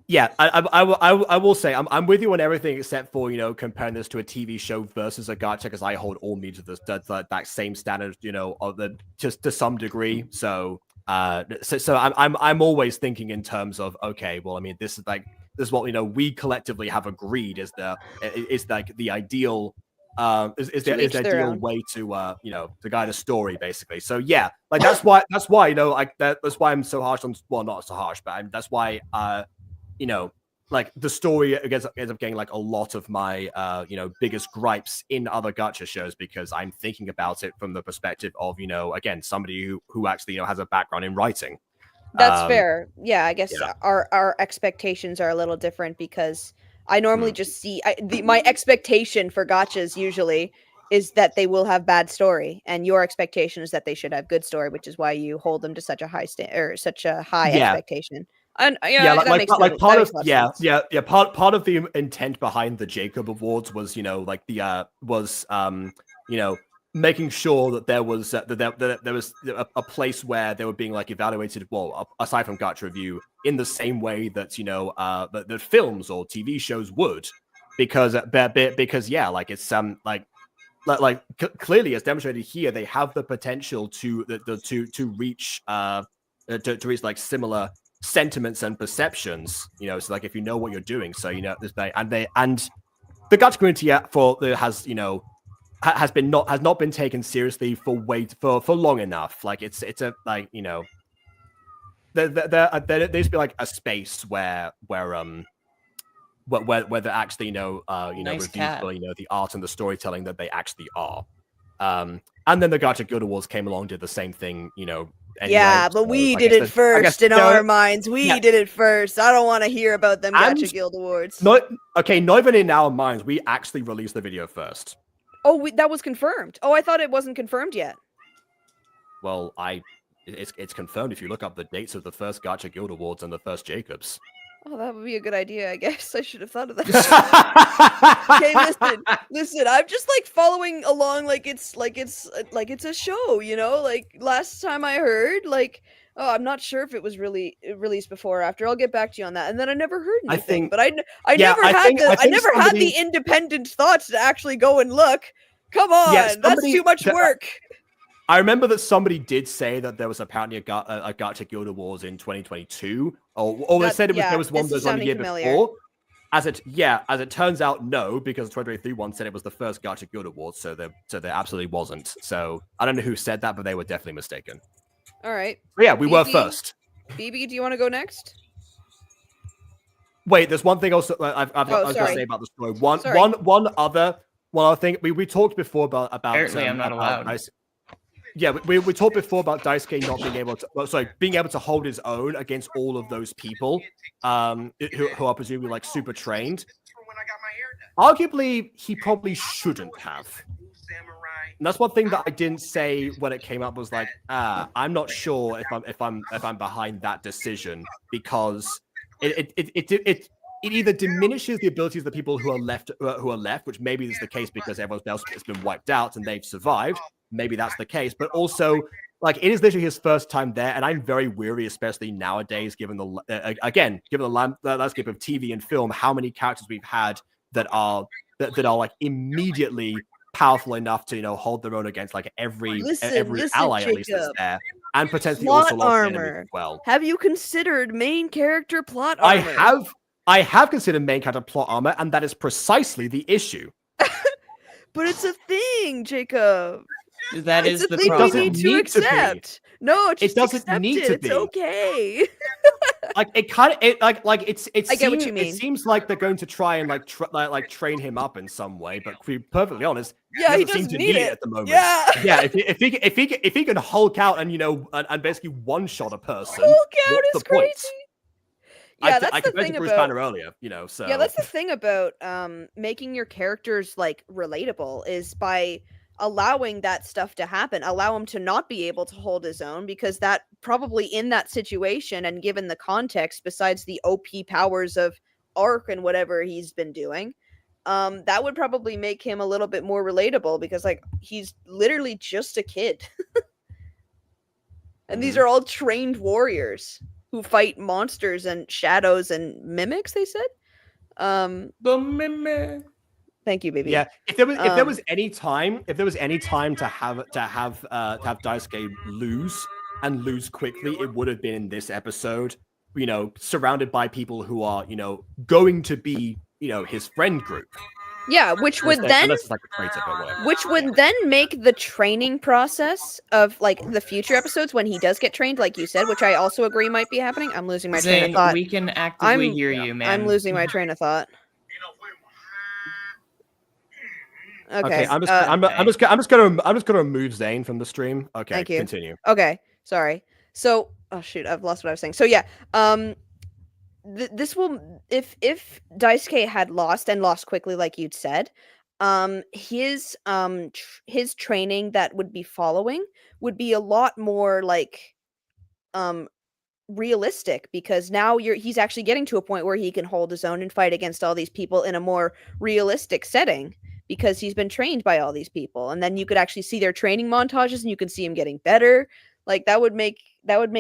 yeah, I will say I'm with you on everything except for, you know, comparing this to a TV show versus a gacha, because I hold all media to that same standard, you know, of the just to some degree. So I'm always thinking in terms of, okay, well, I mean, this is what, you know, we collectively have agreed is like the ideal is the ideal way to you know, to guide a story, basically. So yeah, like that's why you know, like that's why I'm so harsh on, well, not so harsh, but that's why you know, like the story ends up getting like a lot of my you know, biggest gripes in other gacha shows, because I'm thinking about it from the perspective of, you know, again, somebody who actually, you know, has a background in writing. That's fair. Yeah, I guess our expectations are a little different, because I normally just see my expectation for gachas usually is that they will have bad story, and your expectation is that they should have good story, which is why you hold them to such a high expectation. And that makes part of the intent behind the Jacob Awards was, you know, like the you know, making sure that there was a place where they were being like evaluated, well, aside from Gacha Review, in the same way that, you know, that films or TV shows would, because yeah, like it's like clearly as demonstrated here, they have the potential to reach to reach like similar sentiments and perceptions, you know. So like, if you know what you're doing, so you know, and the Gacha community has, you know, has not been taken seriously for long enough. Like it's a, like, you know, there needs to be like a space where they're actually, you know, Nice reviewed cat. for, you know, the art and the storytelling that they actually are. And then the Gacha Guild Awards came along, did the same thing, you know. Anyway, yeah, but we did it first in our minds. We did it first. I don't want to hear about them Gacha Guild Awards. Not even in our minds. We actually released the video first. Oh, that was confirmed. Oh, I thought it wasn't confirmed yet. Well, it's confirmed if you look up the dates of the first Gacha Guild Awards and the first Jacobs. Oh, that would be a good idea, I guess. I should have thought of that. Okay, listen. I'm just like following along like it's a show, you know? Like last time I heard, like, oh, I'm not sure if it was really released before or after. I'll get back to you on that. And then I never heard anything. But I never had the independent thoughts to actually go and look. Come on, that's too much work. I remember that somebody did say that there was apparently a Gacha Guild Awards in 2022, or they said there was one that was on a year before. As it turns out, no, because the 2023 one said it was the first Gacha Guild Awards, so there absolutely wasn't. So I don't know who said that, but they were definitely mistaken. All right. But yeah, we were first. BB, do you want to go next? Wait, there's one thing also I've got to say about the story. One other thing. We talked before about apparently I'm not allowed. Yeah, we talked before about Daisuke not being able to, being able to hold his own against all of those people, who are presumably like super trained. Arguably, he probably shouldn't have. And that's one thing that I didn't say when it came up, was like, I'm not sure if I'm behind that decision, because it either diminishes the abilities of the people who are left, which maybe is the case because everyone else has been wiped out and they've survived. maybe that's the case. But also, like, it is literally his first time there, and I'm very weary, especially nowadays, given the given the landscape of TV and film, how many characters we've had that are like immediately powerful enough to hold their own against like every ally at least that's Jacob. there, and potentially Plot also lots of enemies armor. as well. Have you considered main character plot armor? I have considered main character plot armor, and that is precisely the issue. But it's a thing, Jacob. That It's is a the thing problem. we need to accept. No, just It doesn't accept need it. to It's be. okay. Like it kind of like I get what you mean. It seems like they're going to try and like train him up in some way, but to be perfectly honest, Yeah, he doesn't seem doesn't to need need it. at the moment. Yeah. Yeah. If he can Hulk out and and basically one shot a person, Hulk out what's is the point? crazy. Yeah, that's I the compared thing to Bruce about Banner earlier, so yeah, that's the thing about making your characters like relatable is by allowing that stuff to happen. Allow him to not be able to hold his own, because that probably in that situation and given the context, besides the OP powers of Arc and whatever he's been doing, that would probably make him a little bit more relatable, because like he's literally just a kid. And these are all trained warriors who fight monsters and shadows and mimics, they said. The mimic. Thank you, baby. Yeah, if there was any time to have Daisuke lose quickly, it would have been in this episode. Surrounded by people who are going to be his friend group. Yeah, which would then make the training process of like the future episodes when he does get trained, like you said, which I also agree might be happening. I'm losing my train of thought. We can actively hear you, man. I'm losing my train of thought. Okay, I'm just gonna remove Zane from the stream. Okay, Thank you. Continue. Okay, sorry. So, oh shoot, I've lost what I was saying. So yeah, this will if Daisuke had lost and lost quickly, like you'd said, his training that would be following would be a lot more like realistic, because now he's actually getting to a point where he can hold his own and fight against all these people in a more realistic setting, because he's been trained by all these people. And then you could actually see their training montages and you can see him getting better. Like that would make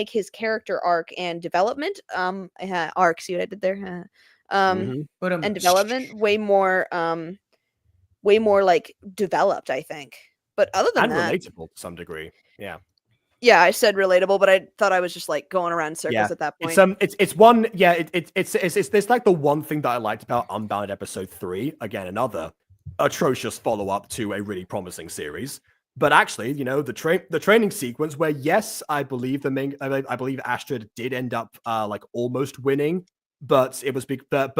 his character arc and development arc, see what I did there? And development way more like developed, I think. But other than that, relatable to some degree. Yeah. Yeah, I said relatable, but I thought I was just like going around in circles at that point. It's like the one thing that I liked about Unbound episode 3. Again, another atrocious follow-up to a really promising series. But actually, the training sequence where, yes, I believe Astrid did end up like almost winning, but it was but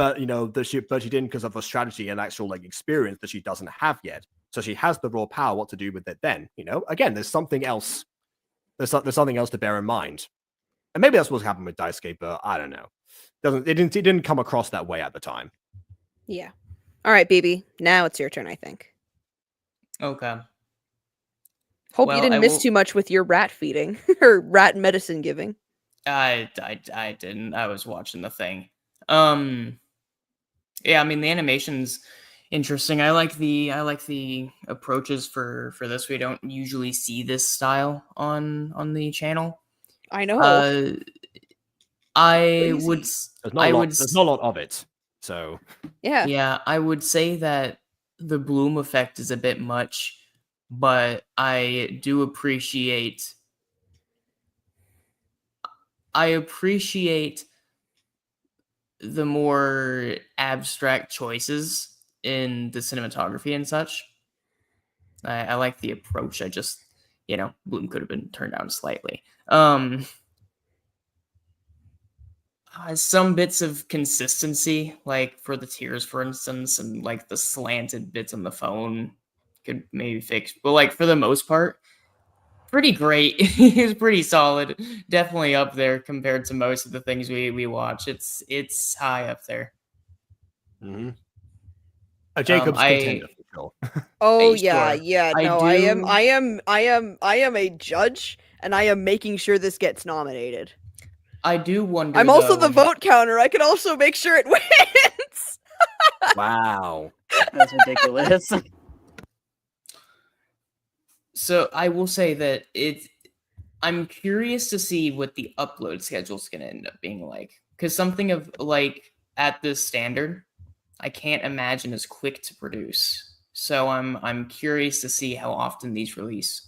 she didn't because of a strategy and actual like experience that she doesn't have yet. So she has the raw power. What to do with it then? Again, there's something else. There's something else to bear in mind, and maybe that's what's happened with Daisuke, but I don't know. It didn't come across that way at the time. Yeah. All right, BB. Now it's your turn, I think. Okay. Hope you didn't miss too much with your rat feeding or rat medicine giving. I didn't. I was watching the thing. Yeah, I mean the animation's interesting. I like the approaches for this. We don't usually see this style on the channel. I know. There's not a lot of it. So yeah, I would say that the bloom effect is a bit much, but I do appreciate. I appreciate the more abstract choices in the cinematography and such. I like the approach. I just, bloom could have been turned down slightly. Some bits of consistency, like for the tears, for instance, and like the slanted bits on the phone could maybe fix. But like for the most part, pretty great. It was pretty solid. Definitely up there compared to most of the things we watch. It's high up there. Mm-hmm. Jacob's contender for sure. Oh Sure. yeah. No, I am a judge, and I am making sure this gets nominated. I do wonder. I'm also the vote counter. I can also make sure it wins. Wow, that's ridiculous. So I will say that I'm curious to see what the upload schedule is going to end up being like, because something of like at this standard, I can't imagine is quick to produce. So I'm curious to see how often these release.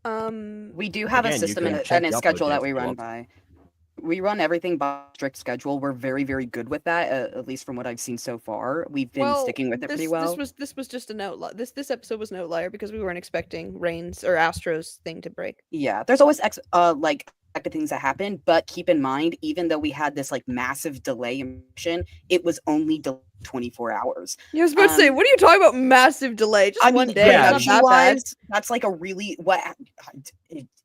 We do have a system and a schedule that we run by. We run everything by strict schedule. We're very, very good with that, at least from what I've seen so far. We've been sticking with it pretty well. This was just an outlier. This episode was an outlier because we weren't expecting Rain's or Astro's thing to break. Yeah, there's always like expected things that happen, but keep in mind, even though we had this like massive delay in mission, it was only delayed 24 hours. Yeah, I was about to say, what are you talking about? Massive delay? Just one day. That's like a really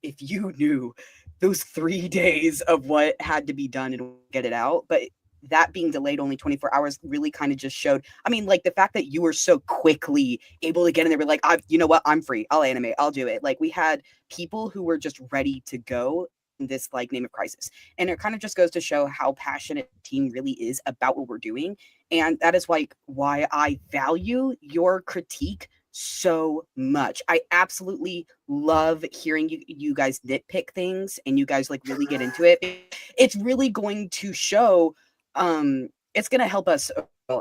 if you knew those 3 days of what had to be done and get it out, but that being delayed only 24 hours really kind of just showed. I mean, like the fact that you were so quickly able to get in there, like, you know what, I'm free. I'll animate. I'll do it. Like we had people who were just ready to go in this like Name of Crisis, and it kind of just goes to show how passionate the team really is about what we're doing, and that is like why I value your critique so much. I absolutely love hearing you guys nitpick things and you guys like really get into it. It's really going to show it's going to help us,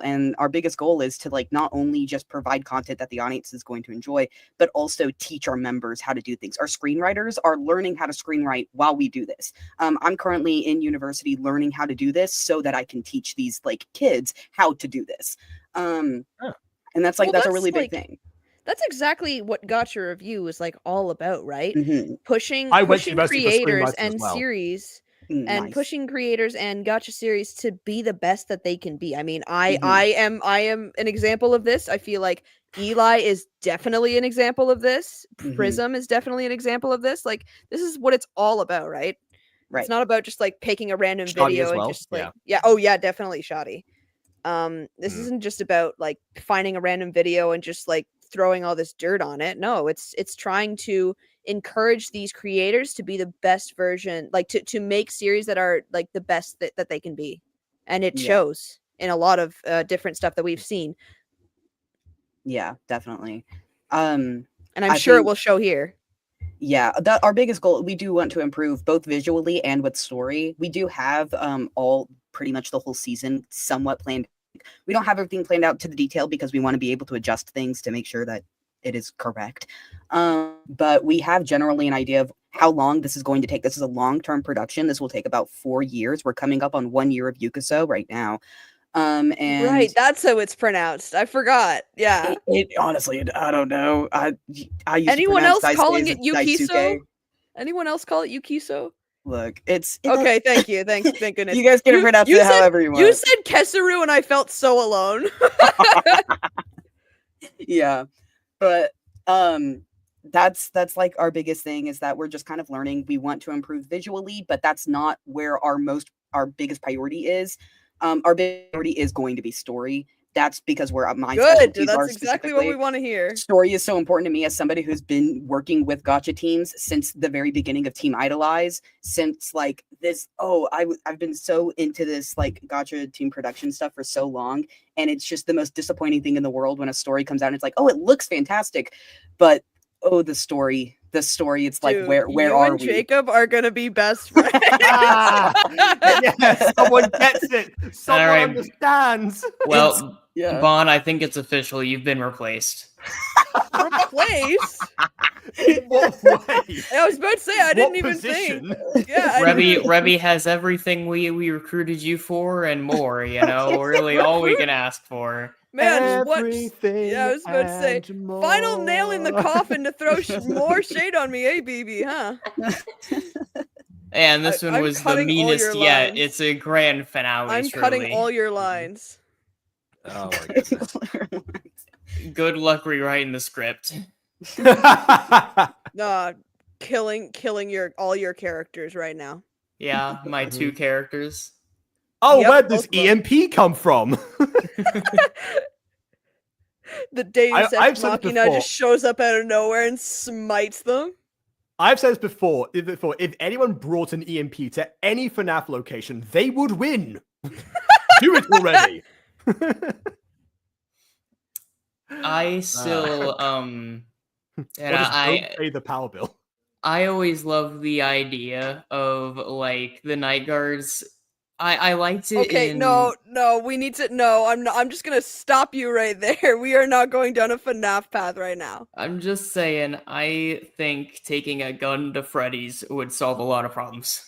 and our biggest goal is to like not only just provide content that the audience is going to enjoy, but also teach our members how to do things. Our screenwriters are learning how to screenwrite while we do this. I'm currently in university learning how to do this so that I can teach these like kids how to do this. And that's like that's a really big thing. That's exactly what Gacha Review is like all about, right? Mm-hmm. Pushing creators and series and pushing creators and Gacha series to be the best that they can be. I mean, I am an example of this. I feel like Eli is definitely an example of this. Prism is definitely an example of this. Like this is what it's all about, right? It's not about just like picking a random video and just like definitely Shoddy. This isn't just about like finding a random video and just like throwing all this dirt on it. No, it's trying to encourage these creators to be the best version, like to make series that are like the best that they can be, and it shows in a lot of different stuff that we've seen. Yeah, definitely. And I'm sure it will show here. Yeah, our biggest goal, we do want to improve both visually and with story. We do have all pretty much the whole season somewhat planned. We don't have everything planned out to the detail because we want to be able to adjust things to make sure that it is correct. But we have generally an idea of how long this is going to take. This is a long-term production. This will take about 4 years. We're coming up on 1 year of Yukiso right now. And right, that's how it's pronounced. I forgot. Yeah. It honestly, I don't know. I used anyone to else pronounce calling it Daisuke. Yukiso? Anyone else call it Yukiso? Look, it's okay. Thank you. Thank goodness. You guys can pronounce it however you want. You said Kesuru, and I felt so alone. Yeah, but that's like our biggest thing is that we're just kind of learning. We want to improve visually, but that's not where our biggest priority is. Our big priority is going to be story. That's because we're my good. That's exactly what we want to hear. Story is so important to me as somebody who's been working with Gacha teams since the very beginning of Team Idolize. Since like this, I've been so into this like Gacha team production stuff for so long, and it's just the most disappointing thing in the world when a story comes out and it's like, oh, it looks fantastic, but the story. It's like, where are we? Jacob are gonna be best friends. Yes, someone gets it. Someone understands. Well, Bon, I think it's official. You've been replaced. Replaced? In what way? I was about to say I didn't even think. Yeah, Rebby has everything we recruited you for and more. You know, really all we can ask for. Man, everything. Yeah, I was about to say, final nail in the coffin to throw more shade on me, BB, huh? And this one was the meanest yet. It's a grand finale. I'm cutting all your lines. Oh my goodness. Good luck rewriting the script. Nah, killing all your characters right now. Yeah, my 2 characters. Oh, where'd this EMP come from? The Deus Ex Machina just shows up out of nowhere and smites them. I've said this before. If anyone brought an EMP to any FNAF location, they would win. Do it already. I still And Or just I don't pay the power bill. I always love the idea of like the night guards. I liked it Okay, in no, we need to. No, I'm just gonna stop you right there. We are not going down a FNAF path right now. I'm just saying, I think taking a gun to Freddy's would solve a lot of problems.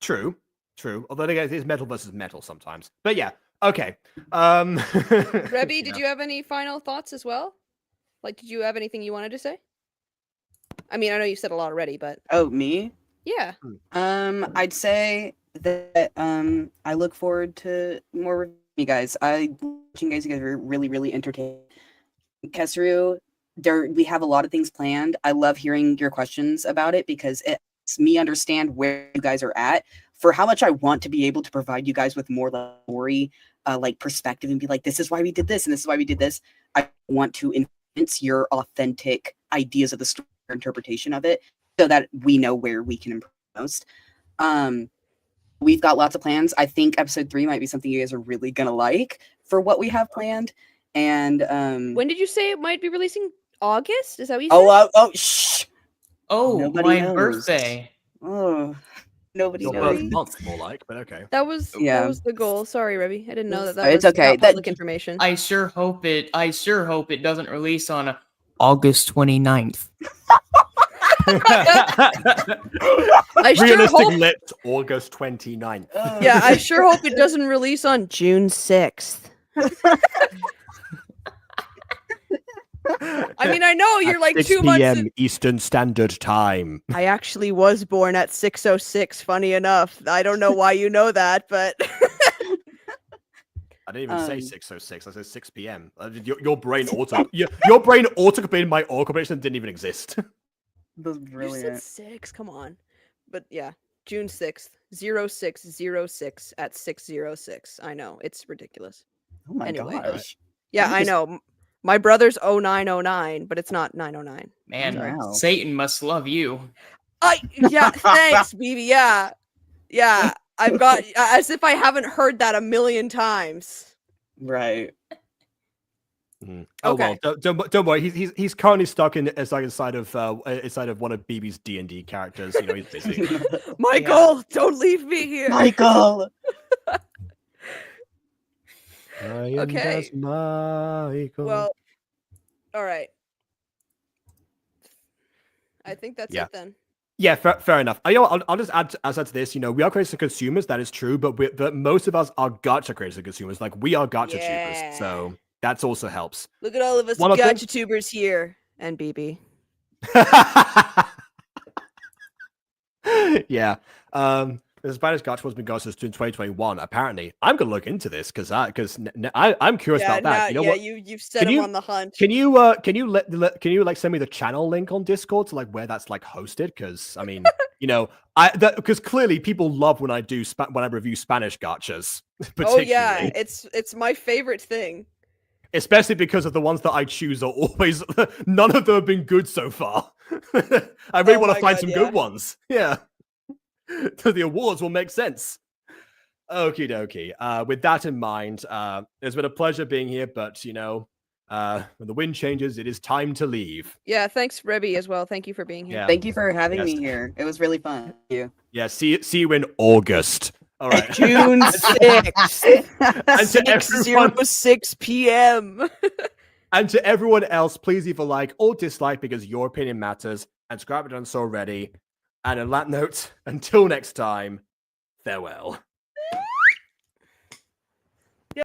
True. Although it's metal versus metal sometimes. But yeah, okay. Rebby, did Yeah. you have any final thoughts as well? Like, did you have anything you wanted to say? I mean, I know you said a lot already, but Oh, me? yeah. I'd say that I look forward to more with you guys. Watching you guys are really, really entertaining. Kesuru, we have a lot of things planned. I love hearing your questions about it because it helps me understand where you guys are at for how much I want to be able to provide you guys with more story, like perspective and be like, this is why we did this and this is why we did this. I want to influence your authentic ideas of the story or interpretation of it so that we know where we can improve most. We've got lots of plans. I think episode 3 might be something you guys are really gonna like for what we have planned. And when did you say it might be releasing? August? Is that what you said? Shh. Oh, Nobody my knows. birthday. Oh, nobody Your knows. birth month, more like, but okay. That was the goal. Sorry, Rebby. I didn't know that. It's was okay. not public information. I sure hope it doesn't release on August 29th. I sure Realistic hope. lips, August 29th. Yeah, I sure hope it doesn't release on June 6th. I mean, I know you're At like 6 2 months. p.m. Eastern Standard Time. I actually was born at 6:06. Funny enough, I don't know why you know that, but I didn't even say 6:06. I said 6 p.m. Your brain your brain auto-completed my auto-completion didn't even exist. That's you brilliant. said 6. Come on, but yeah, June 6th, 0606 at 6:06. I know it's ridiculous. Oh my Anyway. gosh. Yeah, You I just- know. My brother's 0909, but it's not 909. Man, Wow. Satan must love you. Yeah, thanks, BB. Yeah. I've got as if I haven't heard that a million times. Right. Oh Okay. well, don't worry. He's currently stuck inside of one of BB's D&D characters. You know, he's busy. Michael, don't leave me here. Michael. Okay. Michael. Well, all right. I think that's Yeah. it then. Yeah, fair enough. I'll just add to this. You know, we are creators and consumers. That is true, but most of us are gacha creators and consumers. Like we are gacha tubers, so that also helps. Look at all of us One other thing- gacha tubers here and BB. Yeah. The Spanish gacha has been going since 2021. Apparently, I'm gonna look into this because I'm curious about that. You know what? You've set him on the hunt. Can you like send me the channel link on Discord to like where that's like hosted? Because I mean, you know, because clearly people love when I review Spanish gachas. Oh yeah, it's my favorite thing. Especially because of the ones that I choose are always none of them have been good so far. I really want to find some good ones. Yeah. So the awards will make sense. Okie dokie. With that in mind, it's been a pleasure being here, but you know, when the wind changes, it is time to leave. Yeah, thanks, Rebby, as well. Thank you for being here. Yeah. Thank you for having me here. It was really fun. Thank you. Yeah, see you in August. All right. June 6th. And to everyone, 6:06 p.m. and to everyone else, please either like or dislike because your opinion matters. And subscribe if you haven't done so already. And on that note, until next time, farewell.